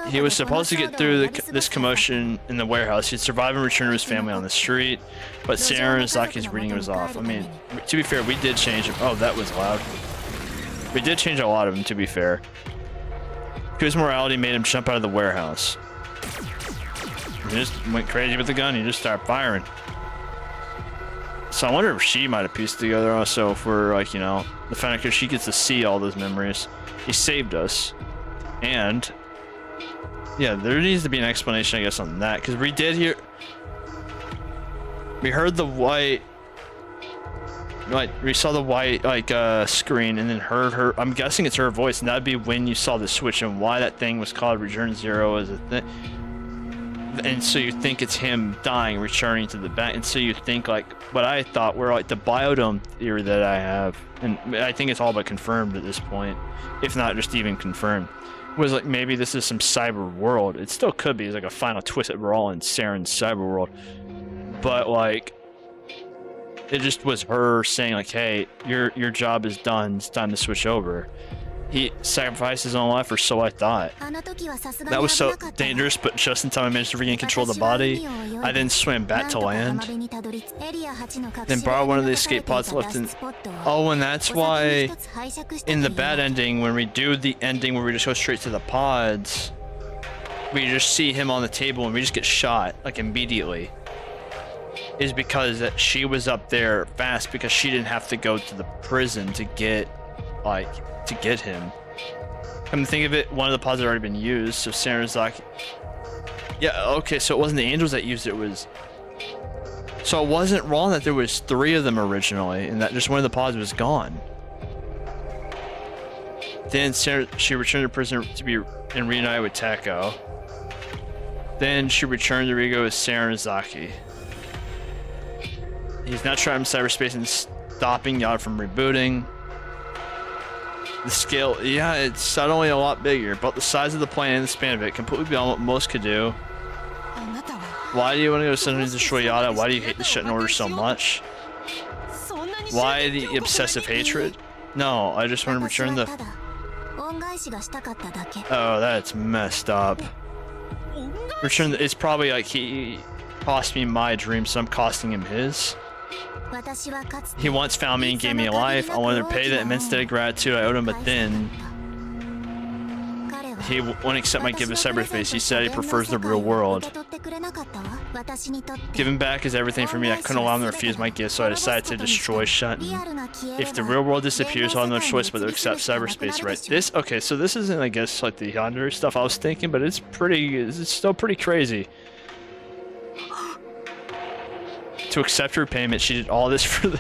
He was supposed to get through this commotion in the warehouse. He'd survive and return to his family on the street, but Sarazaki's reading was off. I mean, to be fair, we did change him. Oh, that was loud. We did change a lot of them, to be fair. Q's morality made him jump out of the warehouse. He just went crazy with the gun. He just started firing. So I wonder if she might have pieced together also for, like, you know, the fact that she gets to see all those memories. He saved us. And yeah, there needs to be an explanation, I guess, on that, because we did hear, we heard the white, like we saw the white like screen, and then heard her. I'm guessing it's her voice, and that'd be when you saw the switch, and why that thing was called Return Zero as a thing. And so you think it's him dying, returning to the back, and so you think like what I thought were like the biodome theory that I have, and I think it's all but confirmed at this point, if not just even confirmed, was like maybe this is some cyber world. It still could be. It's like a final twist that we're all in Saren's cyber world, but like it just was her saying like, hey, your job is done, it's time to switch over. He sacrificed his own life, or so I thought. That was so dangerous, but just in time I managed to regain control of the body. I then swam back to land, then borrowed one of the escape pods left in. Oh, and that's why in the bad ending, when we do the ending where we just go straight to the pods, we just see him on the table and we just get shot like immediately, is because that she was up there fast because she didn't have to go to the prison to get him. Come to think of it, one of the pods had already been used, so Sarazaki. Yeah, okay, so it wasn't the angels that used it, it was. So it wasn't wrong that there was 3 of them originally, and that just one of the pods was gone. Then she returned to prison to be reunited with Tako. Then she returned to Rigo with Sarazaki. He's now trapped in cyberspace and stopping Yada from rebooting. The scale, yeah, it's suddenly a lot bigger, but the size of the plane and the span of it completely beyond what most could do. Why do you want to go suddenly destroy Yada? Why do you hate the Shuten Order so much? Why the obsessive hatred? No, I just want to return the... Oh, that's messed up. Return the... It's probably like he cost me my dream, so I'm costing him his. He once found me and gave me a life. I wanted to repay that immense debt of gratitude I owed him, but then he wouldn't accept my gift of cyberspace. He said he prefers the real world. Giving back is everything for me. I couldn't allow him to refuse my gift, so I decided to destroy Shuten. If the real world disappears, I'll have no choice but to accept cyberspace, right? This, okay, so this isn't, I guess, like the yonder stuff I was thinking, but it's still pretty crazy. To accept her payment, she did all this for the...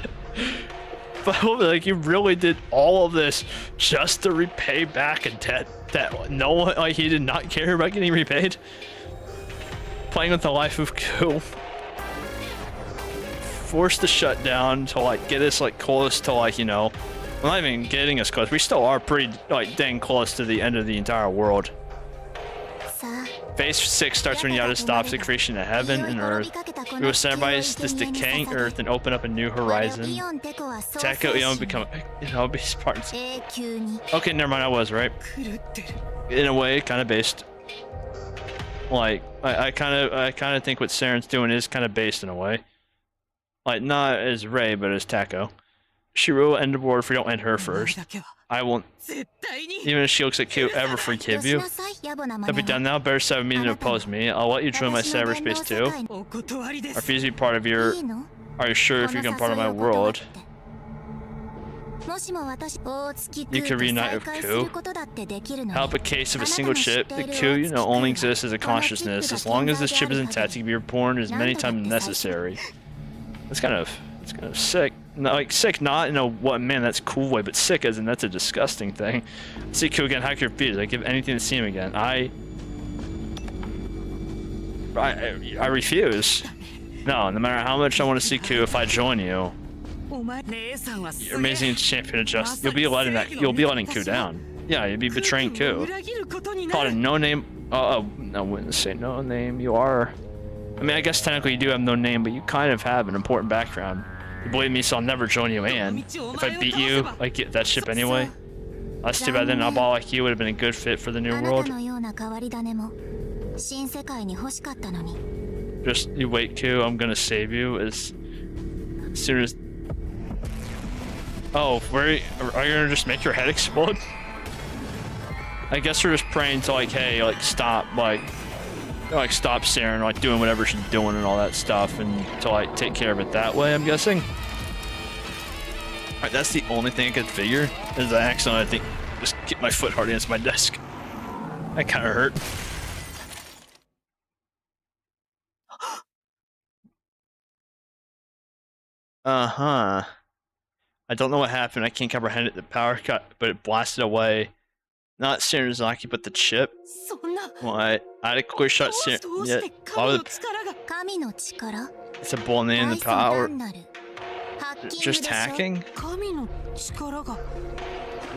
But like, you really did all of this just to repay back a debt that no one, like, he did not care about getting repaid? Playing with the life of Ku. Forced the shutdown to like get us like close to like, you know, We're not even getting us close. We still are pretty, like, dang close to the end of the entire world. Phase 6 starts when Yada stops the creation of heaven and earth. We will sacrifice this decaying earth and open up a new horizon. Tekko Eon become, be Spartans. Okay, never mind, I was right. In a way, kind of based. Like, I kind of think what Saren's doing is kind of based in a way. Like, not as Rei, but as Tekko. She will end the war if we don't end her first. I won't, even if she looks like cute, ever forgive you. That'll be done now. Better set a meeting to oppose me. I'll let you join my cyberspace too. I refuse to be part of your. Are you sure if you become part of my world? You can reunite with Ku. Help a case of a single chip. The Ku, only exists as a consciousness. As long as this chip is intact, you can be reborn as many times as necessary. It's kind of sick. No, like sick, not in a what man that's cool way, but sick as in that's a disgusting thing. See Ku again, hack your feet. I give anything to see him again. I refuse. No matter how much I want to see Ku, if I join you, you're amazing champion of justice. You'll be letting Ku down. Yeah, you'll be betraying Ku. Called a no name. I wouldn't say no name. You are. I mean, I guess technically you do have no name, but you kind of have an important background. You believe me, so I'll never join you, and if I beat you, I get that ship anyway. That's too bad then. A ball like you would have been a good fit for the new world. Just, you wait, Ku, I'm gonna save you as soon as... Oh, are you gonna just make your head explode? I guess we're just praying to like, hey, like stop, stop Saren, like doing whatever she's doing and all that stuff, and to like take care of it that way, I'm guessing. Alright, that's the only thing I could figure. Is the accident, I think, just get my foot hard against my desk. That kind of hurt. Uh-huh. I don't know what happened. I can't comprehend it. The power cut, but it blasted away. Not Saranzaki, but the chip. What? I had a quick shot. Yeah. It's a bull name. The power. Just hacking?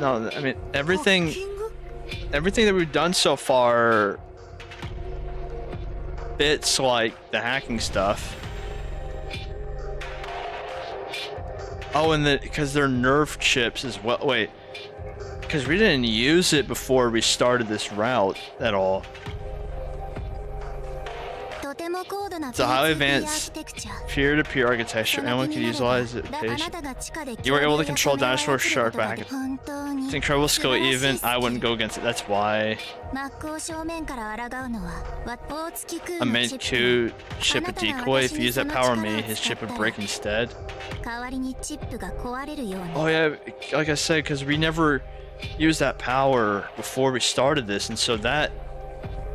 No, I mean everything that we've done so far fits like the hacking stuff. Oh, and because they're nerf chips as well. Wait. Because we didn't use it before we started this route at all. It's a highly advanced peer-to-peer architecture. Anyone can utilize it. You were able to control dinosaur shark back. It's incredible skill. Even I wouldn't go against it. That's why. I made Ku chip a decoy. If you use that power on me, his chip would break instead. Oh yeah, like I said, because we never used that power before we started this, and so that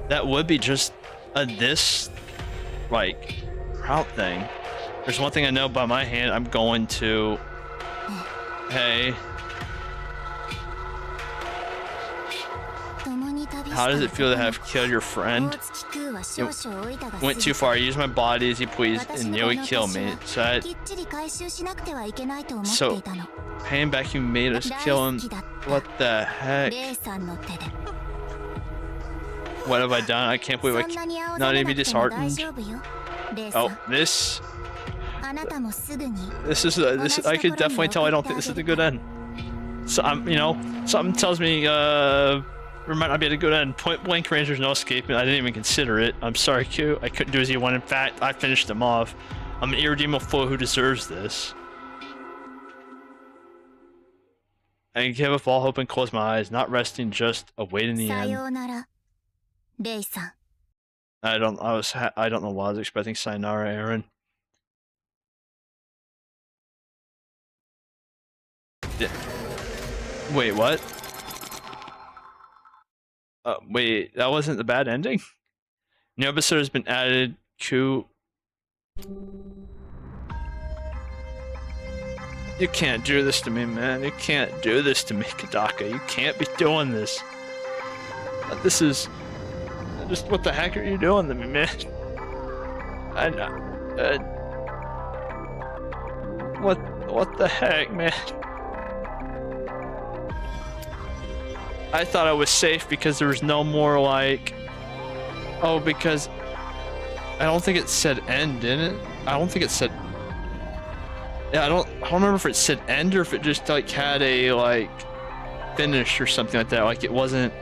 would be just this like route thing. There's one thing I know by my hand. I'm going to, hey, how does it feel to have killed your friend? It went too far. I used my body as you pleased and nearly killed me. So paying back, you made us kill him. What the heck? What have I done? I can't believe I not even be disheartened. Oh, this is I could definitely tell I don't think this is a good end. So something tells me we might not be at a good end. Point blank range, there's no escaping. I didn't even consider it. I'm sorry, Ku. I couldn't do as you want. In fact, I finished him off. I'm an irredeemable fool who deserves this. I give up all hope and close my eyes, not resting, just awaiting the end. I don't know why I was expecting sayonara, Aaron. Yeah. Wait, what? Wait, that wasn't the bad ending? New episode has been added. Ku. You can't do this to me, man. You can't do this to me, Kadaka. You can't be doing this. This is just what the heck are you doing to me, man? I know. What the heck, man? I thought I was safe because there was no more like, oh, because I don't think it said end, didn't it? I don't think it said. Yeah, I don't remember if it said end or if it just like had a like finish or something like that. Like it wasn't.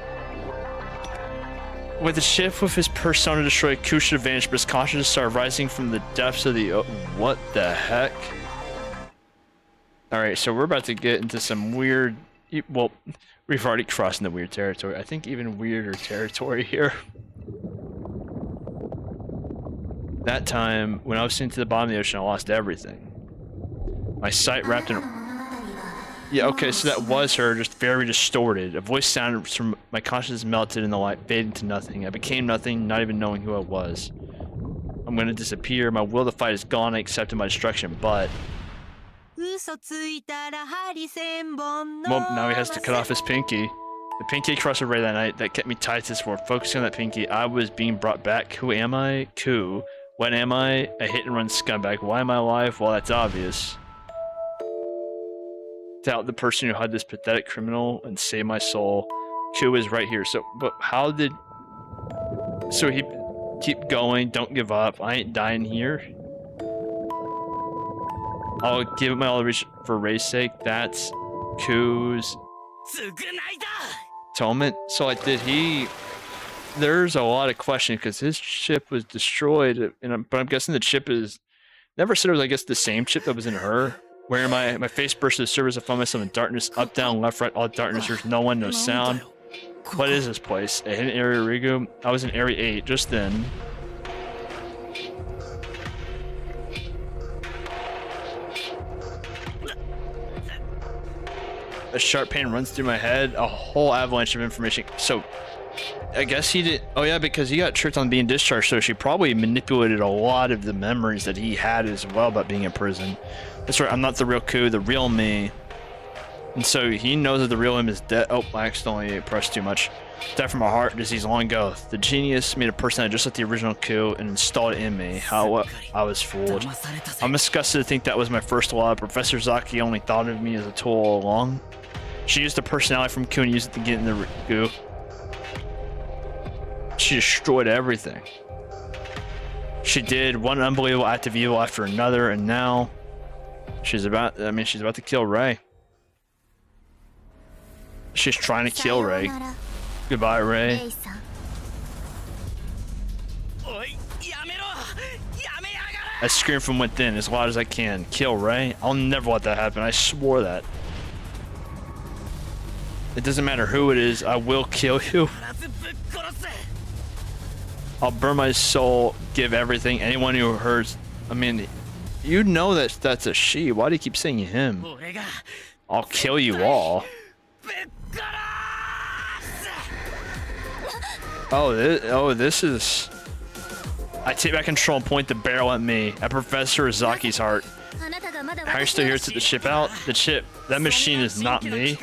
With the ship with his persona destroyed, Ku should have vanished, but his consciousness started rising from the depths of the. What the heck? All right, so we're about to get into some weird. Well, we've already crossed into weird territory. I think even weirder territory here. That time, when I was sent to the bottom of the ocean, I lost everything. My sight wrapped in... Yeah, okay, so that was her, just very distorted. A voice sounded from my consciousness melted and the light faded to nothing. I became nothing, not even knowing who I was. I'm gonna disappear. My will to fight is gone. I accepted my destruction, but... Well, now he has to cut off his pinky. The pinky crossed over that night that kept me tied to this world. Focusing on that pinky, I was being brought back. Who am I? Ku. What am I? A hit-and-run scumbag. Why am I alive? Well, that's obvious. Doubt the person who had this pathetic criminal and saved my soul. Ku is right here. So, but how did... So he... Keep going. Don't give up. I ain't dying here. I'll give it my all for Ray's sake. That's Ku's... atonement. So, like, did he... There's a lot of questions because his ship was destroyed, but I'm guessing the ship is... Never said it was, I guess, the same ship that was in her. Where my face burst to the surface, I found myself in darkness, up, down, left, right, all darkness. There's no one, no sound. What is this place? A hidden area, Rigu? I was in Area 8 just then. A sharp pain runs through my head. A whole avalanche of information. So, I guess he did. Oh yeah, because he got tricked on being discharged. So she probably manipulated a lot of the memories that he had as well about being in prison. That's right. I'm not the real Ku, the real me. And so he knows that the real him is dead. Oh, I accidentally pressed too much. Died from a heart disease long ago. The genius made a personality just like the original Ku and installed it in me. How I was fooled. I'm disgusted to think that was my first love. Professor Zaki only thought of me as a tool all along. She used the personality from Ku and used it to get in the Ku. She destroyed everything. She did one unbelievable act of evil after another, and now she's about to kill Ray. She's trying to kill Ray. Goodbye, Ray. I scream from within as loud as I can. Kill Ray? I'll never let that happen. I swore that. It doesn't matter who it is, I will kill you. I'll burn my soul, give everything. Anyone who hurts, I mean, you know that that's a she. Why do you keep saying him? I'll kill you all. This is... I take back control and point the barrel at me, at Professor Izaki's heart. How are you still here to the ship out? The ship, that machine is not me.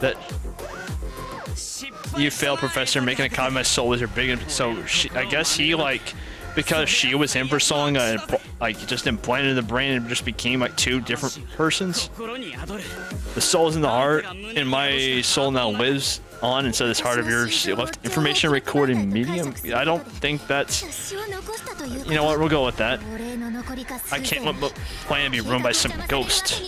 That... You failed, Professor. Making a copy of my soul was your big... So, I guess he, like... Because she was him for so long, like, just implanted in the brain and just became, like, two different persons. The soul is in the heart, and my soul now lives on inside this heart of yours. It left information recording medium. I don't think that's... You know what? We'll go with that. I can't let my plan be ruined by some ghost.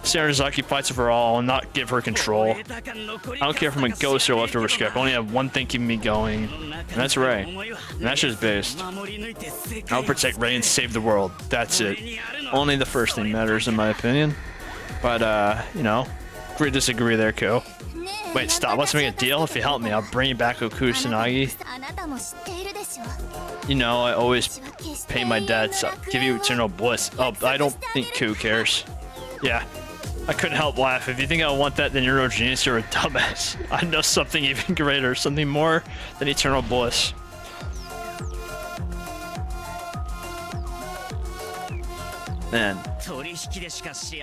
Sarazaki fights for all and not give her control. I don't care if I'm a ghost or leftover scrap. I only have one thing keeping me going, and that's Ray. And that's just based. I'll protect Ray and save the world. That's it. Only the first thing matters, in my opinion. But, you know, agree to disagree there, Ku. Wait, stop. Let's make a deal. If you help me, I'll bring you back Oku Tsunagi. You know, I always pay my debts. I'll give you eternal bliss. Oh, I don't think Ku cares. Yeah. I couldn't help laugh. If you think I want that, then you're no genius, you're a dumbass. I know something even greater, something more than eternal bliss. Man.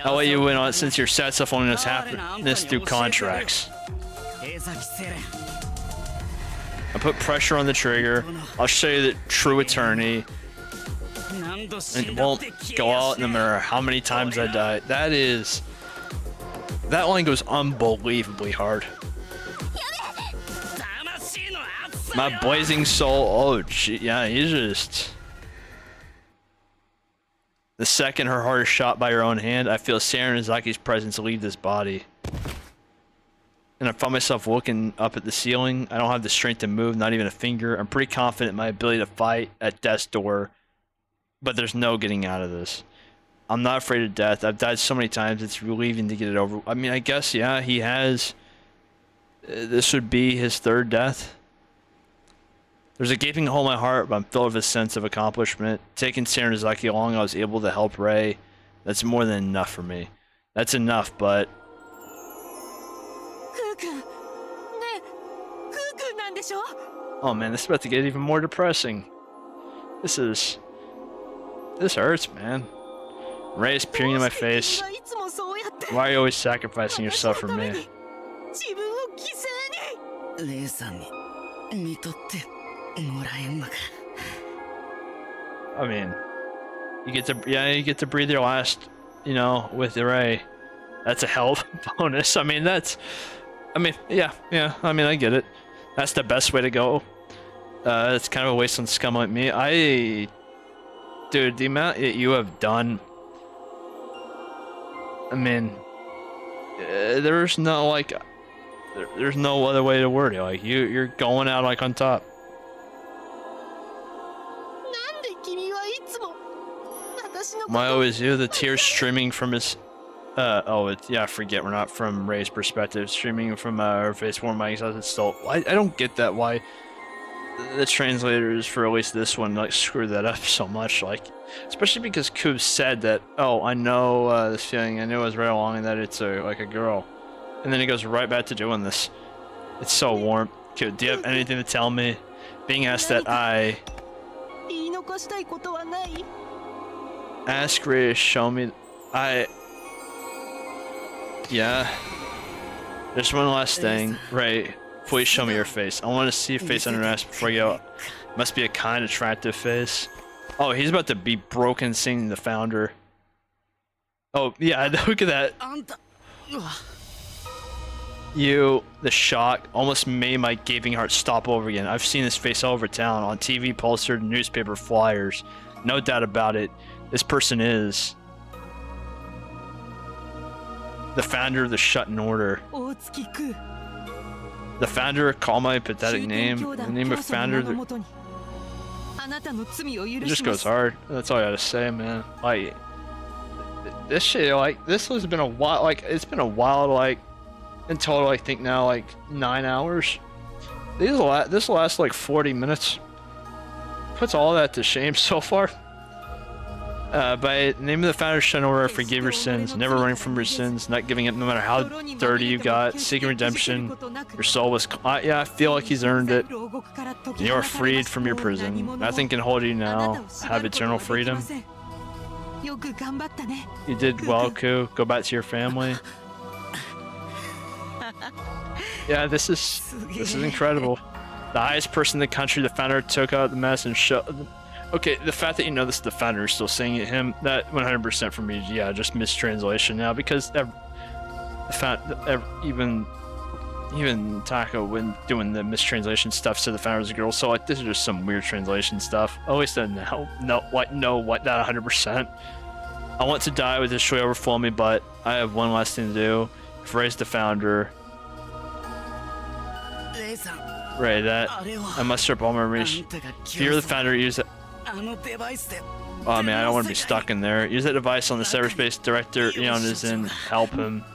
I'll let you in on it since your sad stuff only knows happiness through contracts. I put pressure on the trigger. I'll show you the true attorney. And it won't go out in the mirror how many times I died. That is... That line goes unbelievably hard. My blazing soul. Oh, gee, yeah, he's just. The second her heart is shot by her own hand, I feel Saranazaki's presence leave this body. And I find myself looking up at the ceiling. I don't have the strength to move, not even a finger. I'm pretty confident in my ability to fight at death's door, but there's no getting out of this. I'm not afraid of death. I've died so many times, it's relieving to get it over. I mean, I guess, yeah, he has. This would be his third death. There's a gaping hole in my heart, but I'm filled with a sense of accomplishment. Taking Saranazaki along, I was able to help Ray. That's more than enough for me. That's enough, but... Oh man, this is about to get even more depressing. This hurts, man. Ray is peering in my face. Why are you always sacrificing yourself for me? I mean, you get to breathe your last, you know, with Ray. That's a hell of a bonus. I mean, yeah, I mean, I get it. That's the best way to go. It's kind of a waste on scum like me. Dude, the amount that you have done. I mean, there's no like, there's no other way to word it. Like you're going out like on top. Why always you? The tears streaming from his. I forget. We're not from Ray's perspective. Streaming from her face, warm mics. It's still. I don't get that. Why the translators for at least this one like screw that up so much. Like, especially because Koob said that. Oh, I know this feeling. I knew it was right along, and that it's like a girl. And then he goes right back to doing this. It's so warm. Koob, do you have anything to tell me? Being asked that I. Ask Ray to show me. Yeah. There's one last thing. Ray, please show me your face. I want to see your face under mask before you go. Must be a kind, attractive face. Oh, he's about to be broken seeing the founder. Oh, yeah, look at that. The shock almost made my gaping heart stop over again. I've seen this face all over town, on TV, poster, newspaper, flyers. No doubt about it. This person is the founder of the Shuten Order. The founder, call my pathetic name. The name of founder. It just goes hard. That's all I gotta say, man. Like, this shit, like, this has been a while. Like, it's been a while, like, in total, I think now, like, 9 hours. This will last like 40 minutes. Puts all that to shame so far. By the name of the founder of Shuten Order, forgive your sins, never running from your sins, not giving up no matter how dirty you got, seeking redemption. Your soul was. Yeah, I feel like he's earned it. You are freed from your prison. Nothing can hold you now. Have eternal freedom. You did well, Ku. Go back to your family. Yeah, this is incredible. The highest person in the country, the founder took out the mess and showed. Okay, the fact that you know this is the founder is still saying it him, that 100% for me, yeah, just mistranslation now, because even Taco when doing the mistranslation stuff said the founder was a girl, so like this is just some weird translation stuff. At least I know what that 100%. I want to die with this joy overflow me, but I have one last thing to do. Phrase the founder. Right, that I must strip all memories. If you're the founder, use it. Oh man, I don't want to be stuck in there. Use that device on the cyberspace director. Eon is in. Help him.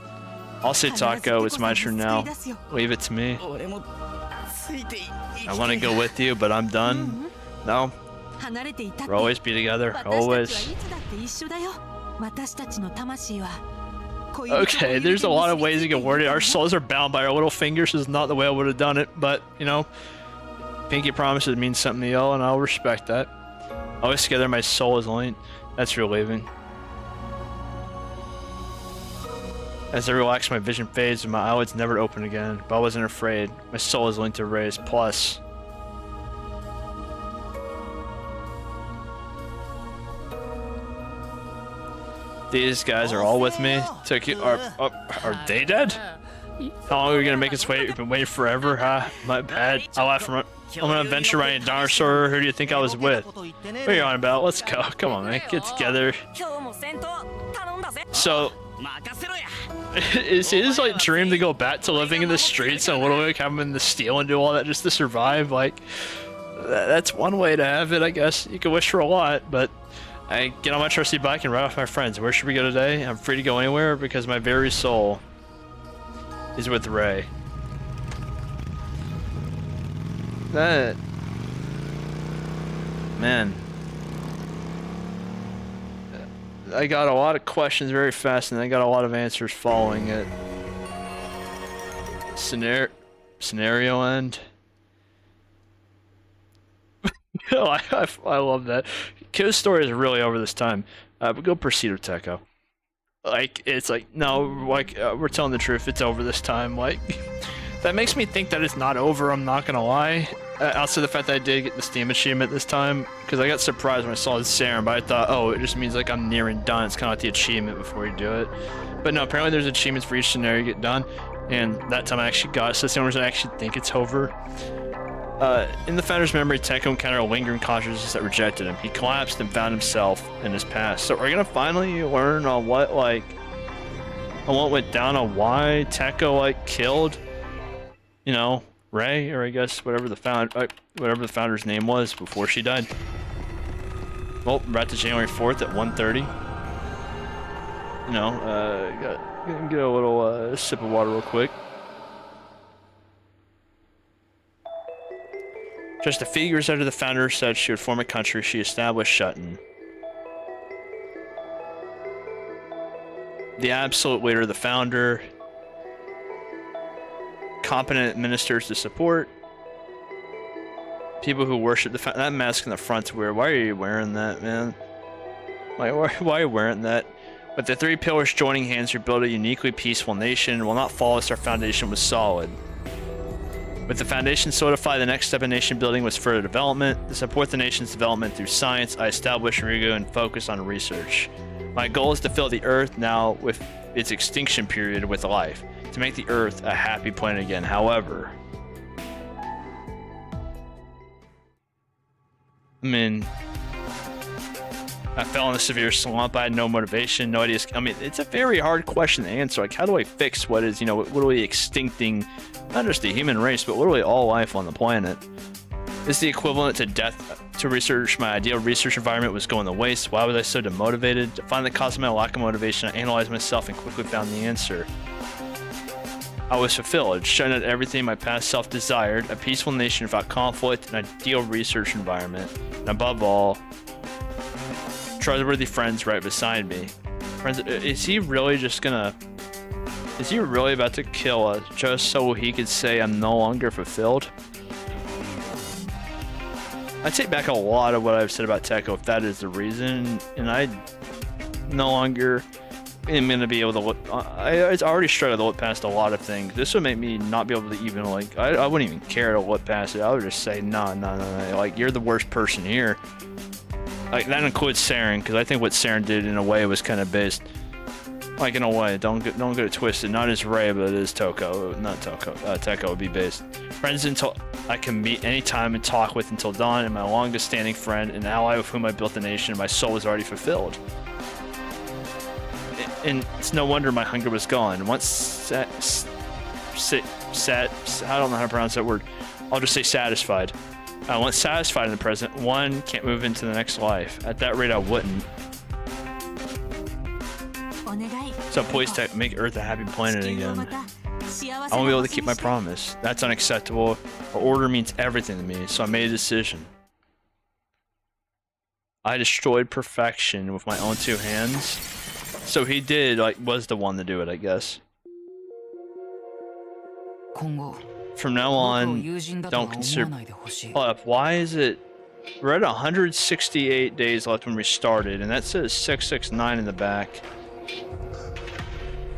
I'll say Taco. It's my turn now. Leave it to me. I want to go with you, but I'm done. No. We'll always be together. Always. Okay, there's a lot of ways you can word it. Our souls are bound by our little fingers. Is not the way I would have done it, but you know, pinky promises means something to y'all, and I'll respect that. Always together, my soul is linked. That's relieving. As I relax, my vision fades and my eyelids never open again. But I wasn't afraid. My soul is linked to Ray's. Plus, These guys are all with me. Took you. Are they dead? How long are we gonna make us wait? We've been waiting forever, huh? My bad. I left from. I'm gonna venture riding a dinosaur. Who do you think I was with? What are you on about? Let's go. Come on, man. Get together. So, is his like dream to go back to living in the streets and literally like having to steal and do all that just to survive? Like, that's one way to have it, I guess. You can wish for a lot, but I get on my trusty bike and ride off my friends. Where should we go today? I'm free to go anywhere because my very soul is with Ray. That, man, I got a lot of questions very fast, and I got a lot of answers following it. Scenario end. I love that. Kyo's story is really over this time. But go proceed with Teko. Like, it's like, no, like, we're telling the truth, it's over this time. Like, that makes me think that it's not over, I'm not gonna lie. Outside the fact that I did get the Steam achievement this time, because I got surprised when I saw the serum, but I thought, oh, it just means like I'm nearing done. It's kind of like the achievement before you do it. But no, apparently there's achievements for each scenario you get done, and that time I actually got it, so that's the only reason I actually think it's over. In the Founder's memory, Teko encountered a lingering consciousness that rejected him. He collapsed and found himself in his past. So we're gonna finally learn on what went down, on why Teko like killed, you know, Ray, or I guess whatever the founder's name was before she died. Well, we're at to January 4th at 1:30. You know, get a little sip of water real quick. Just a few years after the founder said she would form a country, she established Shuten. The absolute leader of the founder. Competent ministers to support. People who worship the founder. That mask in the front's weird. Why are you wearing that, man? Like, why are you wearing that? With the three pillars joining hands, we build a uniquely peaceful nation. While not flawless, our foundation was solid. With the foundation solidified, the next step in nation building was further development. To support the nation's development through science, I established Rigo and focused on research. My goal is to fill the Earth now with its extinction period with life, to make the Earth a happy planet again. However, I mean, I fell in a severe slump. I had no motivation, no idea. I mean, it's a very hard question to answer. Like, how do I fix what is, you know, literally extincting not just the human race, but literally all life on the planet? Is the equivalent to death to research. My ideal research environment was going to waste. Why was I so demotivated? To find the cause of my lack of motivation, I analyzed myself and quickly found the answer. I was fulfilled, shown at everything my past self desired, a peaceful nation without conflict, an ideal research environment, and above all, trustworthy friends right beside me. Friends, is he really just gonna... Is he really about to kill us just so he could say I'm no longer fulfilled? I take back a lot of what I've said about Teko if that is the reason, and I no longer am going to be able to look... It's already struggled to look past a lot of things. This would make me not be able to even, like... I wouldn't even care to look past it. I would just say, no, like, you're the worst person here. Like, that includes Saren, because I think what Saren did in a way was kind of based... Like, in a way, don't get it twisted. Not as Ray, but as Toko. Not Toko. Teko would be based. Friends until I can meet anytime and talk with until dawn, and my longest standing friend, an ally with whom I built the nation, my soul is already fulfilled. And it's no wonder my hunger was gone. Once I don't know how to pronounce that word. I'll just say satisfied. Once satisfied in the present, one can't move into the next life. At that rate, I wouldn't. So please make Earth a happy planet again. I won't be able to keep my promise. That's unacceptable. Our order means everything to me, so I made a decision. I destroyed perfection with my own two hands. So he did, like, was the one to do it, I guess. From now on, don't consider... Hold up, why is it... We're at 168 days left when we started, and that says 669 in the back.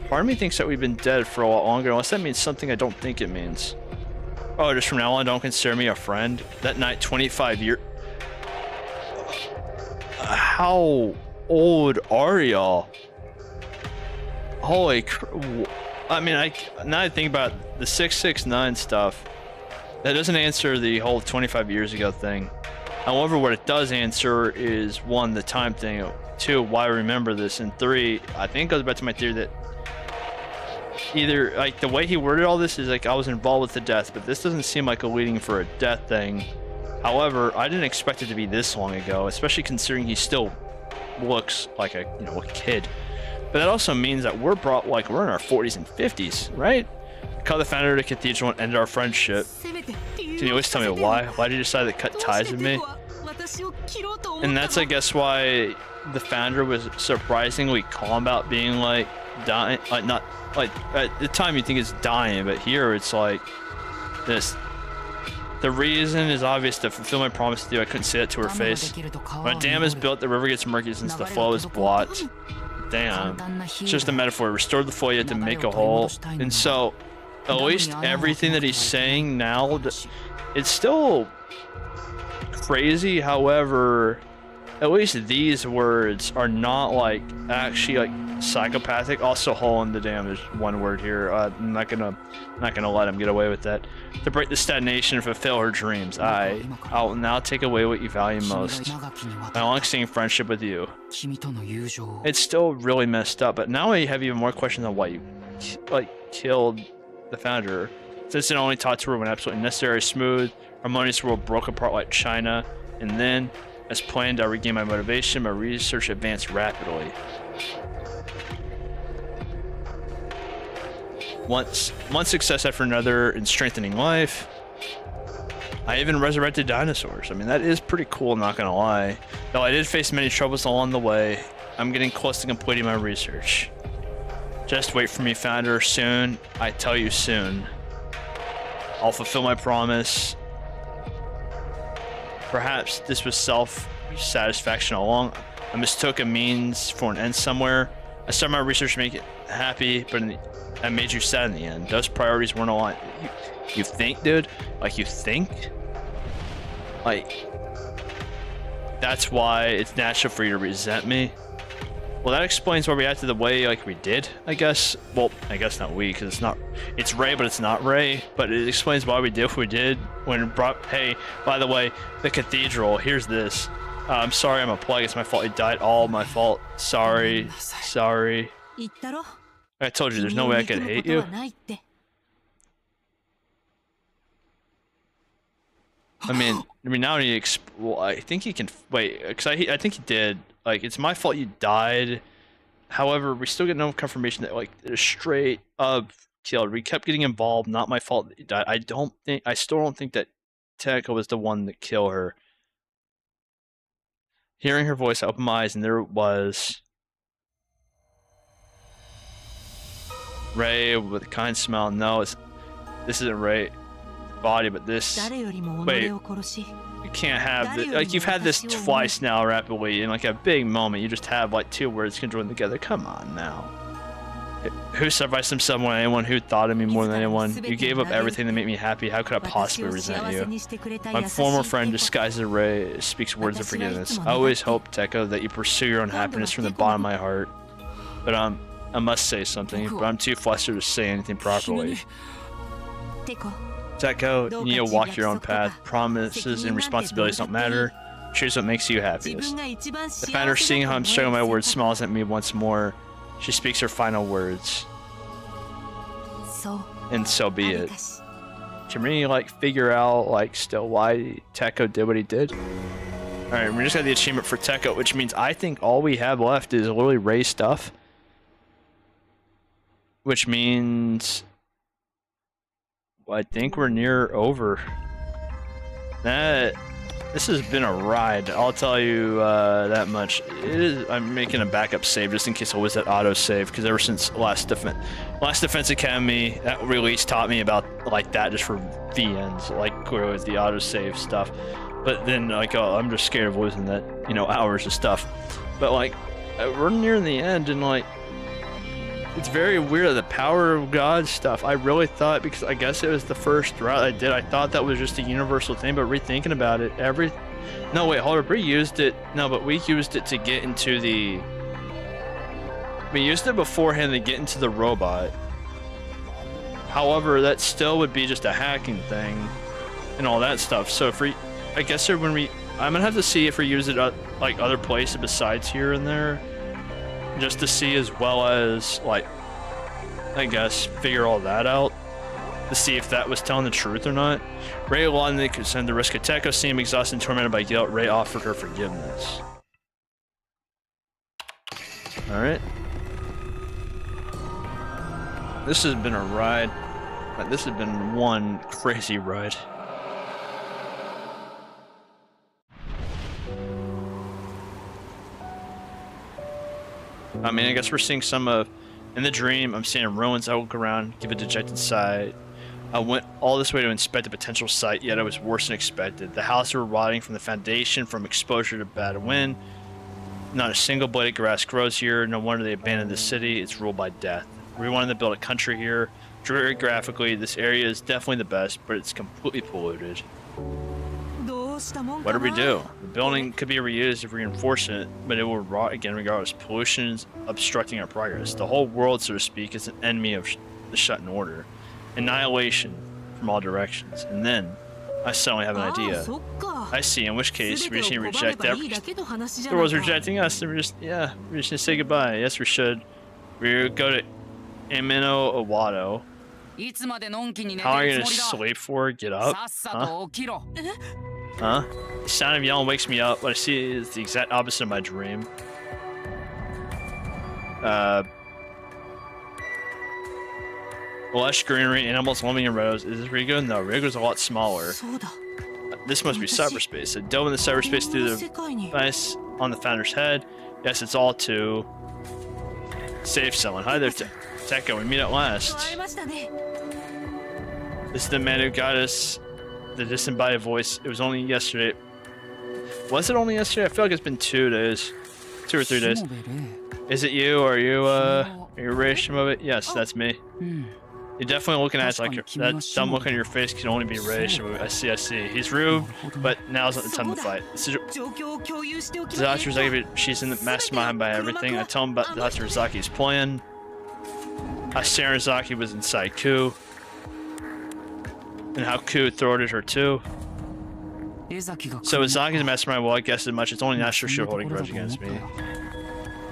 Part of me thinks that we've been dead for a lot longer, unless that means something I don't think it means. Oh, just from now on, don't consider me a friend. That night, 25 years... How old are y'all? I mean, now I think about the 669 stuff. That doesn't answer the whole 25 years ago thing. However, what it does answer is one, the time thing. Two, why I remember this, and three, I think it goes back to my theory that either like the way he worded all this is like I was involved with the death, but this doesn't seem like a leading for a death thing. However, I didn't expect it to be this long ago, especially considering he still looks like a a kid. But that also means that we're in our 40s and 50s, right? I called the founder of the cathedral and ended our friendship. Can you always tell me why? Why did you decide to cut ties with me? And that's, I guess, why the founder was surprisingly calm about being like dying, like not like at the time you think it's dying, but here it's like this. The reason is obvious: to fulfill my promise to you. I couldn't say that to her face. When a dam is built, the river gets murky since the flow is blocked. Damn, it's just a metaphor. Restore the flow, you have to make a hole. And so, at least everything that he's saying now, it's still crazy. However, at least these words are not like actually like psychopathic. Also, hole in the dam. There's one word here. I'm not gonna let him get away with that. To break the stagnation and fulfill her dreams. I'll now take away what you value most. My long-standing friendship with you. It's still really messed up, but now I have even more questions on why you killed the founder. Since it only taught to her when absolutely necessary, smooth, harmonious world broke apart like China, and then, as planned, I regained my motivation. My research advanced rapidly. One success after another in strengthening life. I even resurrected dinosaurs. I mean, that is pretty cool, not gonna lie. Though I did face many troubles along the way, I'm getting close to completing my research. Just wait for me, founder. Soon, I tell you soon. I'll fulfill my promise. Perhaps this was self-satisfaction all along. I mistook a means for an end somewhere. I started my research to make it happy, but I made you sad in the end. Those priorities weren't aligned. You think, dude? Like, you think? Like, that's why it's natural for you to resent me? Well, that explains why we acted the way like we did, I guess. Well, I guess not we, because it's Ray, but it's not Ray. But it explains why we did what we did when it brought, hey, by the way, the cathedral, here's this. I'm sorry, I'm a plague, it's my fault, he died, all my fault. Sorry. I told you, there's no way I could hate you. I mean, now well, I think he can wait, because I think he did. Like, it's my fault you died. However, we still get no confirmation that like it is straight up killed. We kept getting involved. Not my fault that you died. I still don't think that Tekka was the one that killed her. Hearing her voice, I opened my eyes, and there it was. Ray with a kind smile. No, this isn't Ray. Body, but this. Wait, you can't have this. Like, you've had this twice now, rapidly, in like a big moment. You just have like two words can join together. Come on now. Who sacrificed himself more than anyone? Who thought of me more than anyone? You gave up everything to make me happy. How could I possibly resent you? My former friend, disguised as Ray, speaks words of forgiveness. I always hope, Tekka, that you pursue your own happiness from the bottom of my heart. But I must say something, but I'm too flustered to say anything properly. Tekka, you need to walk your own path. Promises and responsibilities don't matter. Choose what makes you happiest. The founder, seeing how I'm struggling my words, smiles at me once more. She speaks her final words. And so be it. Can we like figure out like still why Tekka did what he did? Alright, we just got the achievement for Tekka, which means I think all we have left is literally Ray stuff. Which means I think we're near over. This has been a ride, I'll tell you that much. I'm making a backup save just in case I was at autosave, because ever since Last Defense Academy, that release taught me about like that just for VNs, like with the autosave stuff. But then like, oh, I'm just scared of losing that, hours of stuff. But like, we're near the end, and like, it's very weird, the power of God stuff. I really thought, because I guess it was the first route I did, I thought that was just a universal thing, but rethinking about it, no wait, hold up, we used it, no, but we used it to get into the, We used it beforehand to get into the robot. However, that still would be just a hacking thing and all that stuff. So if we, I guess when we, I'm gonna have to see if we use it like other places besides here and there, just to see, as well as like, I guess, figure all that out to see if that was telling the truth or not. Ray London could send the risk of Teko, seemed exhausted and tormented by guilt. Ray offered her forgiveness. Alright. This has been a ride. This has been one crazy ride. I mean, I guess we're seeing some of... In the dream, I'm seeing ruins. I look around, give a dejected sigh. I went all this way to inspect the potential site, yet it was worse than expected. The houses were rotting from the foundation, from exposure to bad wind. Not a single blade of grass grows here. No wonder they abandoned the city. It's ruled by death. We wanted to build a country here. Geographically, this area is definitely the best, but it's completely polluted. What do we do? The building could be reused if we reinforce it, but it will rot again regardless. Pollution is obstructing our progress. The whole world, so to speak, is an enemy of the Shuten Order. Annihilation from all directions. And then, I suddenly have an idea. I see, in which case, we just need to reject everything. The world's rejecting us, and we're just gonna say goodbye. Yes, we should. We go to Amino Iwado. How are you gonna sleep for? Get up? Huh? Huh? The sound of yelling wakes me up. What I see is the exact opposite of my dream. Lush greenery, animals roaming in rows. Is this Rigo? No, Rigo's a lot smaller. This must be cyberspace. I dove into cyberspace through the device on the founder's head. Yes, it's all to save someone. Hi there, Teko. We meet at last. This is the man who got us. The disembodied voice. It was only yesterday. Was it only yesterday? I feel like it's been 2 days. 2 or 3 days. Is it you? Are you Ray Shimobe? Yes, that's me. You're definitely looking at it like that dumb look on your face can only be Ray Shimobe. I see. He's rude, but now's not the time to fight. Dr. Rizaki, she's in the mastermind by everything. I tell him about Dr. Rizaki's plan. Sarah Rizaki was inside Ku. And how Ku thwarted her too. So Izaki's mastermind, well, I guess as much. It's only natural she was holding a grudge against me.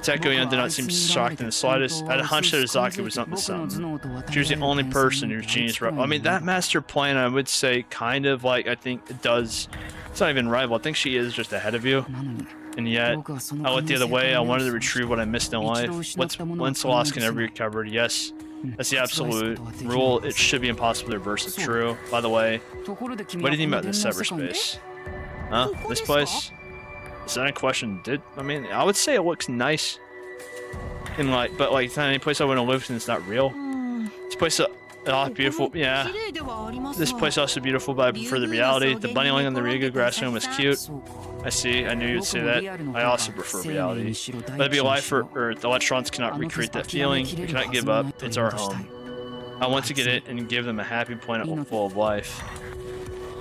Teko did not seem shocked in the slightest. I had a hunch that Izaki was up to something. She was the only person whose genius... I mean, that master plan, I would say, kind of like, I think it does... It's not even rival. I think she is just ahead of you. And yet, I went the other way. I wanted to retrieve what I missed in life. Once lost can never be recovered. Yes, that's the absolute rule. It should be impossible to reverse. It's true. By the way, what do you think about this cyberspace? Huh? This place? Is that a question? I mean, I would say it looks nice. And like, but like, it's not any place I want to live since it's not real. This place is beautiful. Yeah. This place is also beautiful, but I prefer the reality. The bunny laying on the Riga grass room was cute. I see. I knew you'd say that. I also prefer reality. Let it be life or Earth. The electrons cannot recreate that feeling. We cannot give up. It's our home. I want to get it and give them a happy planet full of life.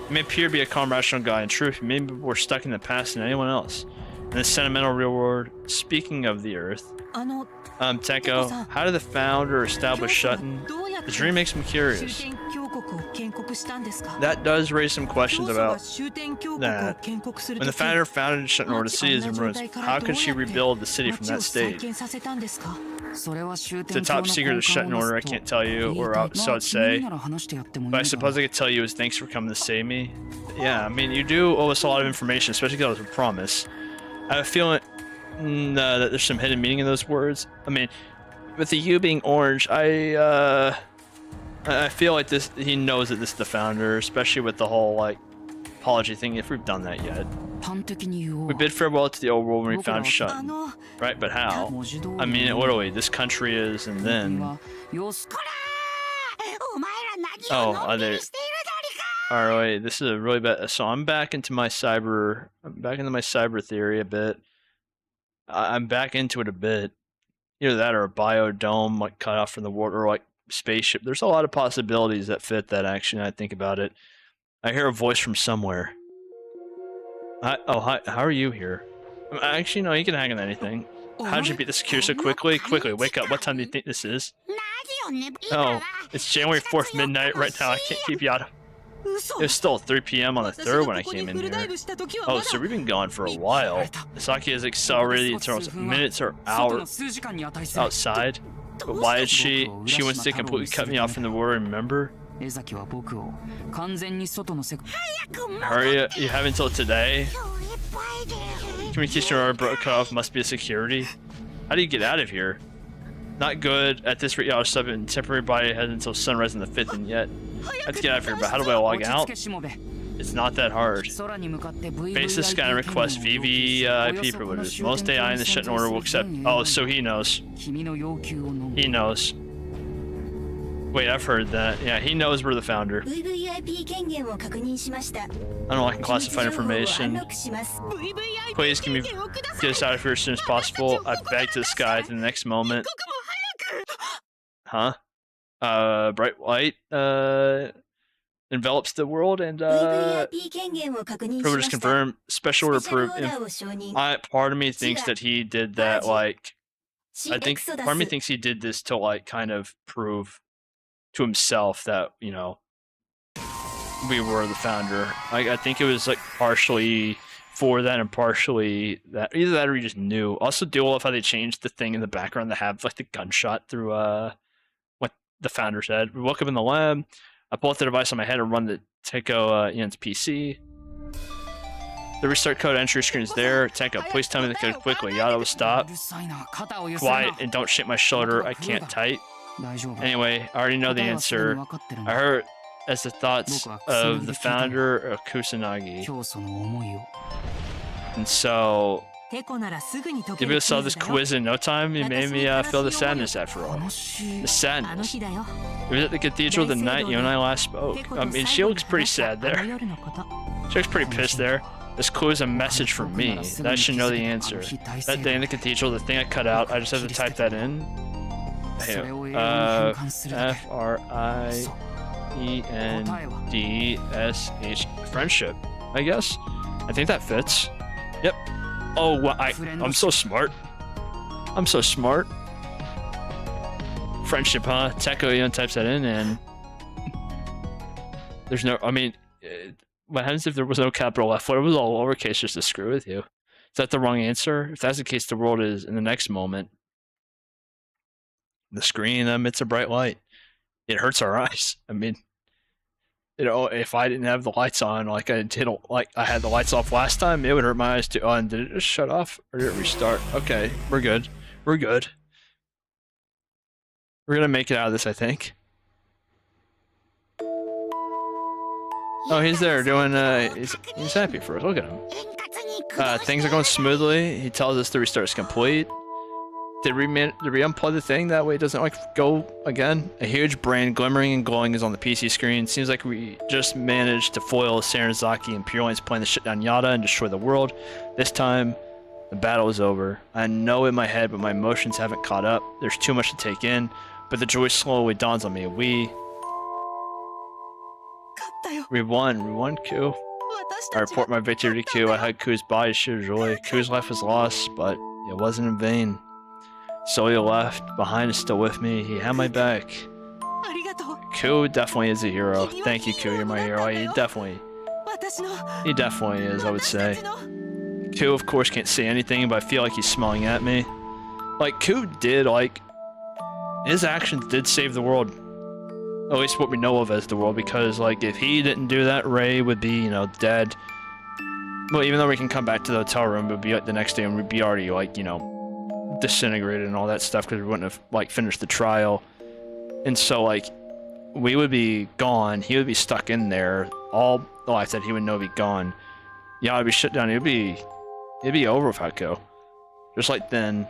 He may appear to be a calm, rational guy. In truth, maybe we're stuck in the past than anyone else. In this sentimental real world, speaking of the Earth, Teko, how did the founder establish Shuten? The dream makes me curious. That does raise some questions about that. When the founder founded Shuten Order I is in ruins, how could she rebuild the city from that state? It's a top secret of Shuten Order, I can't tell you, or so I'd say. But I suppose I could tell you is thanks for coming to save me. Yeah, I mean, you do owe us a lot of information, especially because it was a promise. I have a feeling that there's some hidden meaning in those words. I mean, with the U being orange, I feel like he knows that this is the founder, especially with the whole, like, apology thing, if we've done that yet. We bid farewell to the old world when we found Shuten. Right, but how? I mean, literally, this country is, and then... Oh, are they... Alright, this is a really bad... So I'm back into my cyber theory a bit. I'm back into it a bit. Either that or a biodome, like, cut off from the world, or, like, spaceship. There's a lot of possibilities that fit that action. I think about it. I hear a voice from somewhere. Hi, how are you here? Actually, no, you can hang on anything. How did you beat the security so quickly? Quickly, wake up. What time do you think this is? Oh, it's January 4th midnight right now. I can't keep you out of... It was still 3 p.m. on the 3rd when I came in here. Oh, so we've been gone for a while. Saki has accelerated in terms of minutes or hours outside. But why did she? She wants to completely cut me off from the war, remember? Hurry, you have until today? Communication order cut off, must be a security. How do you get out of here? Not good. At this rate, I'll sub in temporary body ahead until sunrise on the 5th, and yet I have to get out of here, but how do I log out? It's not that hard. Basis scanner request VVIP privileges. Most AI in the Shuten Order will accept. Oh, so he knows. He knows. Wait, I've heard that. Yeah, he knows we're the founder. I don't know, I can classify information. Please, can you get us out of here as soon as possible? I beg to the sky at the next moment. Huh? Bright light, envelops the world and, privileges confirmed. Special order approved. Part of me thinks that he did that, like, part of me thinks he did this to, like, kind of prove to himself that, you know, we were the founder. I think it was like partially for that and partially that. Either that or he just knew. Also, do love how they changed the thing in the background to have like the gunshot through what the founder said. We woke up in the lab. I pull out the device on my head and run the Tenko Ian's PC. The restart code entry screen is there. Tenko, please tell me the code quickly. Yada will stop. Quiet and don't shake my shoulder. I can't type. Anyway, I already know the answer. I heard as the thoughts of the founder of Kusanagi. And so, you'll be able to solve this quiz in no time. You made me feel the sadness after all. The sadness. It was at the cathedral the night you and I last spoke. I mean, she looks pretty sad there. She looks pretty pissed there. This clue is a message for me. That I should know the answer. That day in the cathedral, the thing I cut out, I just have to type that in. Friendsh. Friendship, I guess. I think that fits. Yep. Oh, well, I'm so smart. I'm so smart. Friendship, huh? Teko Ian types that in, and there's no. I mean, what happens if there was no capital F? What if it was all lowercase just to screw with you? Is that the wrong answer? If that's the case, the world is in the next moment. The screen emits a bright light. It hurts our eyes. I mean, you know, if I didn't have the lights on, like I did, like I had the lights off last time, it would hurt my eyes too. Oh, and did it just shut off or did it restart? Okay, we're good. We're good. We're gonna make it out of this, I think. Oh, he's there doing. He's happy for us. Look at him. Things are going smoothly. He tells us the restart is complete. Did we unplug the thing? That way it doesn't like go again? A huge brain glimmering and glowing is on the PC screen. Seems like we just managed to foil Saranzaki and Pure Lane's plan to shut down Yada and destroy the world. This time, the battle is over. I know in my head, but my emotions haven't caught up. There's too much to take in, but the joy slowly dawns on me. We won, Ku. I report my victory to Ku. I hug Ku's body, sheer joy. Ku's life was lost, but it wasn't in vain. Soya left behind is still with me. He had my back. Ku definitely is a hero. Thank you, Ku. You're my hero. He definitely is, I would say. Ku, of course, can't say anything, but I feel like he's smiling at me. Like, Ku did, like, his actions did save the world. At least what we know of as the world, because, like, if he didn't do that, Ray would be, you know, dead. Well, even though we can come back to the hotel room, it would be like the next day and we'd be already, like, you know, disintegrated and all that stuff because we wouldn't have like finished the trial. And so like we would be gone, he would be stuck in there. All the life that he would know be gone. Yeah, I'd be shut down. It'd be over with Hako. Just like then.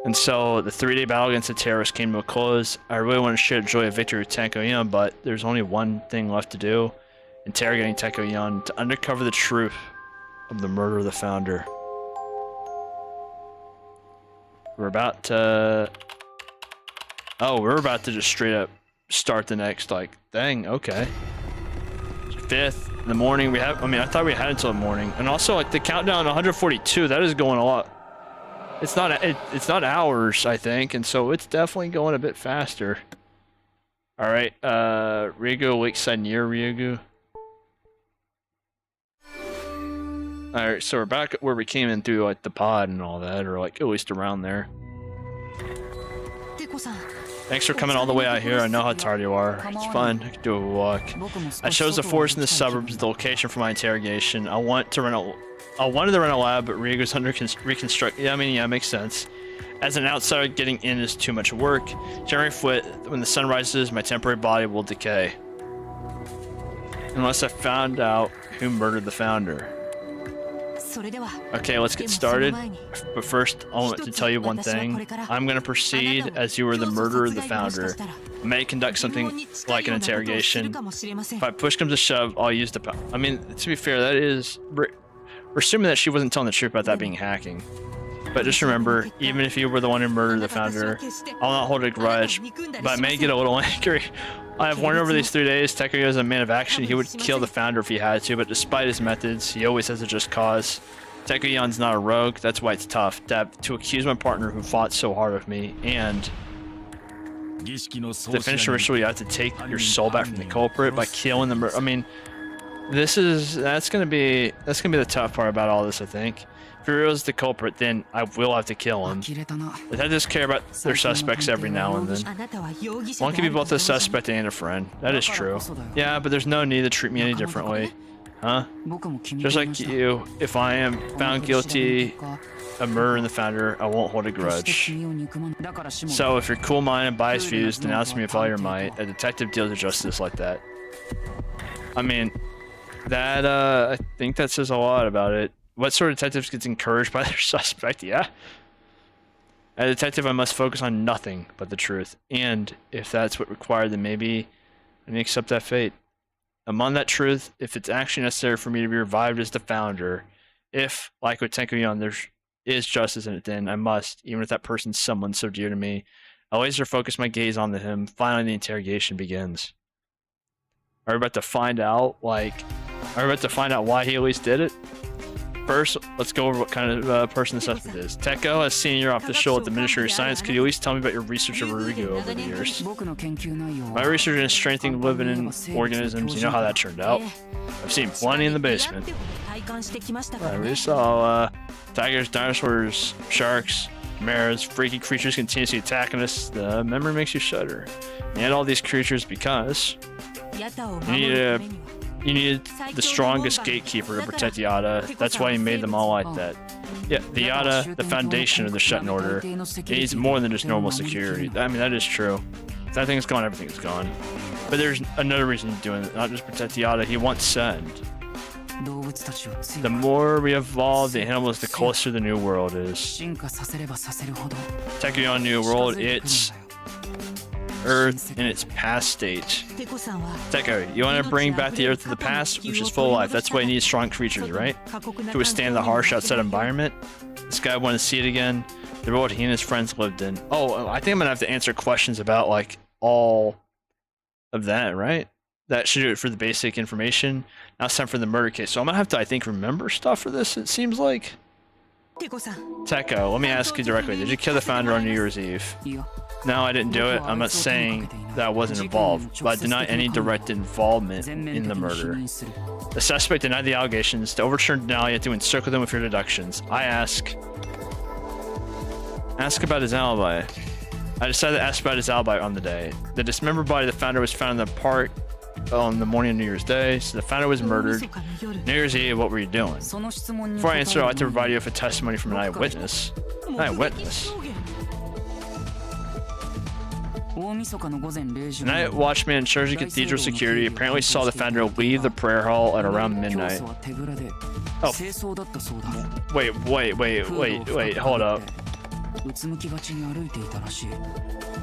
And so the 3-day battle against the terrorists came to a close. I really want to share the joy of victory with Tenko Ion, but there's only one thing left to do. Interrogating Tenko Ion to uncover the truth of the murder of the founder. We're about to just straight up start the next like thing. Okay. 5th in the morning. I thought we had until the morning. And also like the countdown 142, that is going a lot. It's not hours, I think, and so it's definitely going a bit faster. All right, Ryugu, Lakeside near Ryugu. All right, so we're back where we came in through like the pod and all that, or like at least around there. Thanks for coming all the way out here. I know how tired you are. It's fun. I can do a walk. I chose the forest in the suburbs as the location for my interrogation. I wanted to rent a lab, but Ryugu's under reconstruct. Yeah, I mean, yeah, it makes sense. As an outsider, getting in is too much work. January foot, when the sun rises, my temporary body will decay. Unless I found out who murdered the founder. Okay, let's get started. But first, I want to tell you one thing. I'm going to proceed as you were the murderer of the founder. I may conduct something like an interrogation. If push comes to shove, I'll use the power. I mean, to be fair, that is... We're assuming that she wasn't telling the truth about that being hacking. But just remember, even if you were the one who murdered the founder, I'll not hold a grudge, but I may get a little angry. I have warned over these 3 days, Tekuya is a man of action. He would kill the founder if he had to, but despite his methods, he always has a just cause. Tekuyan's not a rogue, that's why it's tough to accuse my partner who fought so hard with me, and to finish the ritual, you have to take your soul back from the culprit by killing the murderer. I mean, that's gonna be the tough part about all this, I think. If he is the culprit, then I will have to kill him. Detectives care about their suspects every now and then. One can be both a suspect and a friend. That is true. Yeah, but there's no need to treat me any differently. Huh? Just like you, if I am found guilty of murdering the founder, I won't hold a grudge. So if you're cool-minded, biased views, denounce me with all your might. A detective deals with justice like that. I mean, that, I think that says a lot about it. What sort of detectives gets encouraged by their suspect? Yeah. As a detective, I must focus on nothing but the truth. And if that's what required, then maybe I need to accept that fate. Among that truth, if it's actually necessary for me to be revived as the founder, if, like with Tenkuyan, there is justice in it, then I must, even if that person's someone so dear to me. I laser focus my gaze on him. Finally, the interrogation begins. Are we about to find out, why he at least did it? First, let's go over what kind of person the suspect is. Teko, as senior official at the Ministry of Science, could you at least tell me about your research of Ryugu over the years? My research in strengthening living organisms, you know how that turned out. I've seen plenty in the basement. We saw tigers, dinosaurs, sharks, chimeras, freaky creatures continuously attacking us. The memory makes you shudder. You had all these creatures because you needed the strongest gatekeeper to protect the Yada. That's why he made them all like that. Yeah, the Yada, the foundation of the Shuten Order, it needs more than just normal security. I mean, that is true. If that thing's gone, everything's gone. But there's another reason he's doing it, not just protect the Yada. He wants send. The more we evolve the animals, the closer the new world is. Tekuyan New World, it's Earth in its past state. Teko, you want to bring back the Earth to the past, which is full of life. That's why you need strong creatures, right? To withstand the harsh outside environment. This guy wanted to see it again. The world he and his friends lived in. Oh, I think I'm gonna have to answer questions about like all of that, right? That should do it for the basic information. Now it's time for the murder case. So I'm gonna have to, I think, remember stuff for this, it seems like. Teko, let me ask you directly. Did you kill the founder on New Year's Eve? No, I didn't do it. I'm not saying that I wasn't involved, but I deny any direct involvement in the murder. The suspect denied the allegations. To overturn denial, you have to encircle them with your deductions. I ask about his alibi. I decided to ask about his alibi on the day. The dismembered body of the founder was found in the park on the morning of New Year's Day, so the founder was murdered. New Year's Eve, what were you doing? Before I answer, I'd like to provide you with a testimony from an eyewitness. Night watchman in charge of cathedral security apparently saw the founder leave the prayer hall at around midnight. Oh. Wait, hold up.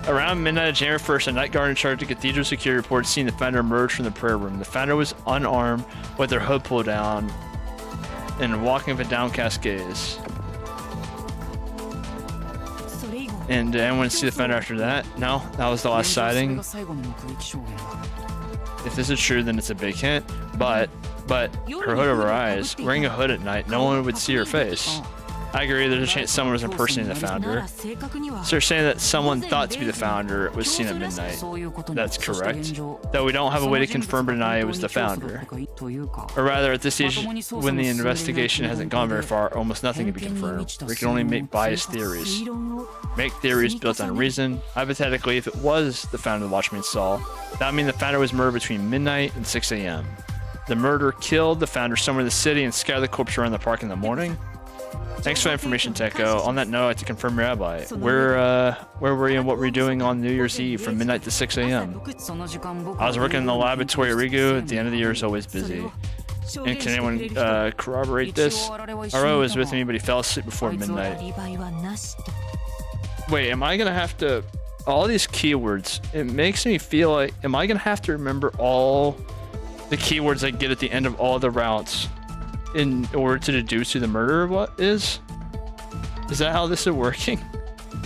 Around midnight of January 1st, a night guard in charge of cathedral security reported seeing the founder emerge from the prayer room. The founder was unarmed with their hood pulled down and walking with a downcast gaze. And did anyone see the founder after that? No, that was the last sighting. If this is true, then it's a big hint. But her hood over her eyes, wearing a hood at night, no one would see her face. I agree, there's a chance someone was impersonating the founder. So you're saying that someone thought to be the founder was seen at midnight. That's correct. Though we don't have a way to confirm or deny it was the founder. Or rather, at this stage, when the investigation hasn't gone very far, almost nothing can be confirmed. We can only make biased theories. Make theories built on reason. Hypothetically, if it was the founder the Watchman saw, that would mean the founder was murdered between midnight and 6 a.m. The murderer killed the founder somewhere in the city and scattered the corpse around the park in the morning. Thanks for the information, Teko. On that note, I'd like to confirm your alibi. Where were you and what were you doing on New Year's Eve from midnight to 6 a.m.? I was working in the laboratory at Rigu. At the end of the year is always busy. And can anyone corroborate this? Aro was with me, but he fell asleep before midnight. Wait, am I gonna have to... All these keywords, it makes me feel like... Am I gonna have to remember all the keywords I get at the end of all the routes in order to deduce who the murderer is? Is that how this is working?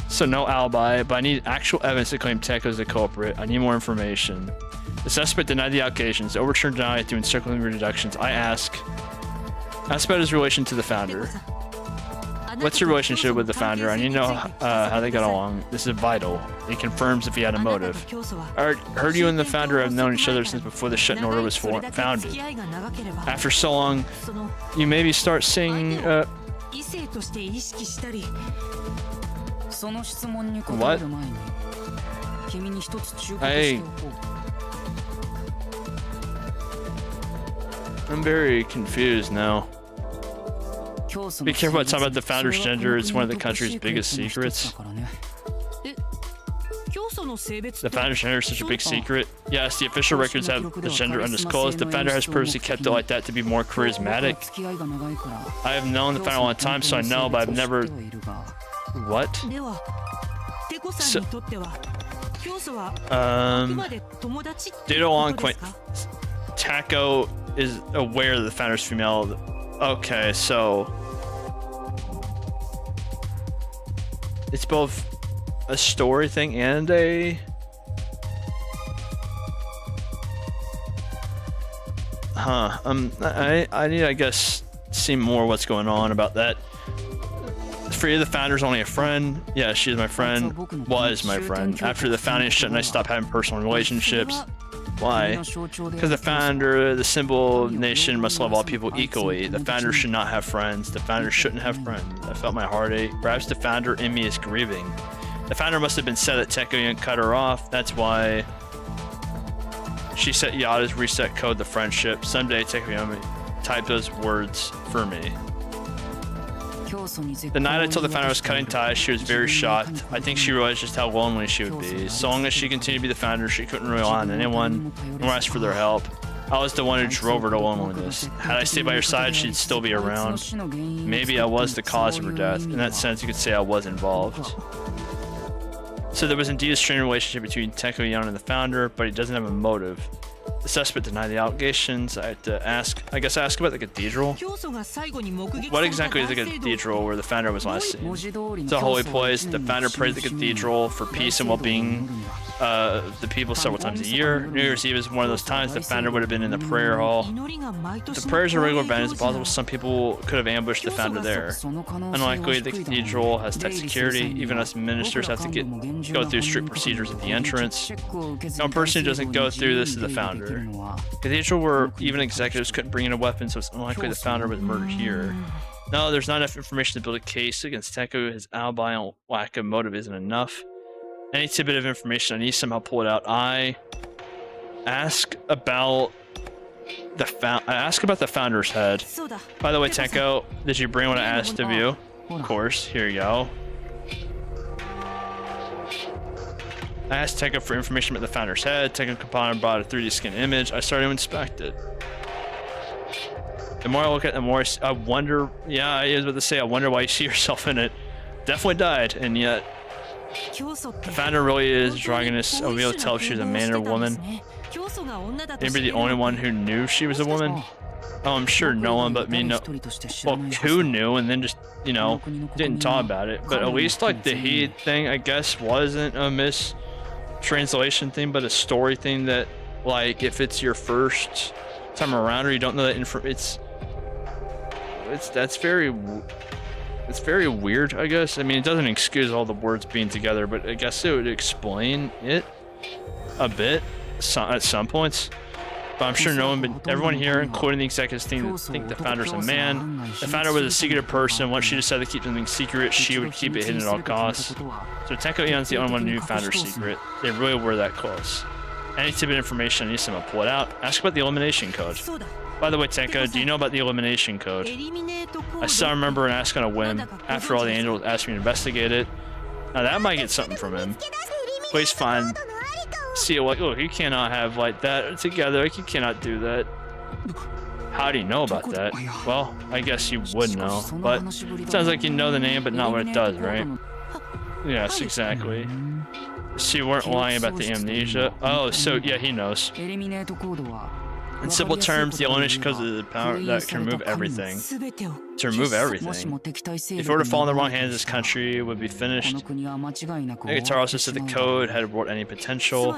So no alibi, but I need actual evidence to claim Teko as the culprit. I need more information. The suspect denied the allegations, overturned denied through encircling deductions. I ask about his relation to the founder. What's your relationship with the founder? I need to know how they got along. This is vital. It confirms if he had a motive. I heard you and the founder have known each other since before the Shuten Order was founded. After so long, you maybe start seeing... What? I'm very confused now. Be careful about talking about the founder's gender. It's one of the country's biggest secrets. The founder's gender is such a big secret. Yes, the official records have the gender undisclosed. The founder has purposely kept it like that to be more charismatic. I have known the founder a long time, so I know, but I've never... What? So... Due to long acquaintance, Teko is aware that the founder's female. Okay, so... It's both a story thing and a... I need, I guess, see more what's going on about that. Free the founder's only a friend. Yeah, she's my friend. Was my friend. After the founding of Shuten, I stopped having personal relationships. Why? Because the founder, the symbol nation, must love all people equally. The founder should not have friends. The founder shouldn't have friends. I felt my heartache. Perhaps the founder in me is grieving. The founder must have been sad that Teko cut her off. That's why she set Yada's reset code the friendship. Someday Teko type those words for me. The night I told the founder I was cutting ties, she was very shocked. I think she realized just how lonely she would be. So long as she continued to be the founder, she couldn't rely on anyone nor ask for their help. I was the one who drove her to loneliness. Had I stayed by her side, she'd still be around. Maybe I was the cause of her death. In that sense, you could say I was involved. So there was indeed a strained relationship between Teko and the founder, but he doesn't have a motive. The suspect denied the allegations. I had to ask about the cathedral. What exactly is the cathedral where the founder was last seen? It's a holy place. The founder prays at the cathedral for peace and well-being the people several times a year. New Year's Eve is one of those times the founder would have been in the prayer hall. The prayers are a regular event. It's possible some people could have ambushed the founder there. Unlikely, the cathedral has tight security. Even us ministers have to go through strict procedures at the entrance. No person who doesn't go through this is the founder. Cathedral where even executives couldn't bring in a weapon, so it's unlikely the founder was murdered here. No, there's not enough information to build a case against Teko. His alibi and lack of motive isn't enough. Any tidbit of information, I need to somehow pull it out. I ask about the founder's head. By the way, Teko, did you bring what I asked of you? Of course. Here you go. I asked Teko for information about the founder's head. Teko compiled and brought a 3D scan image. I started to inspect it. The more I look at it, the more I wonder... Yeah, I was about to say, I wonder why you see yourself in it. Definitely died, and yet... The founder really is androgynous. I'll be able to tell if she was a man or a woman. Maybe the only one who knew she was a woman? Oh, I'm sure no one but me know. Well, who knew and then just, you know, didn't talk about it. But at least, like, the he thing, I guess, wasn't a mistranslation thing, but a story thing that, like, if it's your first time around or you don't know that that's very... It's very weird, I guess. I mean, it doesn't excuse all the words being together, but I guess it would explain it a bit at some points. But I'm sure everyone here, including the executives team, think the founder's a man. The founder was a secretive person. Once she decided to keep something secret, she would keep it hidden at all costs. So Tenko Yun's the only one who knew founder's secret. They really were that close. Any tip of information, I need someone to pull it out. Ask about the elimination code. By the way, Tenko, do you know about the elimination code? I still remember and asked on a whim. After all, the angel asked me to investigate it. Now that might get something from him. Please find... See, like, oh, you cannot have like that together. Like, you cannot do that. How do you know about that? Well, I guess you would know, but it sounds like you know the name, but not what it does, right? Yes, exactly. So you weren't lying about the amnesia. Oh, so yeah, he knows. In simple terms, the elimination code is the power that can remove everything. To remove everything. If it were to fall in the wrong hands, this country would be finished. Negatar also said the code had brought any potential.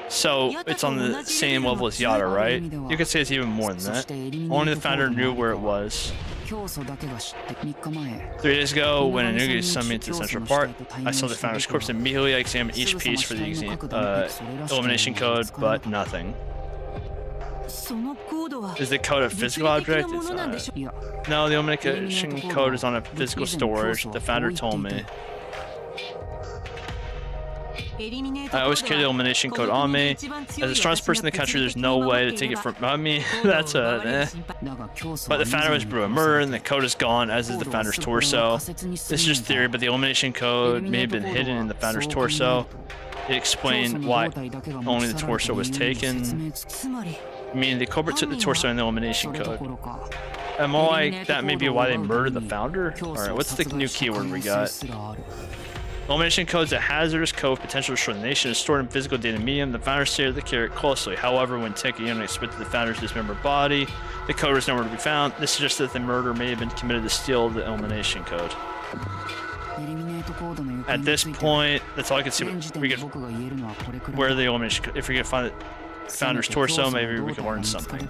So, it's on the same level as Yada, right? You could say it's even more than that. Only the founder knew where it was. 3 days ago, when Anugi summoned me to the Central Park, I saw the founder's corpse. Immediately, I examined each piece for the elimination code, but nothing. Is the code a physical object? It's not. No, the elimination code is on a physical storage. The founder told me. I always carry the elimination code on me. As the strongest person in the country, there's no way to take it from me. That's a But the founder was brutally murdered, and the code is gone, as is the founder's torso. This is just theory, but the elimination code may have been hidden in the founder's torso. It explained why only the torso was taken. Meaning the culprit took the torso and the elimination code. And more like that may be why they murdered the founder? Alright, what's the new keyword we got? Elimination code is a hazardous code of potential to destroy the nation. Is stored in physical data medium. The founder stared at the carrot closely. However, when Tenko Yun expected the founder's dismembered body, the code was nowhere to be found. This suggests that the murder may have been committed to steal the elimination code. At this point, that's all I can see. We could, where the elimination code, if we can find the founder's torso, maybe we can learn something.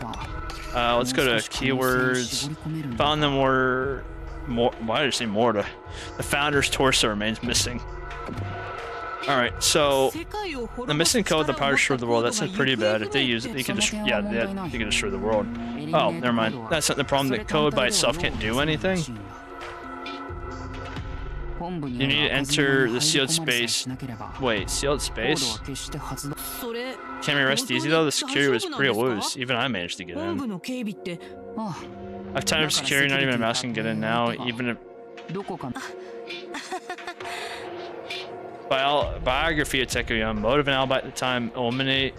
Let's go to keywords. Found them were more. Why did I say Morta? The founder's torso remains missing. Alright, so the missing code, the power to destroy the world, that sounds pretty bad. If they use it, they can destroy, yeah, they can destroy the world. Oh, never mind. That's not the problem. The code by itself can't do anything. You need to enter the sealed space. Wait, sealed space? Can't we rest easy though? The security was pretty loose. Even I managed to get in. I've timed up security, not even a mouse can get in now, even if... Biography of Tenko Yun. Motive and alibi at the time. Eliminate.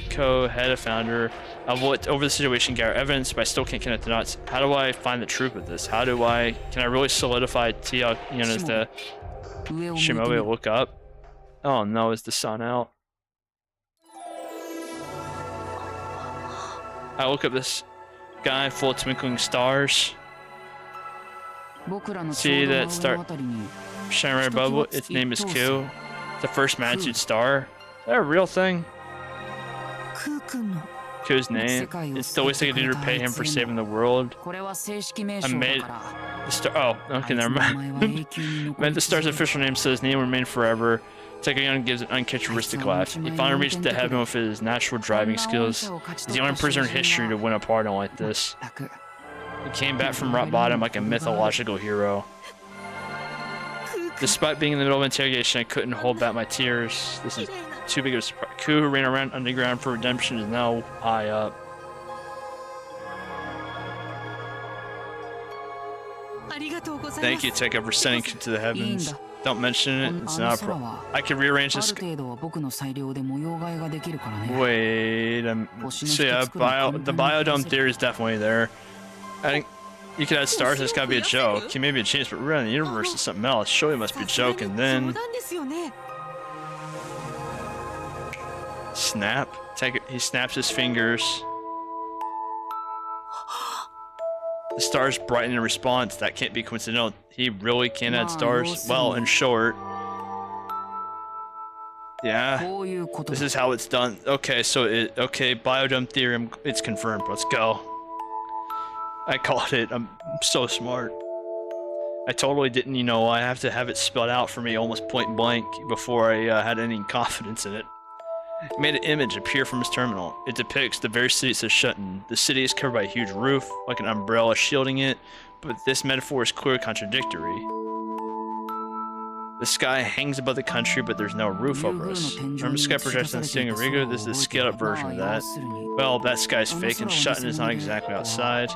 Co-head of founder. I've looked over the situation, gather evidence, but I still can't connect the dots. How do I find the truth of this? How do I... Can I really solidify Tenko Yun as the... Shimobi look up? Oh no, is the sun out? I look up this guy full of twinkling stars. See that star shining right above it? Its name is Q. The first magnitude star. Is that a real thing? Q's name. It's the least I can do to repay him for saving the world. I made the star. Oh, okay, never mind. Meant the star's official name, so his name will remain forever. Tenko Yun gives an uncharacteristic laugh. He finally reached the heaven with his natural driving skills. He's the only prisoner in history to win a pardon like this. He came back from rock bottom like a mythological hero. Despite being in the middle of interrogation, I couldn't hold back my tears. This is too big of a surprise. Ku, who ran around underground for redemption, is now high up. Thank you, Tenko, for sending you to the heavens. Don't mention it, it's not a problem. I can rearrange this. Wait, so yeah, the biodome theory is definitely there. I think you could add stars, it's gotta be a joke. Okay, maybe a chance, but around the universe is something else. Surely it must be a joke, and then... Snap? He snaps his fingers. The stars brighten in response. That can't be coincidental. He really can add stars? Well, in short... Yeah, this is how it's done. Okay, so okay, biodome theorem, it's confirmed. Let's go. I caught it. I'm so smart. I totally didn't, you know, I have to have it spelled out for me almost point blank before I had any confidence in it. He made an image appear from his terminal. It depicts the very city it says Shuten. The city is covered by a huge roof, like an umbrella shielding it, but this metaphor is clearly contradictory. The sky hangs above the country, but there's no roof over us. Remember sky projection on Sting Riga? This is a scaled up version of that. Well, that sky's fake, and Shuten is not exactly outside.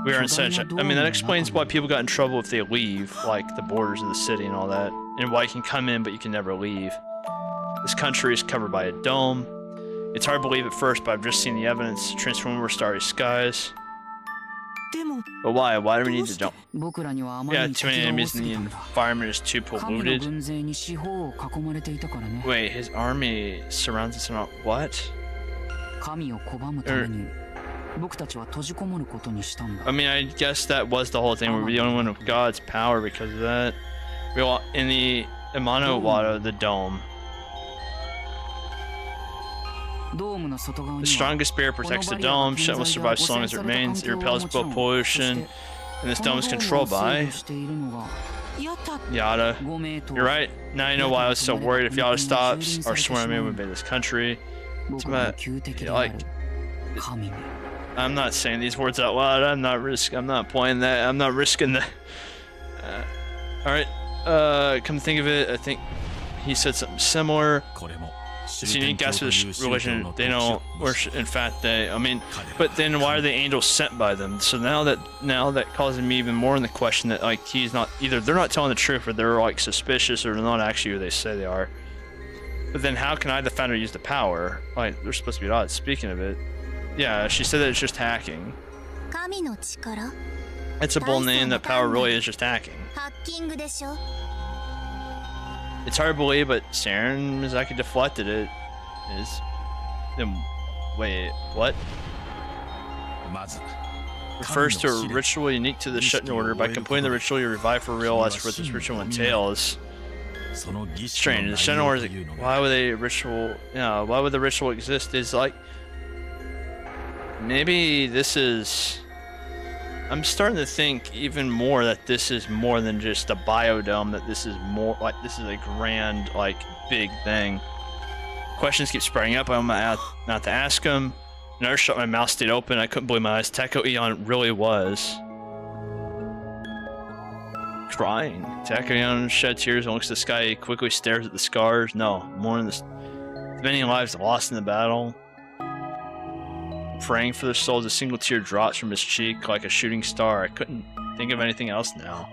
We are inside. I mean, that explains why people got in trouble if they leave, like the borders of the city and all that, and why you can come in but you can never leave. This country is covered by a dome. It's hard to believe at first, but I've just seen the evidence transforming over starry skies. But why? Why do we need to jump? Yeah, too many enemies and the environment is too polluted. Wait, his army surrounds us on what? I mean, I guess that was the whole thing. We're the only one with God's power because of that. Well, in the Imano Wada, the dome. The strongest barrier protects the dome. Shuten will survive so long as it remains. It repels both pollution, and this dome is controlled by Yada. You're right. Now you know why I was so worried. If Yada stops, our sworn enemy would invade this country. I'm not saying these words out loud. I'm not playing that. I'm not risking that. All right. Come to think of it, I think he said something similar. This unique guys for this religion, they don't worship. In fact, I mean, but then why are the angels sent by them? So now that causing me even more in the question that like he's not either they're not telling the truth or they're like suspicious or they're not actually who they say they are. But then how can I, the founder, use the power? Like they're supposed to be at odds. Speaking of it, yeah, she said that it's just hacking. It's a bold name. That power really is just hacking. It's hard to believe, but Saren Mizaki deflected it. Wait, what? Refers to a ritual unique to the Shuten Order. By completing the ritual, you revive for real. That's what this ritual entails. Strange. The Shuten Order is like, why would a ritual? Yeah, why would the ritual exist? Is like maybe this is. I'm starting to think even more that this is more than just a biodome, that this is more like this is a grand, like, big thing. Questions keep sprouting up. I'm not to ask them. Another shot, my mouth stayed open. I couldn't believe my eyes. Teko Eon really was crying. Teko Eon shed tears and looks at the sky. He quickly stares at the scars. No, more than this. Many lives lost in the battle. Praying for their souls, a single tear drops from his cheek like a shooting star. I couldn't think of anything else now.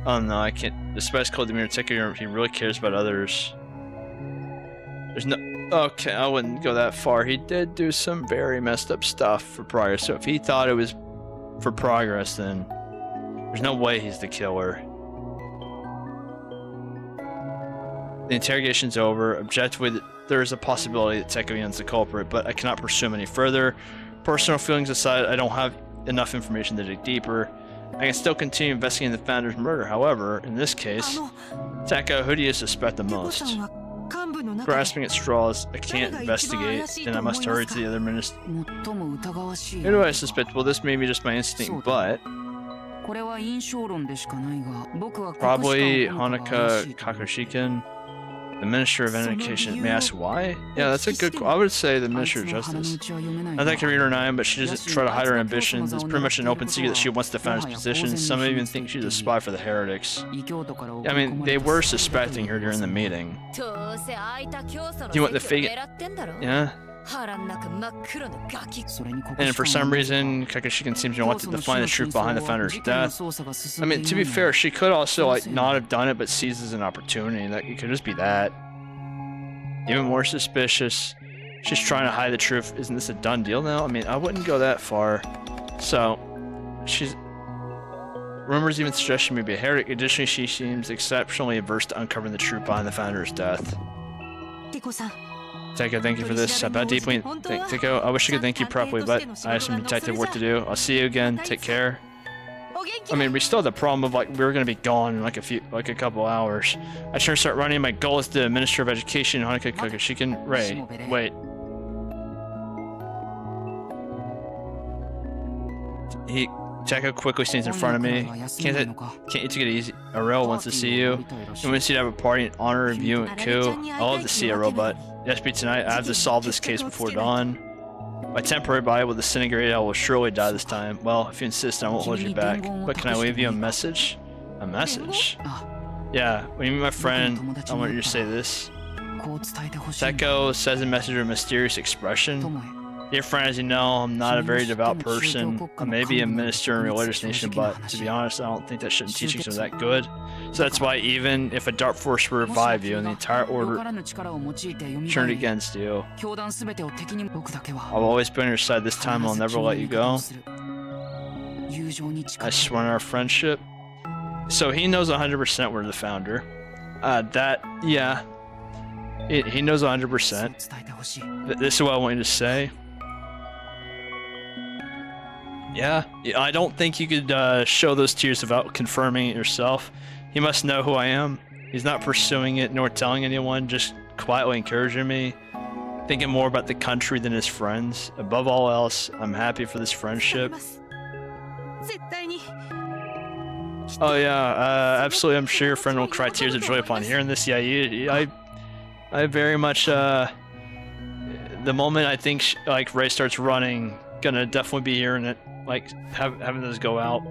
Oh no, I can't. Despite his cold demeanor, Teko, he really cares about others. There's no. Okay, I wouldn't go that far. He did do some very messed up stuff for progress. So if he thought it was for progress, then there's no way he's the killer. The interrogation's over. Objectively, there is a possibility that Teko-yan's the culprit, but I cannot pursue him any further. Personal feelings aside, I don't have enough information to dig deeper. I can still continue investigating the founder's murder. However, in this case, Teko, who do you suspect the most? Grasping at straws, I can't investigate, and I must hurry to the other minister. Who do I suspect? Well, this may be just my instinct, but probably Hanuka Kakushikin. The Minister of Education. May I ask why? Yeah, that's a good. I would say the Minister of Justice. Not that I can read her name, but she doesn't try to hide her ambitions. It's pretty much an open secret that she wants to found his position. Some even think she's a spy for the heretics. I mean, they were suspecting her during the meeting. Do you want the fake? Yeah. And for some reason, Kakushikin seems to want to define the truth behind the founder's death. I mean, to be fair, she could also like not have done it, but sees it as an opportunity. That it could just be that. Even more suspicious. She's trying to hide the truth. Isn't this a done deal now? I mean, I wouldn't go that far. So, she's. Rumors even suggest she may be a heretic. Additionally, she seems exceptionally averse to uncovering the truth behind the founder's death. Teko, thank you for this. I bet deeply. Teko, I wish I could thank you properly, but I have some detective work to do. I'll see you again. Take care. I mean, we still have the problem of like we were gonna be gone in like a couple hours. I should start running. My goal is the Minister of Education, Hanuka Kakushikin. Ray, wait. Tekko quickly stands in front of me. Can't you take it easy? Arel wants to see you. He wants you to have a party in honor of you and Ku. I love to see Arel, but yesterday tonight I have to solve this case before dawn. My temporary body will disintegrate. I will surely die this time. Well, if you insist, I won't hold you back. But can I leave you a message? A message? Yeah, when you meet my friend, I want you to say this. Tekko says a message with a mysterious expression. Dear friend, as you know, I'm not a very devout person. I may be a minister in a religious nation, but to be honest, I don't think that Shuten teachings are that good. So that's why even if a dark force will revive you and the entire order turned against you, I'll always be on your side. This time I'll never let you go. I swear on our friendship. So he knows 100% we're the founder. Yeah. He knows 100%. This is what I want you to say. Yeah, I don't think you could show those tears without confirming it yourself. He must know who I am. He's not pursuing it nor telling anyone, just quietly encouraging me, thinking more about the country than his friends. Above all else, I'm happy for this friendship. Oh yeah, absolutely. I'm sure your friend will cry tears of joy upon hearing this. Yeah, I very much, the moment I think like Ray starts running, gonna definitely be hearing it, like having those go out.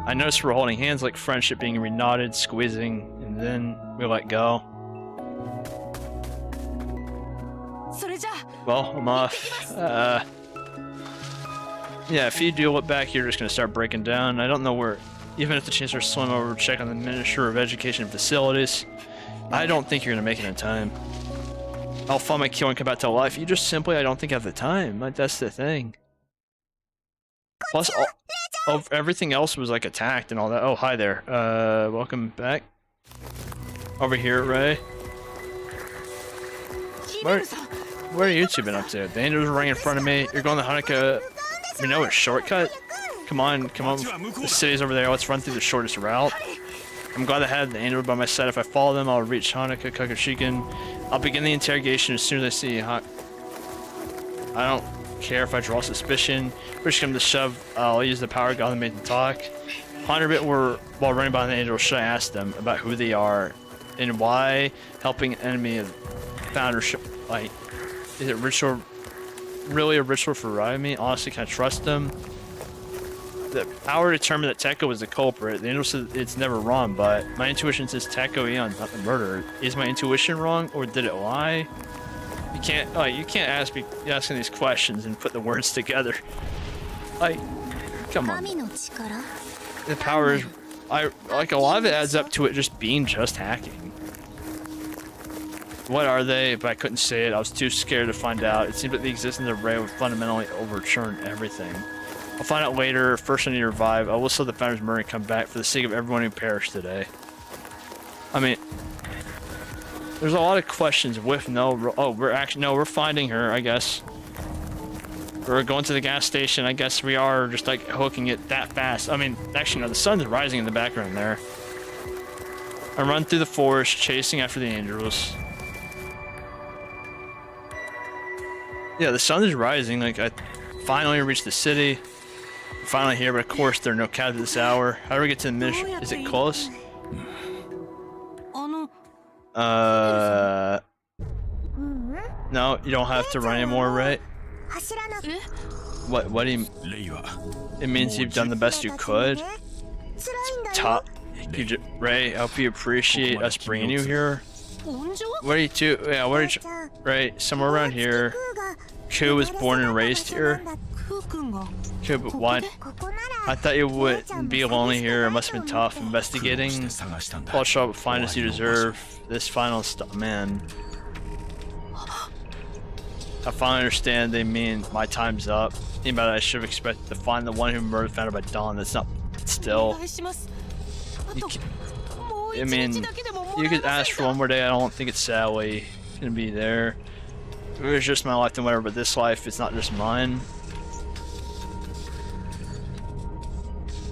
I noticed we're holding hands, like friendship being reknotted, squeezing, and then we let go. Well, I'm off. Yeah, if you do look back, you're just gonna start breaking down. I don't know where, even if the Chancellor swim over to check on the Minister of Education and Facilities, I don't think you're gonna make it in time. I'll find my kill and come back to life. You just simply, I don't think I have the time. Like, that's the thing. Plus, everything else was like attacked and all that. Oh, hi there. Welcome back. Over here, Ray. What are you two been up to? The angels are right in front of me. You're going to Hanukkah. We know a shortcut. Come on. The city's over there. Let's run through the shortest route. I'm glad I had the angel by my side. If I follow them, I'll reach Hanukkah Kakashikan. I'll begin the interrogation as soon as I see I don't care if I draw suspicion. Push come to shove, I'll use the power God that made them talk. Ponder a bit while running by the angel, should I ask them about who they are and why helping an enemy of founder, like, is it ritual, really a ritual for reviving me? Honestly, can I trust them? The power determined that Tekko was the culprit. The angel said it's never wrong, but my intuition says Tekko Eon, not the murderer. Is my intuition wrong, or did it lie? You can't ask me asking these questions and put the words together. Like, come on. The power is, like a lot of it adds up to it just being just hacking. What are they? But I couldn't say it. I was too scared to find out. It seemed that the existence of Ray would fundamentally overturn everything. I'll find out later. First I need to revive. I'll whistle the founder's murder and come back for the sake of everyone who perished today. I mean, there's a lot of questions with no. Oh, we're finding her, I guess. We're going to the gas station. I guess we are just like hooking it that fast. I mean, actually, no, the sun's rising in the background there. I run through the forest, chasing after the angels. Yeah, the sun is rising. Like, I finally reached the city. Finally here, but of course there are no cabs at this hour. How do we get to the mission? Is it close? No, you don't have to run anymore, right? What do you... It means you've done the best you could? Ray, I hope you appreciate us bringing you here. What are you two? Yeah, what are you... Right, somewhere around here. Ku was born and raised here. Ku, but what? I thought you wouldn't be lonely here. It must have been tough investigating. I'll show up, find us you deserve. This final stuff, man. I finally understand they mean my time's up. Anybody I should have expected to find the one who murdered founded by Dawn. That's not still. I mean, you could ask for one more day. I don't think it's sadly gonna be there. If it was just my life, then whatever. But this life, it's not just mine.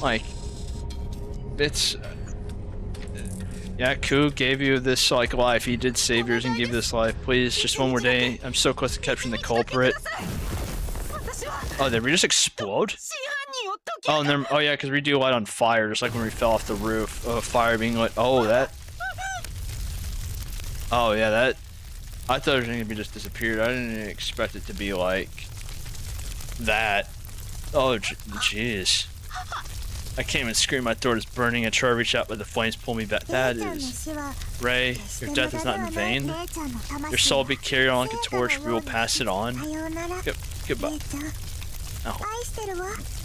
Like, it's yeah, Ku gave you this like life. He did save yours and gave you this life. Please, just one more day. I'm so close to capturing the culprit. Oh, did we just explode? Oh, and then, oh yeah, because we do light on fire, just like when we fell off the roof. Oh, fire being lit. Oh, that. Oh yeah, that. I thought it was gonna be just disappeared. I didn't expect it to be like that. Oh, jeez. I can't even scream. My throat is burning. I try to reach out, but the flames pull me back. That is. Ray, your death is not in vain. Your soul will be carried on like a torch. We will pass it on. Goodbye. Oh.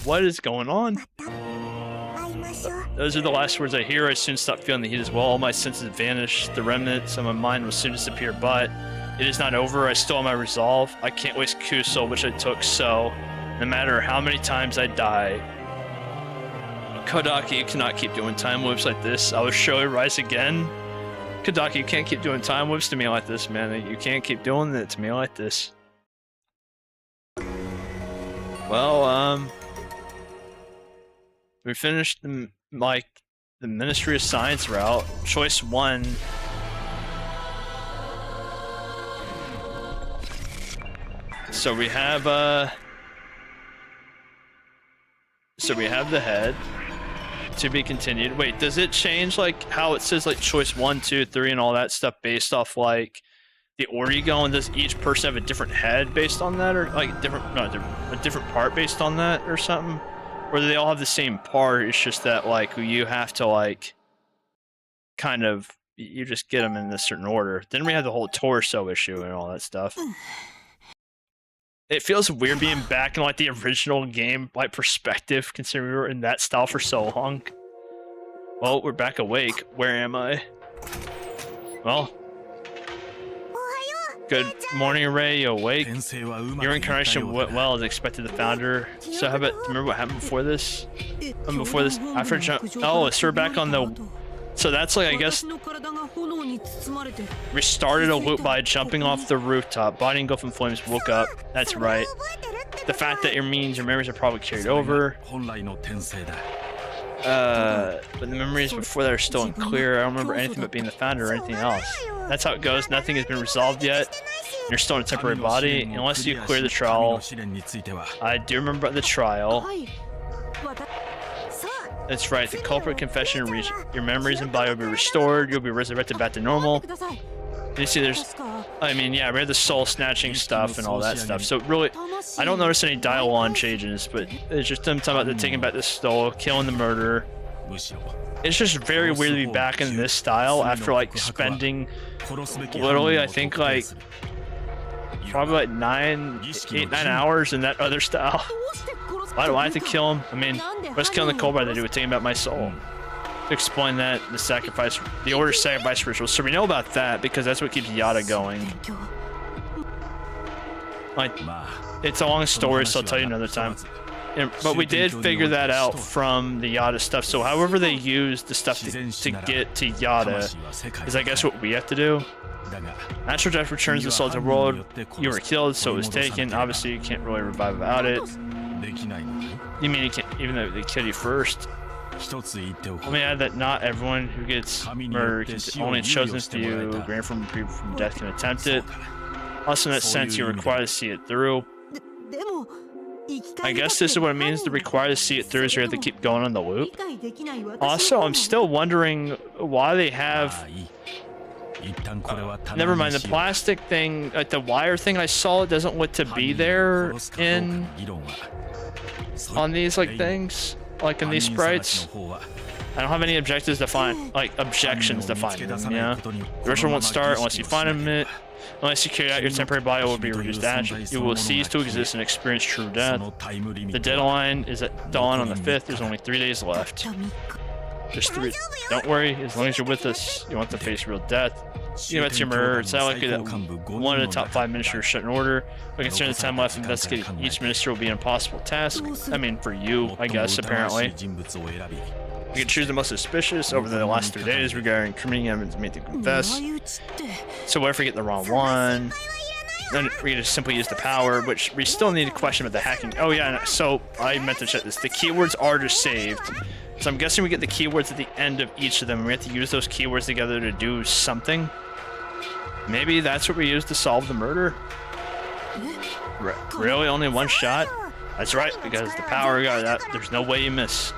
What is going on? Those are the last words I hear. I soon stop feeling the heat as well. All my senses vanish. The remnants of my mind will soon disappear, but it is not over. I still have my resolve. I can't waste Kuso, which I took, so no matter how many times I die, Kodaki, you cannot keep doing time whips like this. I will surely rise again. Kodaki, you can't keep doing time whips to me like this, man. You can't keep doing it to me like this. Well, we finished the Ministry of Science route. Choice 1. So we have the head. To be continued. Wait, does it change like how it says like choice 1, 2, 3 and all that stuff based off like the order you go, and does each person have a different head based on that, or like a different part based on that or something? Or do they all have the same part? It's just that like you have to like kind of, you just get them in a certain order. Then we have the whole torso issue and all that stuff. It feels weird being back in like the original game like perspective, considering we were in that style for so long. Well, we're back awake. Where am I? Well, good morning, Ray. You awake? Your incarnation went well as expected. The founder. So how about, remember what happened before this? After jump. Oh, so we're back on the. So that's like, I guess, restarted a loop by jumping off the rooftop. Body engulfed in flames, woke up. That's right. The fact that your memories are probably carried over. But the memories before that are still unclear. I don't remember anything but being the founder or anything else. That's how it goes. Nothing has been resolved yet. You're still in a temporary body. Unless you clear the trial. I do remember the trial. That's right, the culprit confession will reach. Your memories and body will be restored. You'll be resurrected back to normal. You see, there's, I mean, yeah, we had the soul snatching stuff and all that stuff. So really, I don't notice any dialogue changes, but it's just them talking about the taking back the soul, killing the murderer. It's just very weird to be back in this style after like spending literally, I think like probably like 8, 9 hours in that other style. Why do I have to kill him? I mean, what's killing the Cobra to do with taking back my soul? To explain that, the sacrifice, the order sacrifice ritual. So we know about that because that's what keeps Yada going. Like, it's a long story, so I'll tell you another time. But we did figure that out from the Yada stuff. So however they use the stuff to get to Yada is, I guess, what we have to do. Natural death returns the soul to the world. You were killed, so it was taken. Obviously, you can't really revive without it. You mean you can't, even though they kill you first? Let me add that not everyone who gets murdered, only a chosen few, granted from death, can attempt it. Also, in that sense, you're required to see it through. I guess this is what it means to require to see it through, is you have to keep going on the loop. Also, I'm still wondering why they have... never mind, the plastic thing, like the wire thing I saw, it doesn't look to be there on these like things, like in these sprites. I don't have any objectives to find, like objections to find them, yeah? The ritual won't start unless you find them. Unless you carry out your temporary body will be reduced to ash. You will cease to exist and experience true death. The deadline is at dawn on the 5th. There's only 3 days left. There's 3. Don't worry, as long as you're with us, you want to face real death. You know, it's your murder. It's not likely that one of the top 5 ministers shut an order. But considering the time left investigating each minister will be an impossible task. I mean, for you, I guess, apparently. You can choose the most suspicious over the last 3 days regarding incriminating evidence made to confess. So what if we get the wrong one? Then we just simply use the power, which we still need to question about the hacking. Oh yeah, so I meant to check this. The keywords are just saved. So I'm guessing we get the keywords at the end of each of them. We have to use those keywords together to do something. Maybe that's what we use to solve the murder? Really? Only one shot? That's right, because the power guy, there's no way you miss.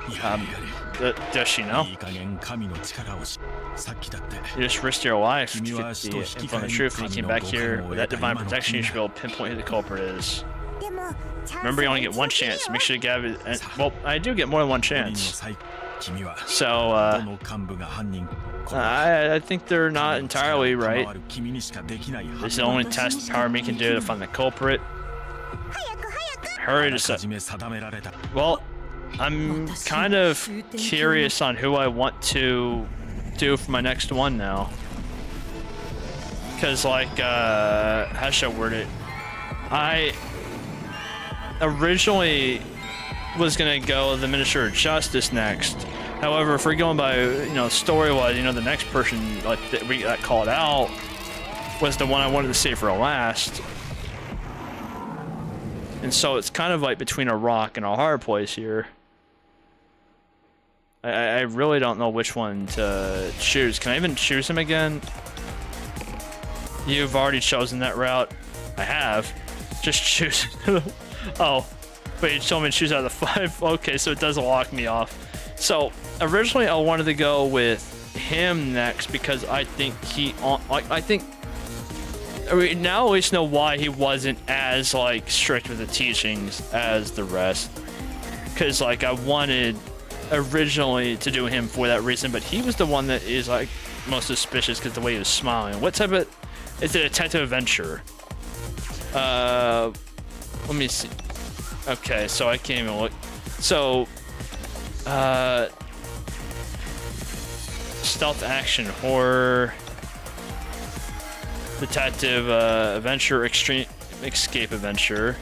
Does she know? You just risked your life to get the info on the truth, and you came back here. With that divine protection, you should be able to pinpoint who the culprit is. Remember, you only get one chance. Make sure to get it. Well, I do get more than one chance. So, I think they're not entirely right. This is the only test Power Me can do to find the culprit. Hurry to set. Well, I'm kind of curious on who I want to do for my next one now. Because, like, how should I word it? I originally was gonna go the Minister of Justice next. However, if we're going by, you know, story-wise, you know, the next person like that we got called out was the one I wanted to save for last. And so it's kind of like between a rock and a hard place here. I really don't know which one to choose. Can I even choose him again? You've already chosen that route. I have. Just choose. Oh, wait, you told me to choose out of the 5. Okay, so it does lock me off. So originally I wanted to go with him next because I think I now at least know why he wasn't as like strict with the teachings as the rest. Because like I wanted originally to do him for that reason, but he was the one that is like most suspicious because the way he was smiling. What type of is it? A detective adventure? Let me see. Okay, so I can't even look. So, stealth action, horror, detective, adventure, extreme escape adventure,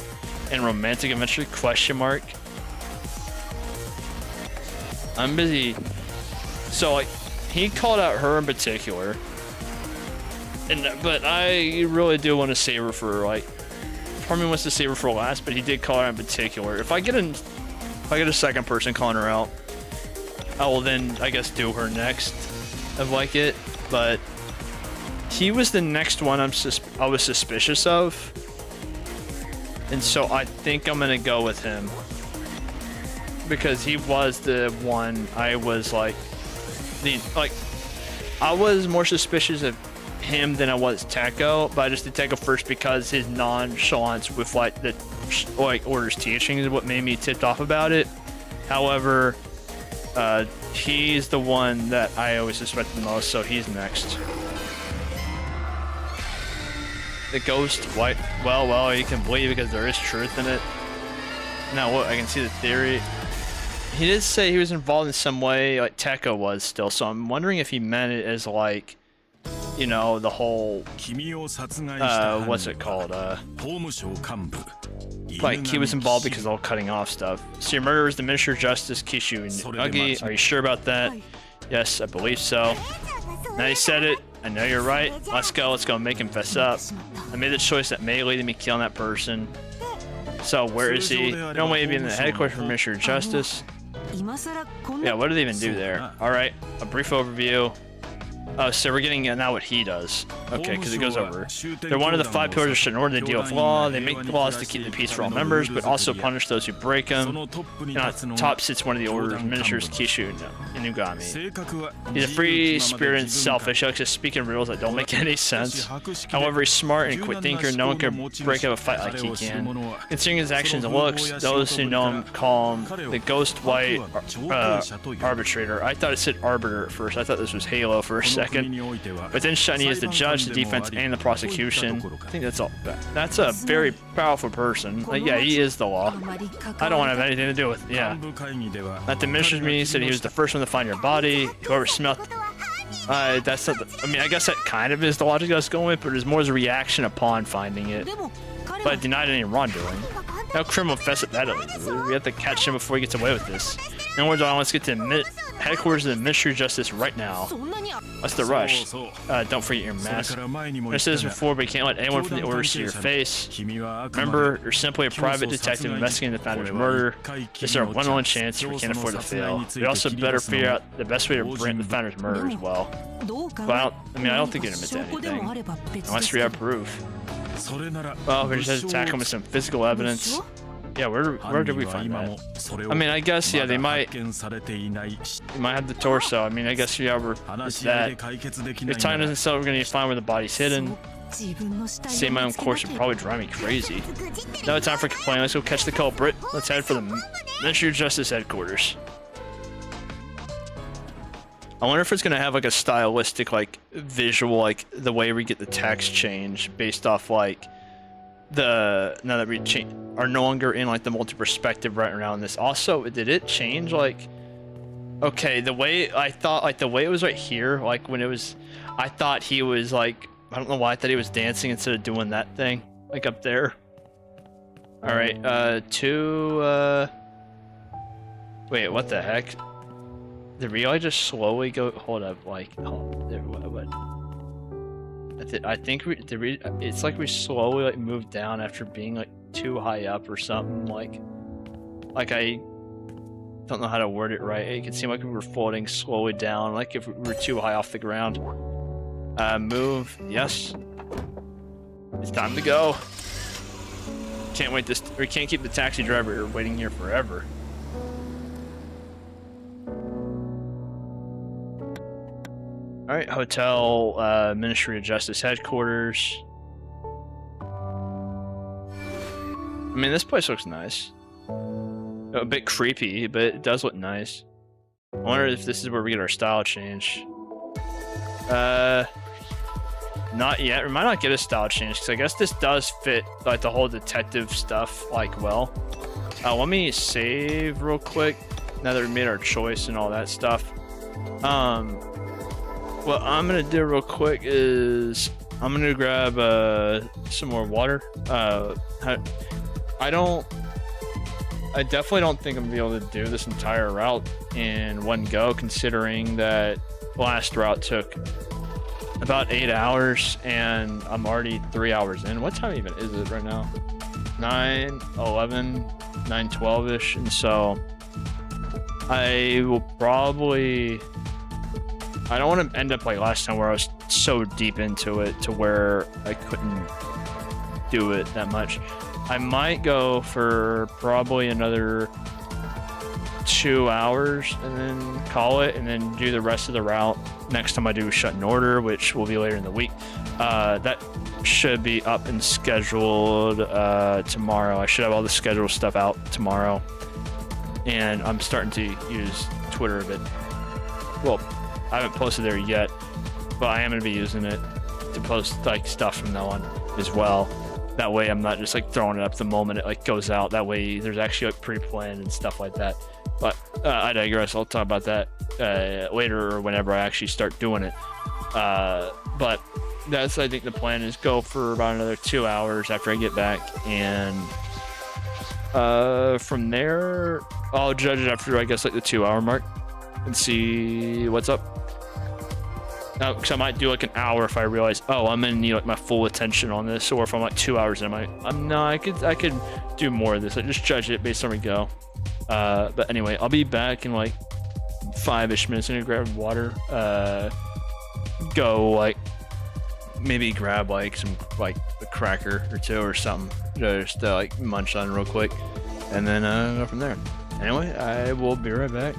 and romantic adventure, question mark. I'm busy. So, like, he called out her in particular. But I really do want to save her for, like, part of me wants to save her for last, but he did call her out in particular. If I get a second person calling her out, I will then, I guess, do her next of like it. But he was the next one I was suspicious of, and so I think I'm gonna go with him because he was the one I was like, I was more suspicious of him than I was Taco, but I just did Taco first because his nonchalance with like the Order's teaching is what made me tipped off about it. However, he's the one that I always suspect the most, so he's next. The ghost white. Well, you can believe because there is truth in it. Now, what I can see the theory. He did say he was involved in some way, like Taco was still. So I'm wondering if he meant it as like, you know, the whole what's it called? Like he was involved because of all cutting off stuff. So your murderer is the Minister of Justice, Kishu Nagi. Are you sure about that? Yes, I believe so. Now you said it. I know you're right. Let's go and make him fess up. I made the choice that may lead to me killing that person. So where is he? No way to be in the headquarters for Minister of Justice. Yeah, what do they even do there? Alright, a brief overview. Oh, so we're getting now what he does. Okay, because it goes over. They're one of the 5 pillars of Shuten Order. They deal with law. They make the laws to keep the peace for all members, but also punish those who break them. And at the top sits one of the Order's ministers, Kishu Inugami. He's a free-spirited and selfish. He likes to speak in riddles that don't make any sense. However, he's smart and a quick thinker. No one can break up a fight like he can. Considering his actions and looks, those who know him call him the Ghost White Arbitrator. I thought it said Arbiter at first. I thought this was Halo for a second. But then Shiny is the judge, the defense, and the prosecution. I think that's all. That's a very powerful person. Yeah, he is the law. I don't want to have anything to do with. Yeah. At the minister's meeting, he said he was the first one to find your body. Whoever smelled. That's not. I mean, I guess that kind of is the logic I was going with, but it's more as a reaction upon finding it. But I denied any wrongdoing. No criminal fess up that. We have to catch him before he gets away with this. No words on. Let's get to the headquarters of the Ministry of Justice right now. What's the rush? Don't forget your mask. I said this before, but you can't let anyone from the Order see your face. Remember, you're simply a private detective investigating the founder's murder. This is our one and only chance. We can't afford to fail. We also better figure out the best way to prevent the founder's murder as well. But I don't think you'd admit to anything unless we have proof. Well, we just have to tackle him with some physical evidence. Yeah, where did we find that? I mean, I guess, yeah, they might have the torso. I mean, I guess, yeah, it's that. If time doesn't settle, we're gonna find where the body's hidden. Stay my own course would probably drive me crazy. No time for complaining. Let's go catch the culprit. Let's head for the Ministry of Justice headquarters. I wonder if it's gonna have like a stylistic, like visual, like the way we get the text change based off like now that we are no longer in like the multi-perspective right around this. Also, did it change like? Okay, the way I thought, like the way it was right here, like when it was, I thought he was like, I don't know why I thought he was dancing instead of doing that thing, like up there. All right, wait, what the heck? Did Relay just slowly go? Hold up, like, what? I think it's like we slowly like moved down after being like too high up or something. Like I don't know how to word it right. It could seem like we were floating slowly down, like if we were too high off the ground. Move, yes. It's time to go. Can't wait we can't keep the taxi driver here waiting here forever. All right, hotel, Ministry of Justice headquarters. I mean, this place looks nice. A bit creepy, but it does look nice. I wonder if this is where we get our style change. Not yet. We might not get a style change, because I guess this does fit, like, the whole detective stuff, like, well. Let me save real quick, now that we made our choice and all that stuff. What I'm gonna do real quick is I'm gonna grab some more water. I definitely don't think I'm gonna be able to do this entire route in one go, considering that last route took about 8 hours and I'm already 3 hours in. What time even is it right now? 9:11, 9:12ish, and so I will probably, I don't want to end up like last time where I was so deep into it to where I couldn't do it that much. I might go for probably another 2 hours and then call it, and then do the rest of the route next time I do Shuten Order, which will be later in the week. That should be up and scheduled tomorrow. I should have all the scheduled stuff out tomorrow. And I'm starting to use Twitter a bit. Well, I haven't posted there yet, but I am going to be using it to post like stuff from now on as well. That way I'm not just like throwing it up the moment it like goes out. That way there's actually like pre-planned and stuff like that. But I digress. I'll talk about that later or whenever I actually start doing it. But that's, I think the plan is go for about another 2 hours after I get back, and from there I'll judge it after I guess like the 2 hour mark and see what's up. Because I might do like an hour if I realize, oh, I'm gonna need like my full attention on this, or if I'm like 2 hours in, I could do more of this. I just judge it based on where we go. But anyway, I'll be back in like 5-ish minutes. I'm gonna grab water, go like maybe grab like some like a cracker or two or something, just like munch on real quick, and then go from there. Anyway, I will be right back.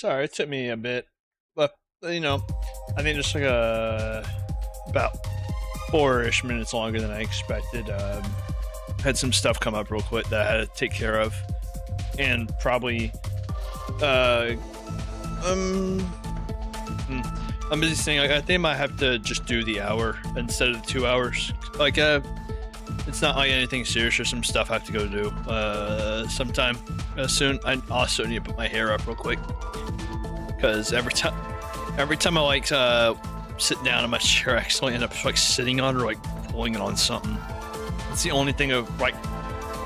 Sorry, it took me a bit, but you know, I think just like about 4-ish minutes longer than I expected. Had some stuff come up real quick that I had to take care of, and probably I'm busy saying like I think I might have to just do the hour instead of the 2 hours. Like it's not like anything serious or some stuff I have to go do sometime soon. I also need to put my hair up real quick because every time I like sit down in my chair, I actually end up like sitting on or like pulling it on something. It's the only thing of like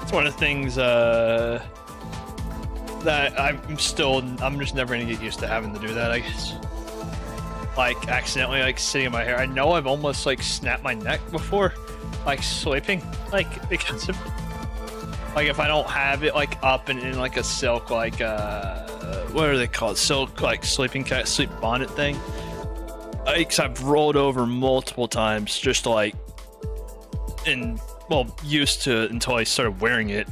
it's one of the things that I'm just never gonna get used to having to do that, I guess. Like accidentally like sitting in my hair. I know I've almost like snapped my neck before, like sleeping, like because of like if I don't have it like up and in like a silk like what are they called, silk like sleeping cat sleep bonnet thing. Like I've rolled over multiple times just like used to it until I started wearing it,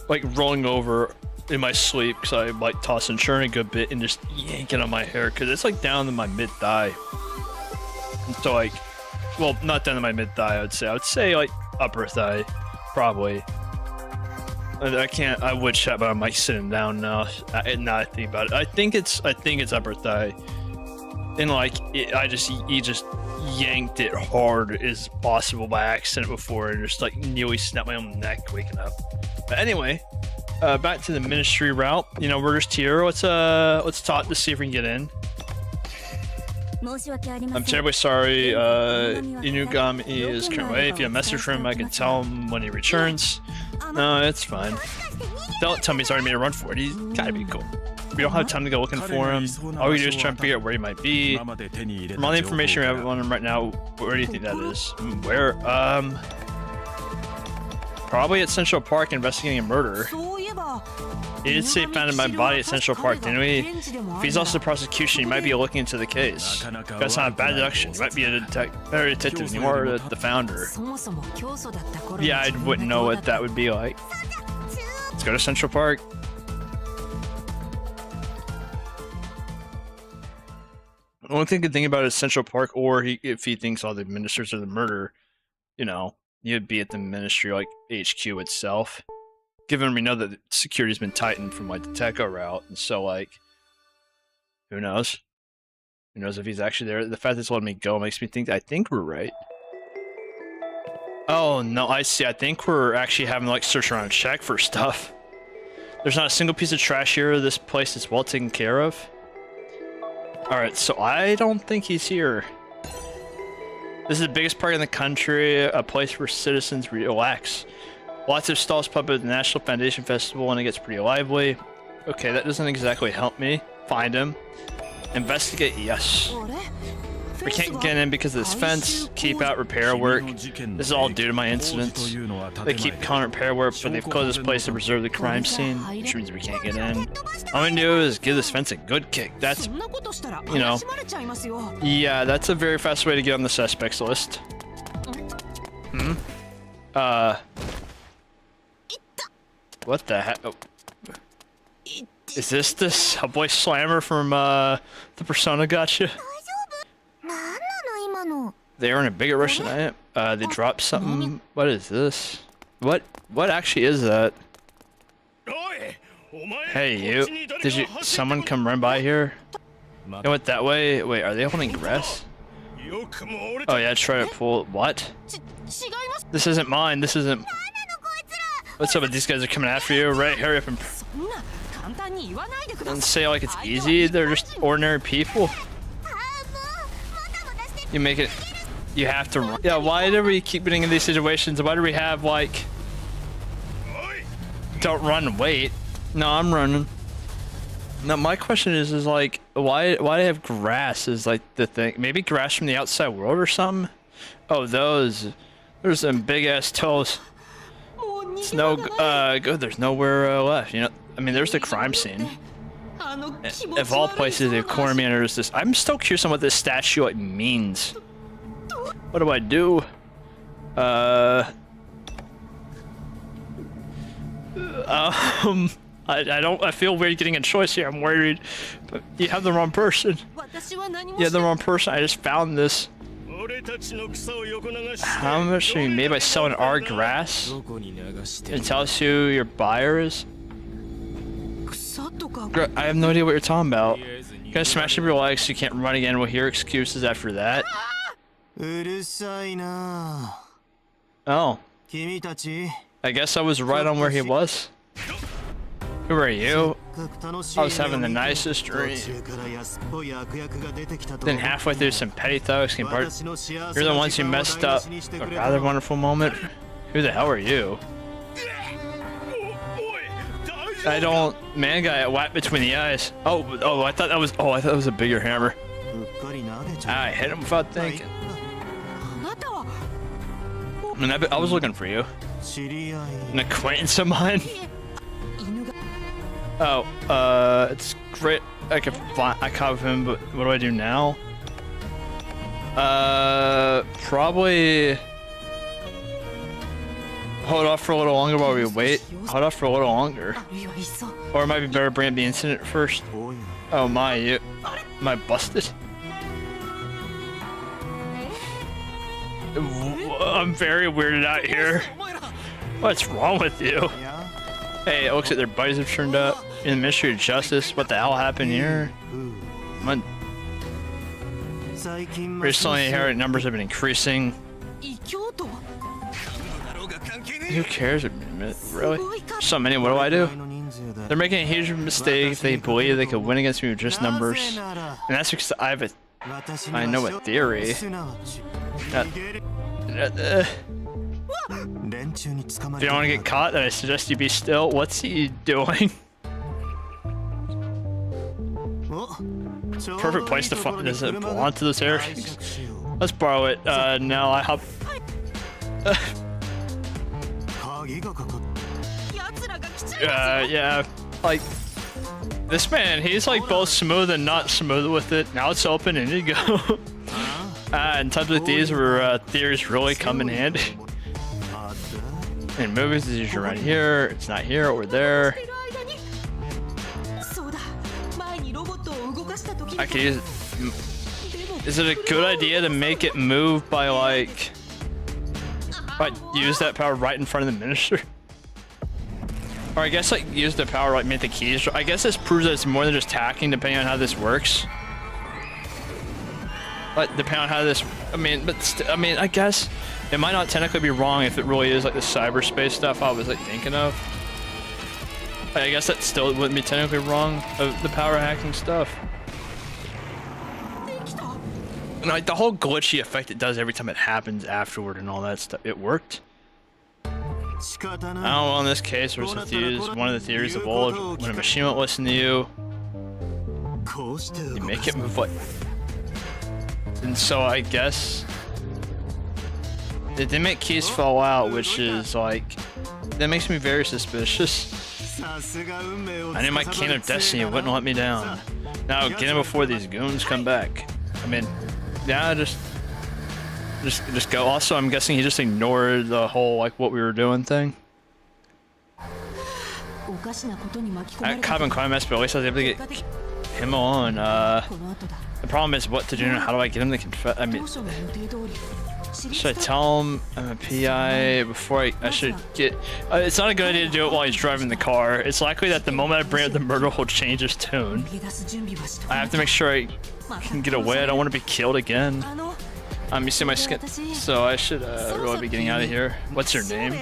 like rolling over in my sleep because I like toss and churn a good bit and just yanking on my hair because it's like down to my mid thigh. And so like, well, not down to my mid thigh. I would say like upper thigh, probably. I would chat, but I'm like sitting down now. Now I think about it. I think it's upper thigh, and like he just yanked it hard as possible by accident before and just like nearly snapped my own neck waking up. But anyway. Back to the ministry route. You know, we're just here. Let's talk to see if we can get in. I'm terribly sorry. Inugami is currently away. If you have a message from him, I can tell him when he returns. No, it's fine. Don't tell me he's already made a run for it. He's gotta be cool. We don't have time to go looking for him. All we do is try and figure out where he might be. From all the information we have on him right now, where do you think that is? Where? Probably at Central Park investigating a murder. He did say he found my body at Central Park, didn't we? If he's also the prosecution, he might be looking into the case. That's not a bad deduction. He might be a better detective than you are the founder. Yeah, I wouldn't know what that would be like. Let's go to Central Park. The only thing I can think about is Central Park, or if he thinks all the ministers are the murder, you know, you'd be at the ministry like HQ itself. Given we know that security's been tightened from like the Teco route, and so like, who knows? Who knows if he's actually there? The fact that it's letting me go makes me think. I think we're right. Oh no, I see. I think we're actually having to like search around and check for stuff. There's not a single piece of trash here. This place is well taken care of. All right, so I don't think he's here. This is the biggest park in the country, a place where citizens relax. Lots of stalls pop up at the National Foundation Festival and it gets pretty lively. Okay, that doesn't exactly help me. Find him. Investigate, yes. We can't get in because of this fence. Keep out repair work. This is all due to my incidents. They keep calling repair work, but they've closed this place to preserve the crime scene, which means we can't get in. All we do is give this fence a good kick. That's, you know, yeah, that's a very fast way to get on the suspects list. What the heck? Oh. Is this the Subway Slammer from the Persona Gotcha? They are in a bigger rush than I am. They dropped something. What is this? What actually is that? Hey, you. Did someone come run by here? It went that way? Wait, are they holding grass? Oh yeah, try to pull. What? This isn't mine. This isn't. What's up with these guys are coming after you? Right, hurry up and say like it's easy. They're just ordinary people. You make it. You have to run. Yeah, why do we keep getting in these situations? Why do we have like don't run and wait? No, I'm running. Now my question is like why do they have grass is like the thing? Maybe grass from the outside world or something? Oh, those. There's some big ass toes. It's no good. There's nowhere left. You know, I mean, there's the crime scene. Of all places, they've cornered me under this. I'm still curious on what this statue like means. What do I do? I feel weird getting a choice here. I'm worried, but you have the wrong person. You have the wrong person. I just found this. How much are you made by selling our grass? It tells who your buyer is. I have no idea what you're talking about. You're gonna smash up your legs so you can't run again. We'll hear excuses after that. Oh. I guess I was right on where he was. Who are you? I was having the nicest dream. Then halfway through some petty thugs came part. You're the ones who messed up a rather wonderful moment. Who the hell are you? I don't. Man got whacked between the eyes. Oh, I thought that was a bigger hammer. I hit him without thinking. I mean, I was looking for you. An acquaintance of mine. Oh, it's great. I caught him, but what do I do now? Probably hold off for a little longer while we wait. Hold off for a little longer. Or it might be better to bring up the incident first. Oh my, am I busted? I'm very weirded out here. What's wrong with you? Hey, it looks like their bodies have turned up. In the mystery of justice, what the hell happened here? Recently, inherited numbers have been increasing. Who cares? Really? So many, what do I do? They're making a huge mistake if they believe they could win against me with just numbers. And that's because I know a theory. If you don't want to get caught, then I suggest you be still. What's he doing? Perfect place to find. Does it belong to this area? Let's borrow it. Now I hop. Yeah. Like this man, he's like both smooth and not smooth with it. Now it's open and you go. In times like these where theories really come in handy. In movies, it's usually around here. It's not here or there. I can use it. Is it a good idea to make it move by like use that power right in front of the minister? Or I guess like use the power like make the keys. I guess this proves that it's more than just hacking depending on how this works. Like depending on how this, I guess it might not technically be wrong if it really is like the cyberspace stuff I was like thinking of. I guess that still wouldn't be technically wrong of the power hacking stuff. And like the whole glitchy effect it does every time it happens afterward and all that stuff, it worked. I don't know, in this case, one of the theories of old, when a machine won't listen to you, you make it move like. And so I guess they make keys fall out, which is like, that makes me very suspicious. I knew my King of Destiny wouldn't let me down. Now get him before these goons come back. I mean, yeah, just go. Also, I'm guessing he just ignored the whole like what we were doing thing. I caught him in climax, but at least I was able to get him on. The problem is what to do and how do I get him to confess? I mean, should I tell him I'm a PI before I should get... it's not a good idea to do it while he's driving the car. It's likely that the moment I bring up the murder will change his tone. I have to make sure I can get away. I don't want to be killed again. You see my skin, so I should really be getting out of here. What's your name?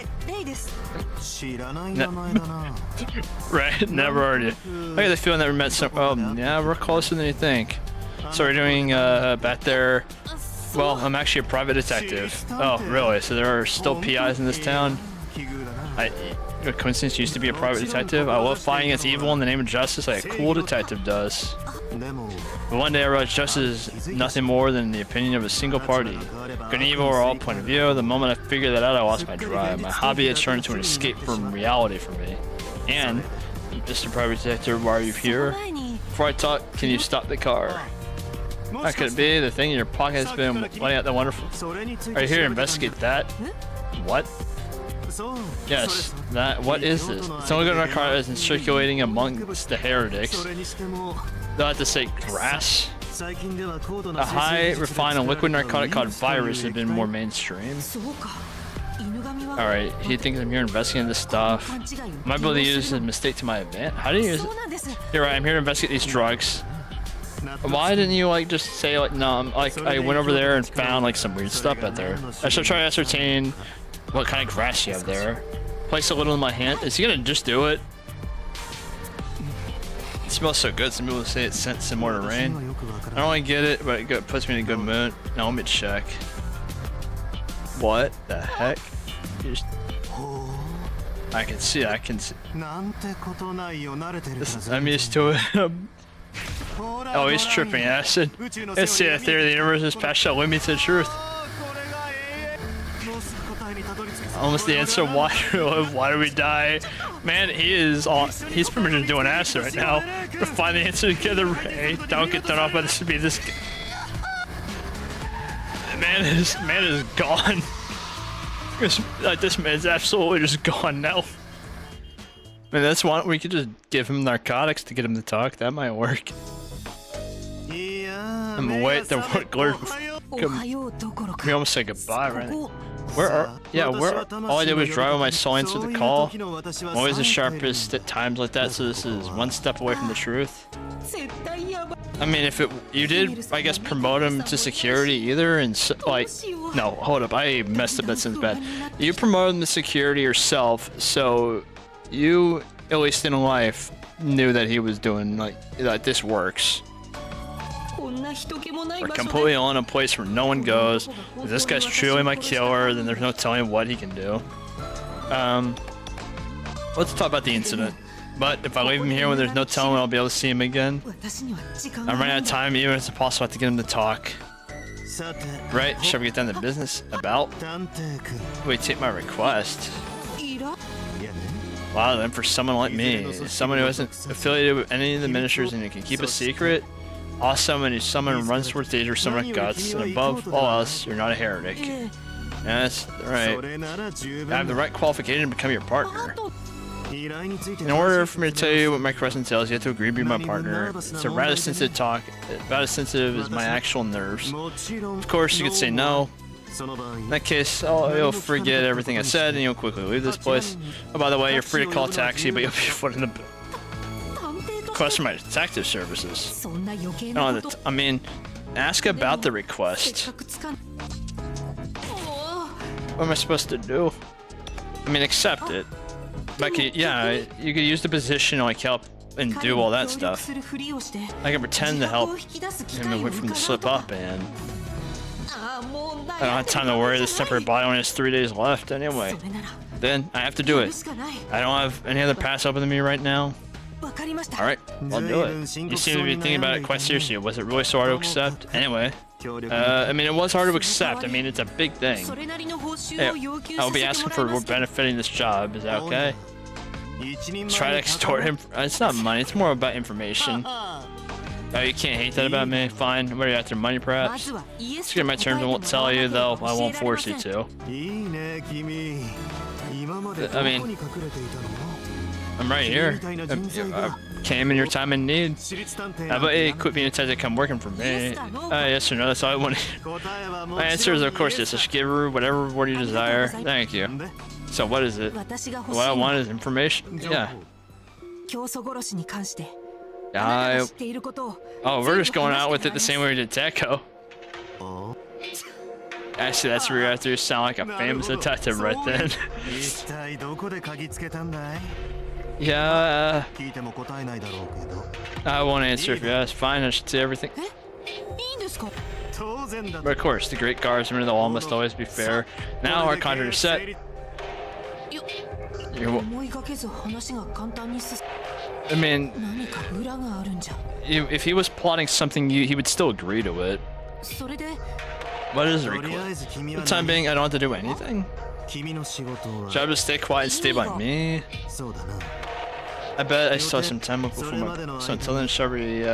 Right, never heard you. I get the feeling that we met some. Oh, yeah, we're closer than you think. So we're doing back there. Well, I'm actually a private detective. Oh, really? So there are still PIs in this town? Coincidence used to be a private detective. I love fighting against evil in the name of justice like a cool detective does. But one day I realized justice is nothing more than the opinion of a single party. Good and evil are all point of view. The moment I figured that out, I lost my drive. My hobby had turned into an escape from reality for me. And, Mr. Private Detective, why are you here? Before I talk, can you stop the car? How could it be? The thing in your pocket has been letting out the wonderful... Are you here to investigate that? What? Yes, that. What is this? It's only good narcotics and circulating amongst the heretics. They'll have to say grass. A high refined and liquid narcotic called virus has been more mainstream. Alright, he thinks I'm here investigating this stuff. Might be able to use a mistake to my advantage. How do you use it? You're right, I'm here to investigate these drugs. Why didn't you like just say like no? Like I went over there and found like some weird stuff out there. I should try to ascertain what kind of grass you have there. Place a little in my hand. Is he gonna just do it? It smells so good. Some people say it scents similar to rain. I don't really get it, but it puts me in a good mood. Now let me check. What the heck? I can see. I'm used to it. Oh, he's tripping acid. Let's see, the theory of the universe is past shall lead me to the truth. Almost the answer. Why do we die? Man, he's pretty much doing acid right now. We'll find the answer together. Hey, don't get thrown off by this. This man is gone. This man's absolutely just gone now. Man, that's one. We could just give him narcotics to get him to talk. That might work. I'm wait. The word. We almost said goodbye, right? Where all I did was drive on my soul answer the call. I'm always the sharpest at times like that, so this is one step away from the truth. I mean, if you did, I guess, promote him to security either, and like, no, hold up, I messed up. That sounds bad. You promoted him to security yourself, so you, at least in life, knew that he was doing like that. This works. We're completely alone in a place where no one goes. If this guy's truly my killer, then there's no telling what he can do. Let's talk about the incident. But if I leave him here when there's no telling when I'll be able to see him again, I'm running out of time, even if it's impossible to get him to talk. Right, shall we get down to business? About? Wait, take my request. Wow, then for someone like me, someone who isn't affiliated with any of the ministers and who can keep a secret, awesome, and someone runs towards danger, someone with guts, and above all else, you're not a heretic. Yeah, that's right. I have the right qualification to become your partner. In order for me to tell you what my quest entails, you have to agree to be my partner. It's a rather sensitive talk, about as sensitive as my actual nerves. Of course, you could say no. In that case, you'll forget everything I said, and you'll quickly leave this place. Oh, by the way, you're free to call a taxi, but you'll be foot in the request for my detective services. No, I mean, ask about the request. What am I supposed to do? I mean, accept it. But yeah, you could use the position to like help and do all that stuff. I can pretend to help him away from the slip up, and I don't have time to worry. This temporary body only has 3 days left anyway. Then I have to do it. I don't have any other paths open to me right now. Alright, I'll do it. You seem to be thinking about it quite seriously. Was it really so hard to accept? Anyway. I mean, it was hard to accept. I mean, it's a big thing. Hey, I'll be asking for benefiting this job. Is that okay? Try to extort him. It's not money. It's more about information. Oh, you can't hate that about me? Fine. What are you after? Money, perhaps? Just get my terms. I won't tell you, though. I won't force you to. I mean, I'm right here. I came in your time in need. How about you quit being excited to come working for me? Yes or no, that's all I want. My answer is of course yes. I should give her whatever reward you desire. Thank you. So what is it? What I want is information. Yeah. Oh, we're just going out with it the same way we did Tekko. Actually, that's where you're after. You sound like a famous detective right then. Yeah, I won't answer if you ask. Fine, I should say everything. But of course, the great guardsman of the law must always be fair. Now our contract is set. I mean, if he was plotting something, he would still agree to it. What is the request? For the time being, I don't have to do anything. Should I just stay quiet and stay by me? I bet I still have some time before my... So until then, shall we,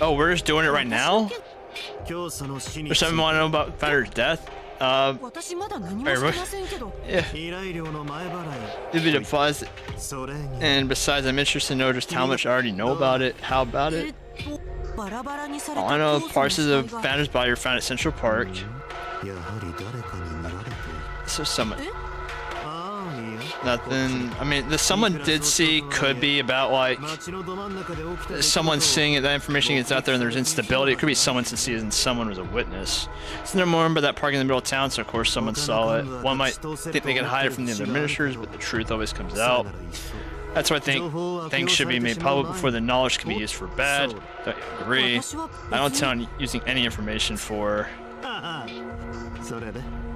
Oh, we're just doing it right now? Or something want to know about Founder's death? Yeah. It'd be a deposit. And besides, I'm interested to know just how much I already know about it. How about it? All I know, parts of the founder's body are found at Central Park. So someone... Nothing. I mean, the someone did see could be about like someone seeing it. That information gets out there, and there's instability. It could be someone to see it, and someone was a witness. So no more remember that park in the middle of town. So of course someone saw it. One might think they can hide it from the other ministers, but the truth always comes out. That's why I think things should be made public before the knowledge can be used for bad. I agree. I don't tell on using any information for.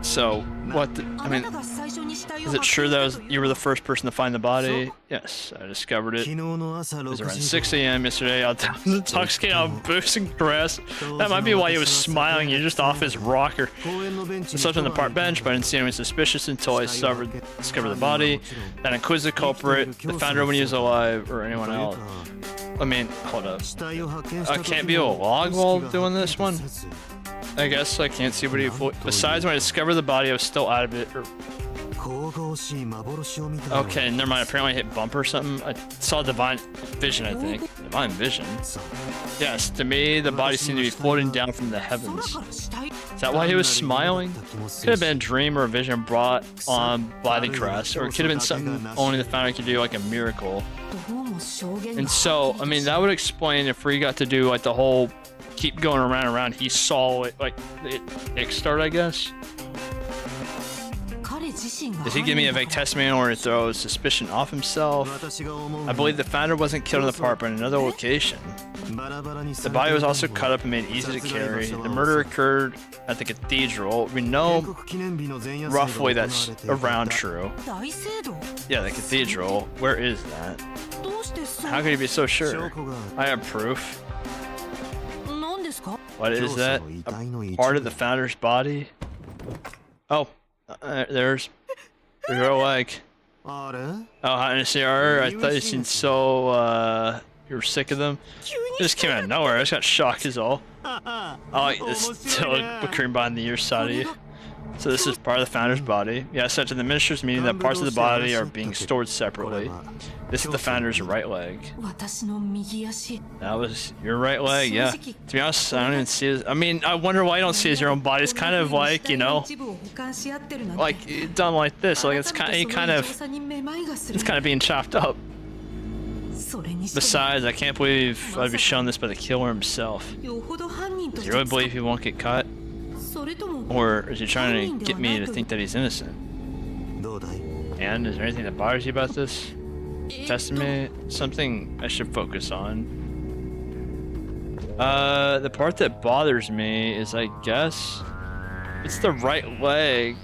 So, what I mean, is it true that you were the first person to find the body? Yes, I discovered it. It was around 6 a.m. yesterday. I was intoxicated on booze and grass. That might be why he was smiling. You're just off his rocker. I slept on the park bench, but I didn't see anything suspicious until I discovered the body. That includes the culprit, the founder when he was alive, or anyone else. I mean, hold up. I can't be a log while doing this one? I guess I can't see what he... Besides, when I discovered the body, I was still out of it. Okay, never mind. Apparently I hit bump or something. I saw divine vision, I think. Divine vision? Yes, to me, the body seemed to be floating down from the heavens. Is that why he was smiling? Could have been a dream or a vision brought on by the grass, or it could have been something only the founder could do, like a miracle. And so, I mean, that would explain if we got to do like the whole keep going around and around. He saw it, like it kickstart, I guess. Does he give me a vague testimony or throw suspicion off himself? I believe the founder wasn't killed in the park, but in another location. The body was also cut up and made easy to carry. The murder occurred at the cathedral. We know roughly that's around true. Yeah, the cathedral. Where is that? How could you be so sure? I have proof. What is that? A part of the founder's body? Oh, there's her leg. Oh, hi, NCR. I thought you seemed so, you were sick of them. It just came out of nowhere. I just got shocked is all. Oh, it's still occurring behind the ear side of you. So this is part of the founder's body. Yeah, such in the minister's meeting that parts of the body are being stored separately. This is the founder's right leg. That was your right leg, yeah. To be honest, I don't even see it. I mean, I wonder why you don't see it as your own body. It's kind of like, you know, like done like this. Like it's kind of being chopped up. Besides, I can't believe I'd be shown this by the killer himself. Does he really believe he won't get caught? Or is he trying to get me to think that he's innocent? And is there anything that bothers you about this? Testament? Something I should focus on. The part that bothers me is, I guess, it's the right leg.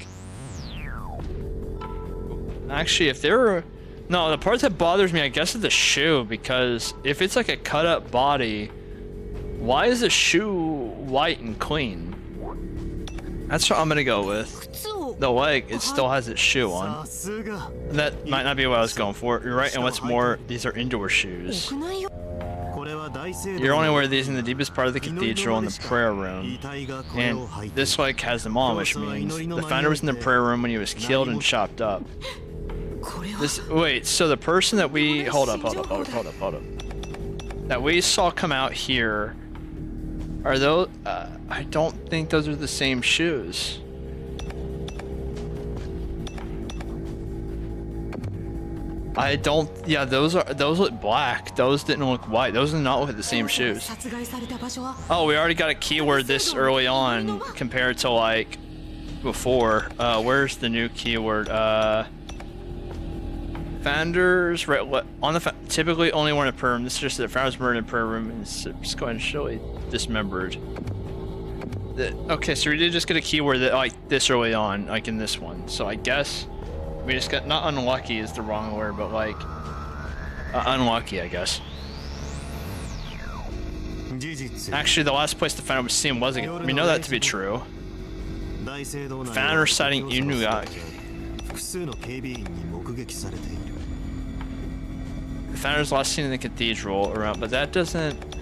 Actually, if there were... No, the part that bothers me, I guess, is the shoe, because if it's like a cut up body, why is the shoe white and clean? That's what I'm gonna go with. The leg, it still has its shoe on. That might not be what I was going for. You're right, and what's more, these are indoor shoes. You're only wear these in the deepest part of the cathedral in the prayer room. And this like has them on, which means the founder was in the prayer room when he was killed and chopped up. Wait, so the person that we... Hold up. That we saw come out here... Are those... I don't think those are the same shoes. I don't... Yeah, those look black. Those didn't look white. Those do not look like the same shoes. Oh, we already got a keyword this early on compared to, like, before. Where's the new keyword? Founders... typically only one in prayer room. This is just the founders murdered in prayer room. And it's just going to show it dismembered. Okay, so we did just get a keyword that like this early on, like in this one. So I guess we just got, not unlucky is the wrong word, but like unlucky, I guess. Actually, the last place the founder was seen wasn't. We know that to be true. Founder citing Inugaki. The founder's last seen in the cathedral around, but that doesn't.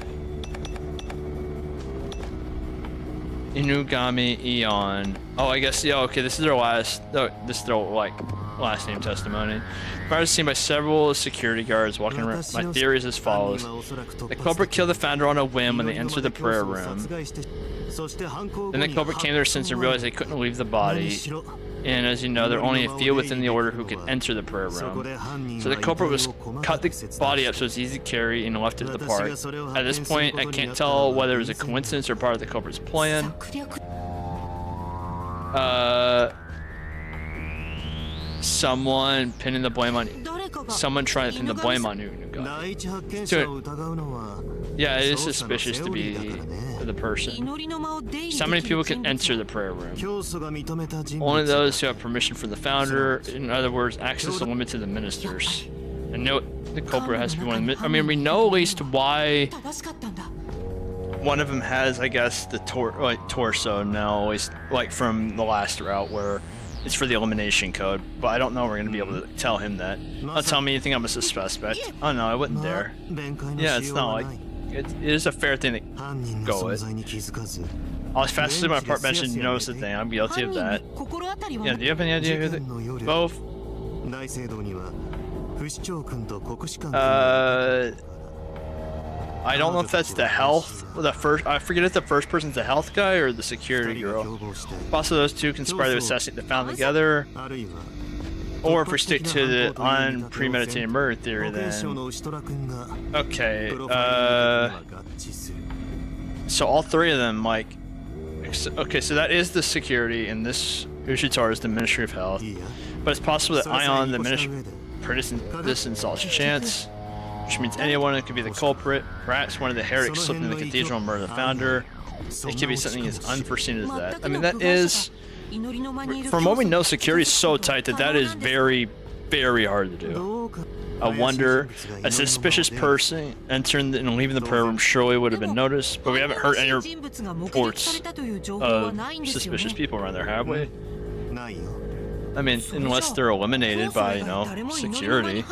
Inugami Eon. Oh, I guess, yeah, okay, this is their last, this is their, like, last name testimony. The fire was seen by several security guards walking around. My theory is as follows. The culprit killed the founder on a whim when they entered the prayer room. Then the culprit came to their senses and realized they couldn't leave the body. And as you know, there are only a few within the order who could enter the prayer room. So the culprit was cut the body up so it's easy to carry and left it at the park. At this point, I can't tell whether it was a coincidence or part of the culprit's plan. Someone pinning the blame on someone trying to pin the blame on Unuga. So, yeah, it is suspicious to be the person. So many people can enter the prayer room. Only those who have permission from the founder. In other words, access is limited to the ministers. And note the culprit has to be one of the. I mean, we know at least why one of them has, I guess, the torso now, at least like from the last route where it's for the elimination code. But I don't know if we're gonna be able to tell him that. Don't tell me you think I'm a suspect. Oh no, I wouldn't dare. Yeah, it's not like it is a fair thing to go with. I was fast asleep on my park bench and noticed the thing. I'm guilty of that. Yeah, do you have any idea who they both? I don't know if that's the health, the first. I forget if the first person's the health guy or the security girl. Possibly those two conspire to assassinate the found together. Or if we stick to the unpremeditated murder theory, then okay. So all three of them, like, okay, so that is the security, and this Ushitar is the Ministry of Health. But it's possible that Ion, the Ministry, this insults chance. Which means anyone could be the culprit. Perhaps one of the heretics slipped into the cathedral and murdered the founder. It could be something as unforeseen as that. I mean, that is, from what we know, security is so tight that that is very, very hard to do. I wonder, a suspicious person entering and leaving the prayer room surely would have been noticed, but we haven't heard any reports of suspicious people around there, have we? I mean, unless they're eliminated by, you know, security,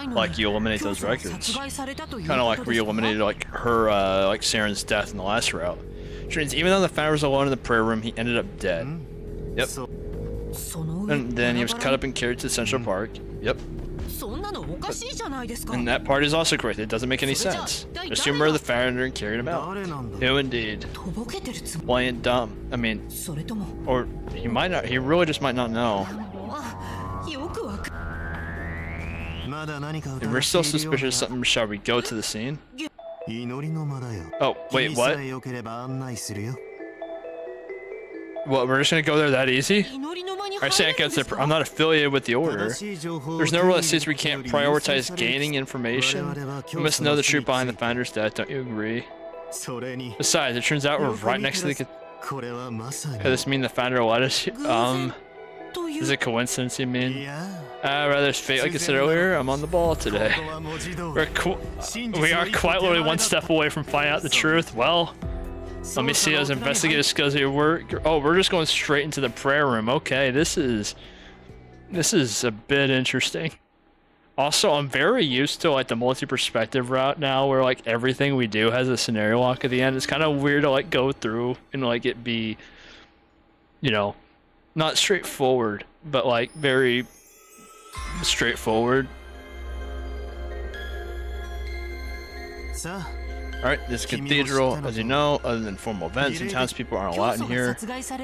like you eliminate those records. Kind of like we eliminated, like, her, like Saren's death in the last route. Which means even though the founder was alone in the prayer room, he ended up dead. Yep. And then he was cut up and carried to Central Park. Yep. And that part is also correct. It doesn't make any sense. Just you murdered the founder and carried him out. Who indeed? Blind dumb. I mean, or he might not. He really just might not know. If we're still suspicious of something, shall we go to the scene? Oh, wait, what? What, we're just gonna go there that easy? I'm not affiliated with the order. There's no rule that says we can't prioritize gaining information. We must know the truth behind the founder's death, don't you agree? Besides, it turns out we're right next to the... Could this mean the founder let us... Is it coincidence, you mean? Rather it's fate, like I said earlier, I'm on the ball today. We are quite literally one step away from finding out the truth. Well, let me see those investigative skills of your work. Oh, we're just going straight into the prayer room. Okay, this is a bit interesting. Also, I'm very used to like the multi-perspective route now, where like everything we do has a scenario lock at the end. It's kind of weird to like go through and like it be, you know, not straightforward, but like very straightforward. Alright, this cathedral, as you know, other than formal events and townspeople aren't allowed in here.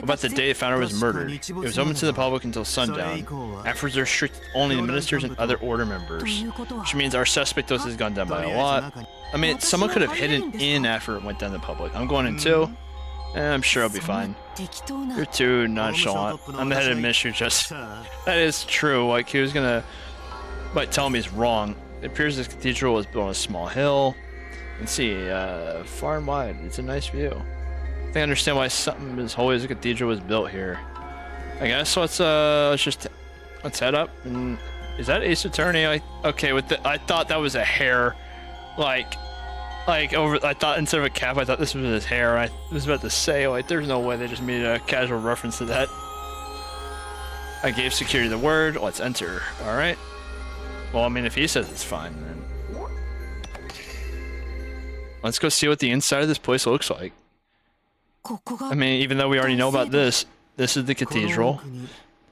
About the day the founder was murdered. It was open to the public until sundown. Afterwards, they're restricted only the ministers and other order members. Which means our suspect dose has gone down by a lot. I mean, someone could have hidden in after it went down to the public. I'm going in too. I'm sure I'll be fine. You're too nonchalant. I'm the head of ministry, just... That is true, like he was gonna... like tell me he's wrong. It appears this cathedral was built on a small hill. You can see, far and wide. It's a nice view. I think I understand why something as holy as a cathedral was built here. I guess let's head up. And is that Ace Attorney? Okay, with the I thought that was a hair, like over. I thought instead of a cap, I thought this was his hair. I was about to say like, there's no way they just made a casual reference to that. I gave security the word. Let's enter. All right. Well, I mean, if he says it's fine, then. Let's go see what the inside of this place looks like. I mean, even though we already know about this, this is the cathedral.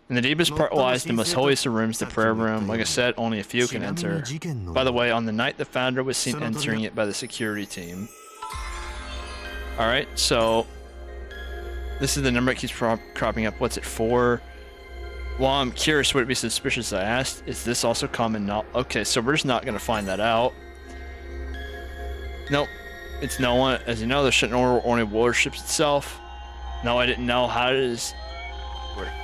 In the deepest part lies the most holiest of rooms, the prayer room. Like I said, only a few can enter. By the way, on the night the founder was seen entering it by the security team. Alright, so this is the number that keeps cropping up. What's it for? Well, I'm curious, would it be suspicious I asked? Is this also common knowledge? Okay, so we're just not going to find that out. Nope. It's no one. As you know, the Shuten Order only worships itself. No, I didn't know how it is.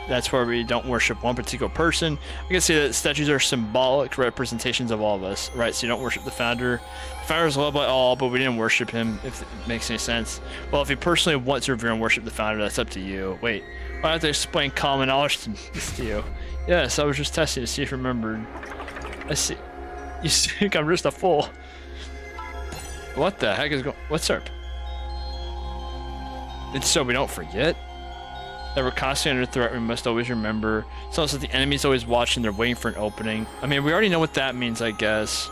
That's why we don't worship one particular person. I can see that statues are symbolic representations of all of us, right? So you don't worship the founder. The founder is loved by all, but we didn't worship him, if it makes any sense. Well, if you personally want to revere and worship the founder, that's up to you. Wait, I have to explain common knowledge to you. Yes, I was just testing to see if you remembered. I see. You think I'm just a fool. What the heck is going? What's up? It's so we don't forget that we're constantly under threat. We must always remember. It's also the enemy's always watching. They're waiting for an opening. I mean, we already know what that means, I guess,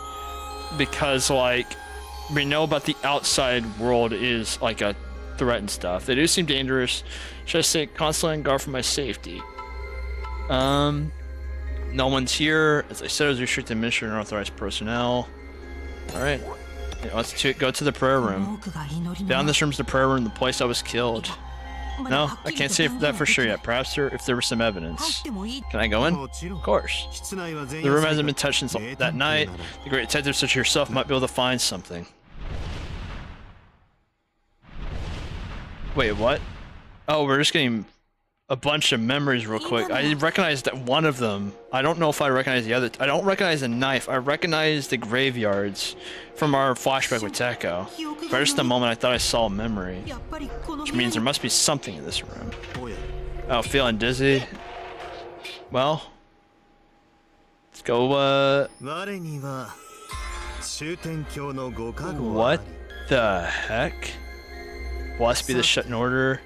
because like we know about the outside world is like a threat and stuff. They do seem dangerous. Should I say constantly on guard for my safety? No one's here. As I said, it was restricted to minister and unauthorized personnel. All right. Yeah, let's go to the prayer room. Down this room's the prayer room, the place I was killed. No, I can't say that for sure yet. Perhaps if there was some evidence. Can I go in? Of course. The room hasn't been touched since that night. The great detective such as yourself might be able to find something. Wait, what? Oh, we're just getting a bunch of memories real quick. I recognized that one of them. I don't know if I recognize the other. I don't recognize the knife. I recognize the graveyards from our flashback with Teko. For just a moment, I thought I saw a memory, which means there must be something in this room. Oh, feeling dizzy. Well, let's go. What the heck? Blessed be the Shuten Order.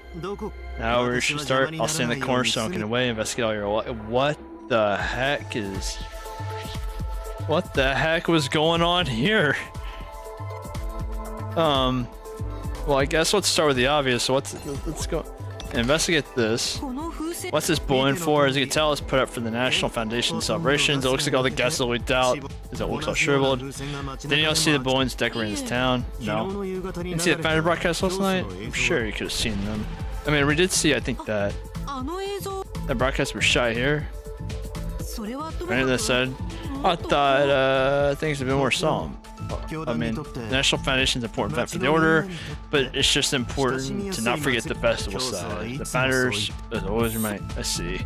Now we should start. I'll stand in the corner so I can away, investigate all your. What the heck is. What the heck was going on here? Well, I guess let's start with the obvious. So let's go investigate this. What's this bulletin for? As you can tell, it's put up for the National Foundation celebrations. It looks like all the guests will leaked out, as it looks all shriveled. Then you don't see the bulletins decorating this town. No. You didn't see the founder broadcast last night? I'm sure you could have seen them. I mean, we did see, I think, that broadcast was shot here. Right, that said, I thought things would be more solemn. I mean, the National Foundation is an important event for the Order, but it's just important to not forget the festival side. The founders, as always, remind. I see. So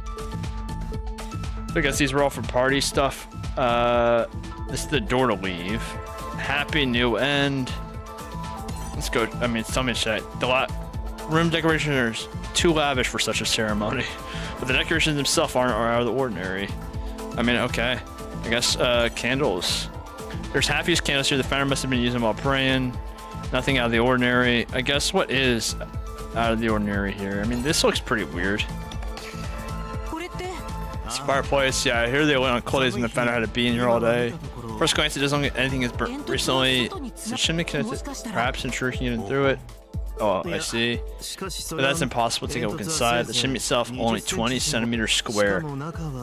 I guess these were all for party stuff. This is the door to leave. Happy new end. Let's go. I mean, tell me chat. The room decorations are too lavish for such a ceremony, but the decorations themselves are out of the ordinary. I mean, okay. I guess candles. There's half-used candles here. The founder must have been using them while praying. Nothing out of the ordinary. I guess what is out of the ordinary here? I mean, this looks pretty weird. It's a fireplace. Yeah, I hear they went on clothes and the founder had to be in here all day. First glance, it doesn't look like anything is burnt recently. Is the chimney connected? Perhaps intrusion even through it. Oh, I see. But that's impossible to take a look inside. The chimney itself only 20 centimeters square.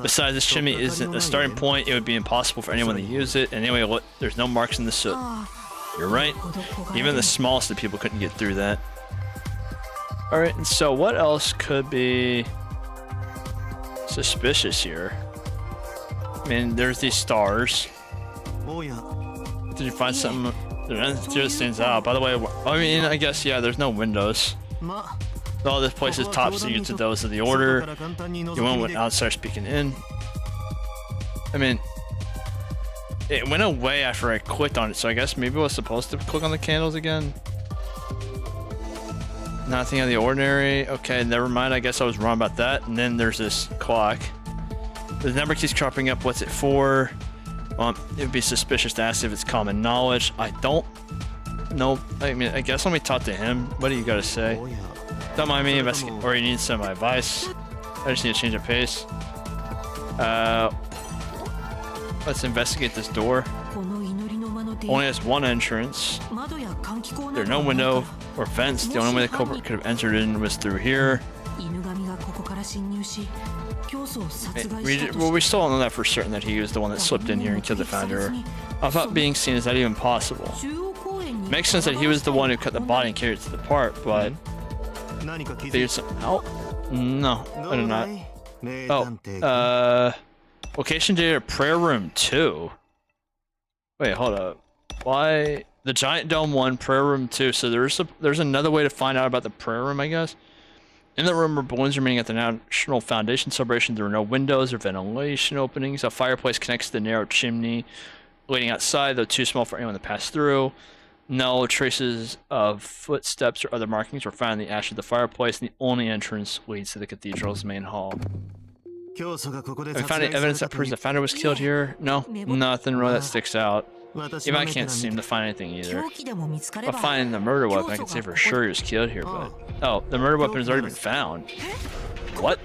Besides, this chimney isn't a starting point. It would be impossible for anyone to use it. And anyway, look, there's no marks in the soot. You're right. Even the smallest of people couldn't get through that. Alright, and so what else could be suspicious here? I mean, there's these stars. Did you find something? It stands out. By the way, I mean, I guess, yeah, there's no windows. All this place is top secret to those of the Order. You won't want outside speaking in. I mean, it went away after I clicked on it, so I guess maybe I was supposed to click on the candles again. Nothing out of the ordinary. Okay, never mind. I guess I was wrong about that. And then there's this clock. The number keeps cropping up. What's it for? It would be suspicious to ask if it's common knowledge. I don't know. I mean, I guess let me talk to him. What do you got to say? Don't mind me investigating, or you need some advice. I just need to change of pace. Let's investigate this door. Only has one entrance. There's no window. Or vents. The only way the culprit could have entered in was through here. We still don't know that for certain that he was the one that slipped in here and killed the founder. I thought being seen, is that even possible? Makes sense that he was the one who cut the body and carried it to the park, but... Figured something out? No, I did not. Oh, location data prayer room 2. Wait, hold up. Why? The giant dome 1, prayer room 2. So there's another way to find out about the prayer room, I guess. In the room were balloons remaining at the National Foundation celebration. There were no windows or ventilation openings. A fireplace connects to the narrow chimney leading outside, though too small for anyone to pass through. No traces of footsteps or other markings were found in the ash of the fireplace, and the only entrance leads to the cathedral's main hall. Have we found any evidence that proves the founder was killed here? No, nothing really that sticks out. Even I can't seem to find anything either. But finding the murder weapon, I can say for sure he was killed here, but... Oh, the murder weapon has already been found. What?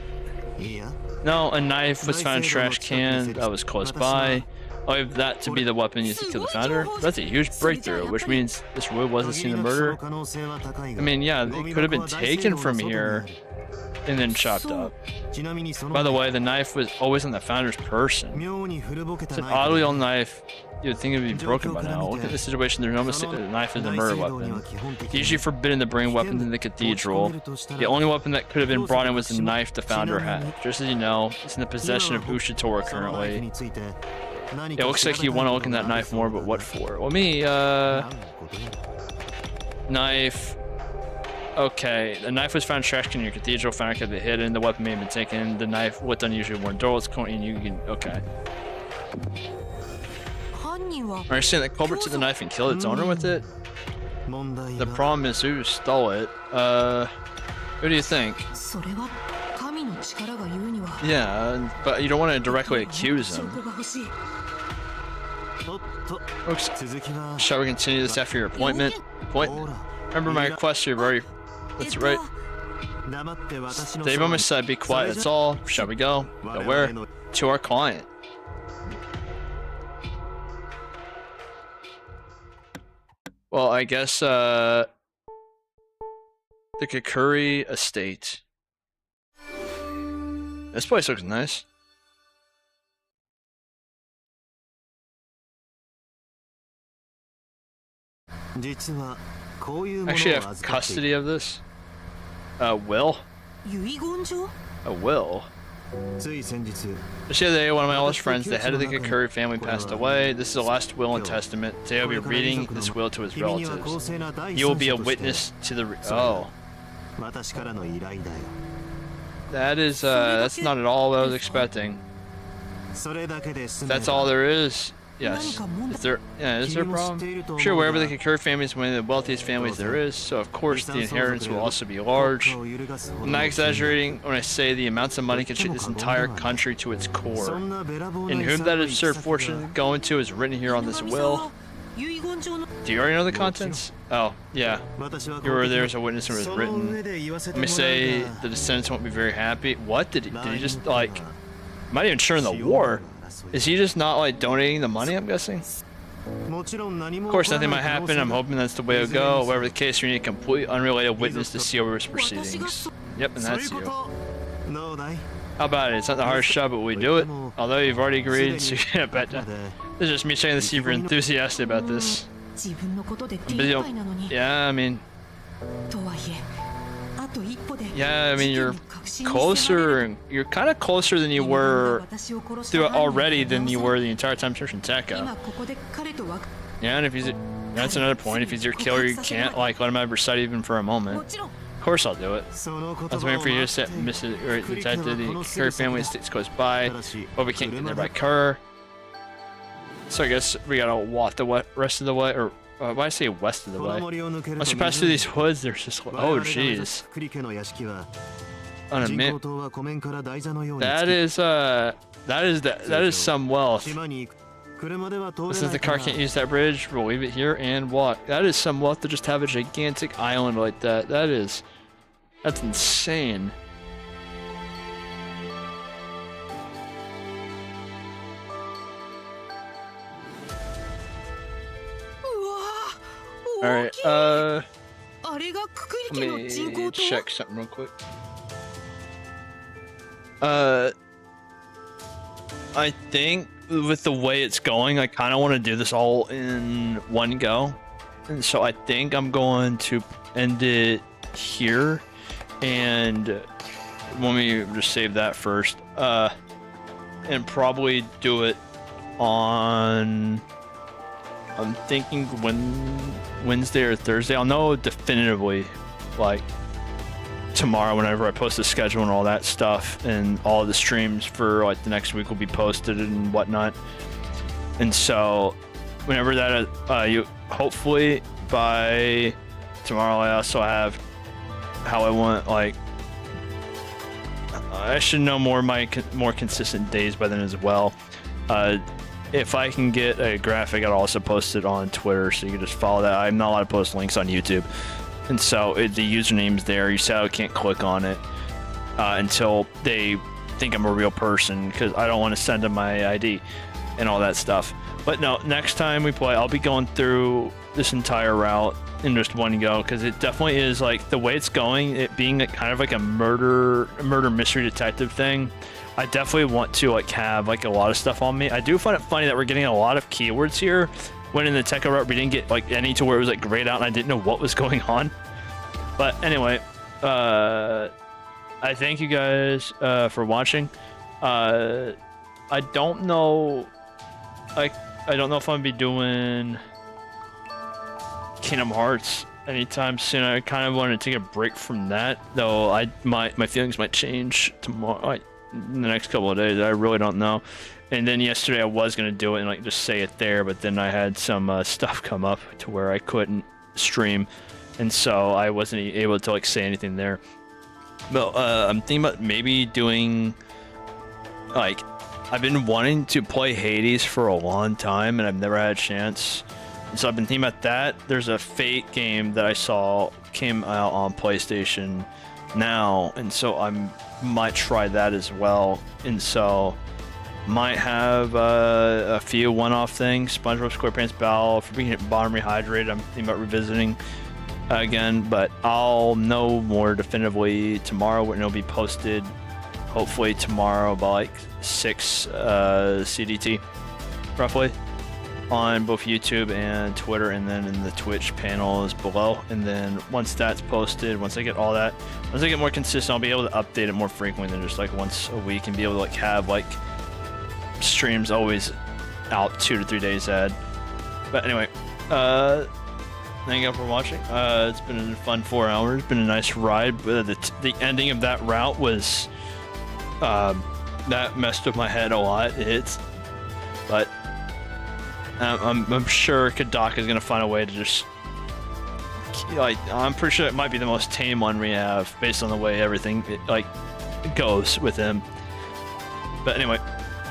No, a knife was found in a trash can that was close by. Oh, if that to be the weapon used to kill the founder? That's a huge breakthrough, which means this really was the scene of murder. I mean, yeah, it could have been taken from here and then chopped up. By the way, the knife was always on the founder's person. It's an oddly old knife. You would think it would be broken by now. Look at the situation, there's no mistake that the knife is the murder weapon. It's usually forbidden to bring weapons in the cathedral. The only weapon that could have been brought in was the knife the founder had. Just as you know, it's in the possession of Ushitora currently. It looks like you want to look in that knife more, but what for? Well, me, knife. Okay, the knife was found in trash can in your cathedral. Founder kept it hidden. The weapon may have been taken. The knife, what unusually worn door, it's and you can. Okay. Are you saying that culprit took the knife and killed its owner with it? The problem is who stole it. Who do you think? Yeah, but you don't want to directly accuse him. Oops. Shall we continue this after your appointment? Remember my request, you've already... That's right. Stay by my side, be quiet, that's all. Shall we go? Go where? To our client. Well, I guess, the Kakuri estate. This place looks nice. Actually, I have custody of this. Will? A will? Just the other day, one of my oldest friends, the head of the Kakuri family, passed away. This is the last will and testament. Today I'll be reading this will to his relatives. You will be a witness to the... Oh. That is, that's not at all what I was expecting. That's all there is. Yes. Is there a problem? Sure, wherever the Kakuri family is one of the wealthiest families there is, so of course the inheritance will also be large. I'm not exaggerating when I say the amounts of money can shake this entire country to its core. And whom that absurd fortune going to is written here on this will. Do you already know the contents? Oh, yeah. You were there as a witness and it was written. Let me say the descendants won't be very happy. What? Did he just, like... Might even share in the war. Is he just not, like, donating the money, I'm guessing? Of course, nothing might happen. I'm hoping that's the way it'll go. Whatever the case, you need a completely unrelated witness to see over his proceedings. Yep, and that's you. How about it? It's not the hardest job, but we do it. Although you've already agreed, so yeah, but this is just me checking to see if you're enthusiastic about this. Yeah, I mean... Yeah, I mean, you're closer, you're kind of closer than you were already than you were the entire time searching Tekka. Yeah, and if he's, that's another point, if he's your killer, you can't, like, let him out of your sight even for a moment. Of course I'll do it. I was waiting for you to set Mrs. or Detective, the Kakuri family estate's close by, but we can't get there by car. So I guess we gotta walk the rest of the way, or why do I say west of the way? Once you pass through these woods, there's just... Oh, jeez. On a mint. That is some wealth. Since the car can't use that bridge, we'll leave it here and walk. That is some wealth to just have a gigantic island like that. That's insane. Alright, Let me check something real quick. I think with the way it's going, I kind of want to do this all in one go. And so I think I'm going to end it here. And let me just save that first. And probably do it on, I'm thinking Wednesday or Thursday. I'll know definitively, like, tomorrow whenever I post the schedule and all that stuff, and all the streams for like the next week will be posted and whatnot. And so whenever that you hopefully by tomorrow I also have how I want, like, I should know more consistent days by then as well. If I can get a graphic, I'll also post it on Twitter, so you can just follow that. I'm not allowed to post links on YouTube. And so the username's there. You say I can't click on it until they think I'm a real person, because I don't want to send them my ID and all that stuff. But no, next time we play, I'll be going through this entire route in just one go, because it definitely is, like, the way it's going, it being kind of like a murder mystery detective thing. I definitely want to, like, have, like, a lot of stuff on me. I do find it funny that we're getting a lot of keywords here, when in the tech route we didn't get, like, any to where it was, like, grayed out and I didn't know what was going on. But anyway, I thank you guys for watching. I don't know, like, I don't know if I'm gonna be doing Kingdom Hearts anytime soon. I kind of want to take a break from that, though. My feelings might change tomorrow, like, in the next couple of days. I really don't know. And then yesterday I was gonna do it and, like, just say it there, but then I had some stuff come up to where I couldn't stream, and so I wasn't able to, like, say anything there. But I'm thinking about maybe doing, like, I've been wanting to play Hades for a long time and I've never had a chance. And so I've been thinking about that. There's a Fate game that I saw came out on PlayStation now, and so I might try that as well. And so might have a few one-off things. SpongeBob SquarePants Battle, for being bottom rehydrated, I'm thinking about revisiting again, but I'll know more definitively tomorrow when it'll be posted. Hopefully tomorrow by like 6 CDT, roughly, on both YouTube and Twitter, and then in the Twitch panels below. And then once that's posted, once I get all that, once I get more consistent, I'll be able to update it more frequently than just like once a week, and be able to, like, have, like, streams always out 2 to 3 days ahead. But anyway, thank you all for watching. It's been a fun 4 hours. Been a nice ride. The ending of that route was that messed with my head a lot. But I'm sure Kadaka is gonna find a way to just, like, I'm pretty sure it might be the most tame one we have based on the way everything goes with him. But anyway,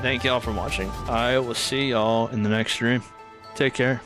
thank y'all for watching. I will see y'all in the next stream. Take care.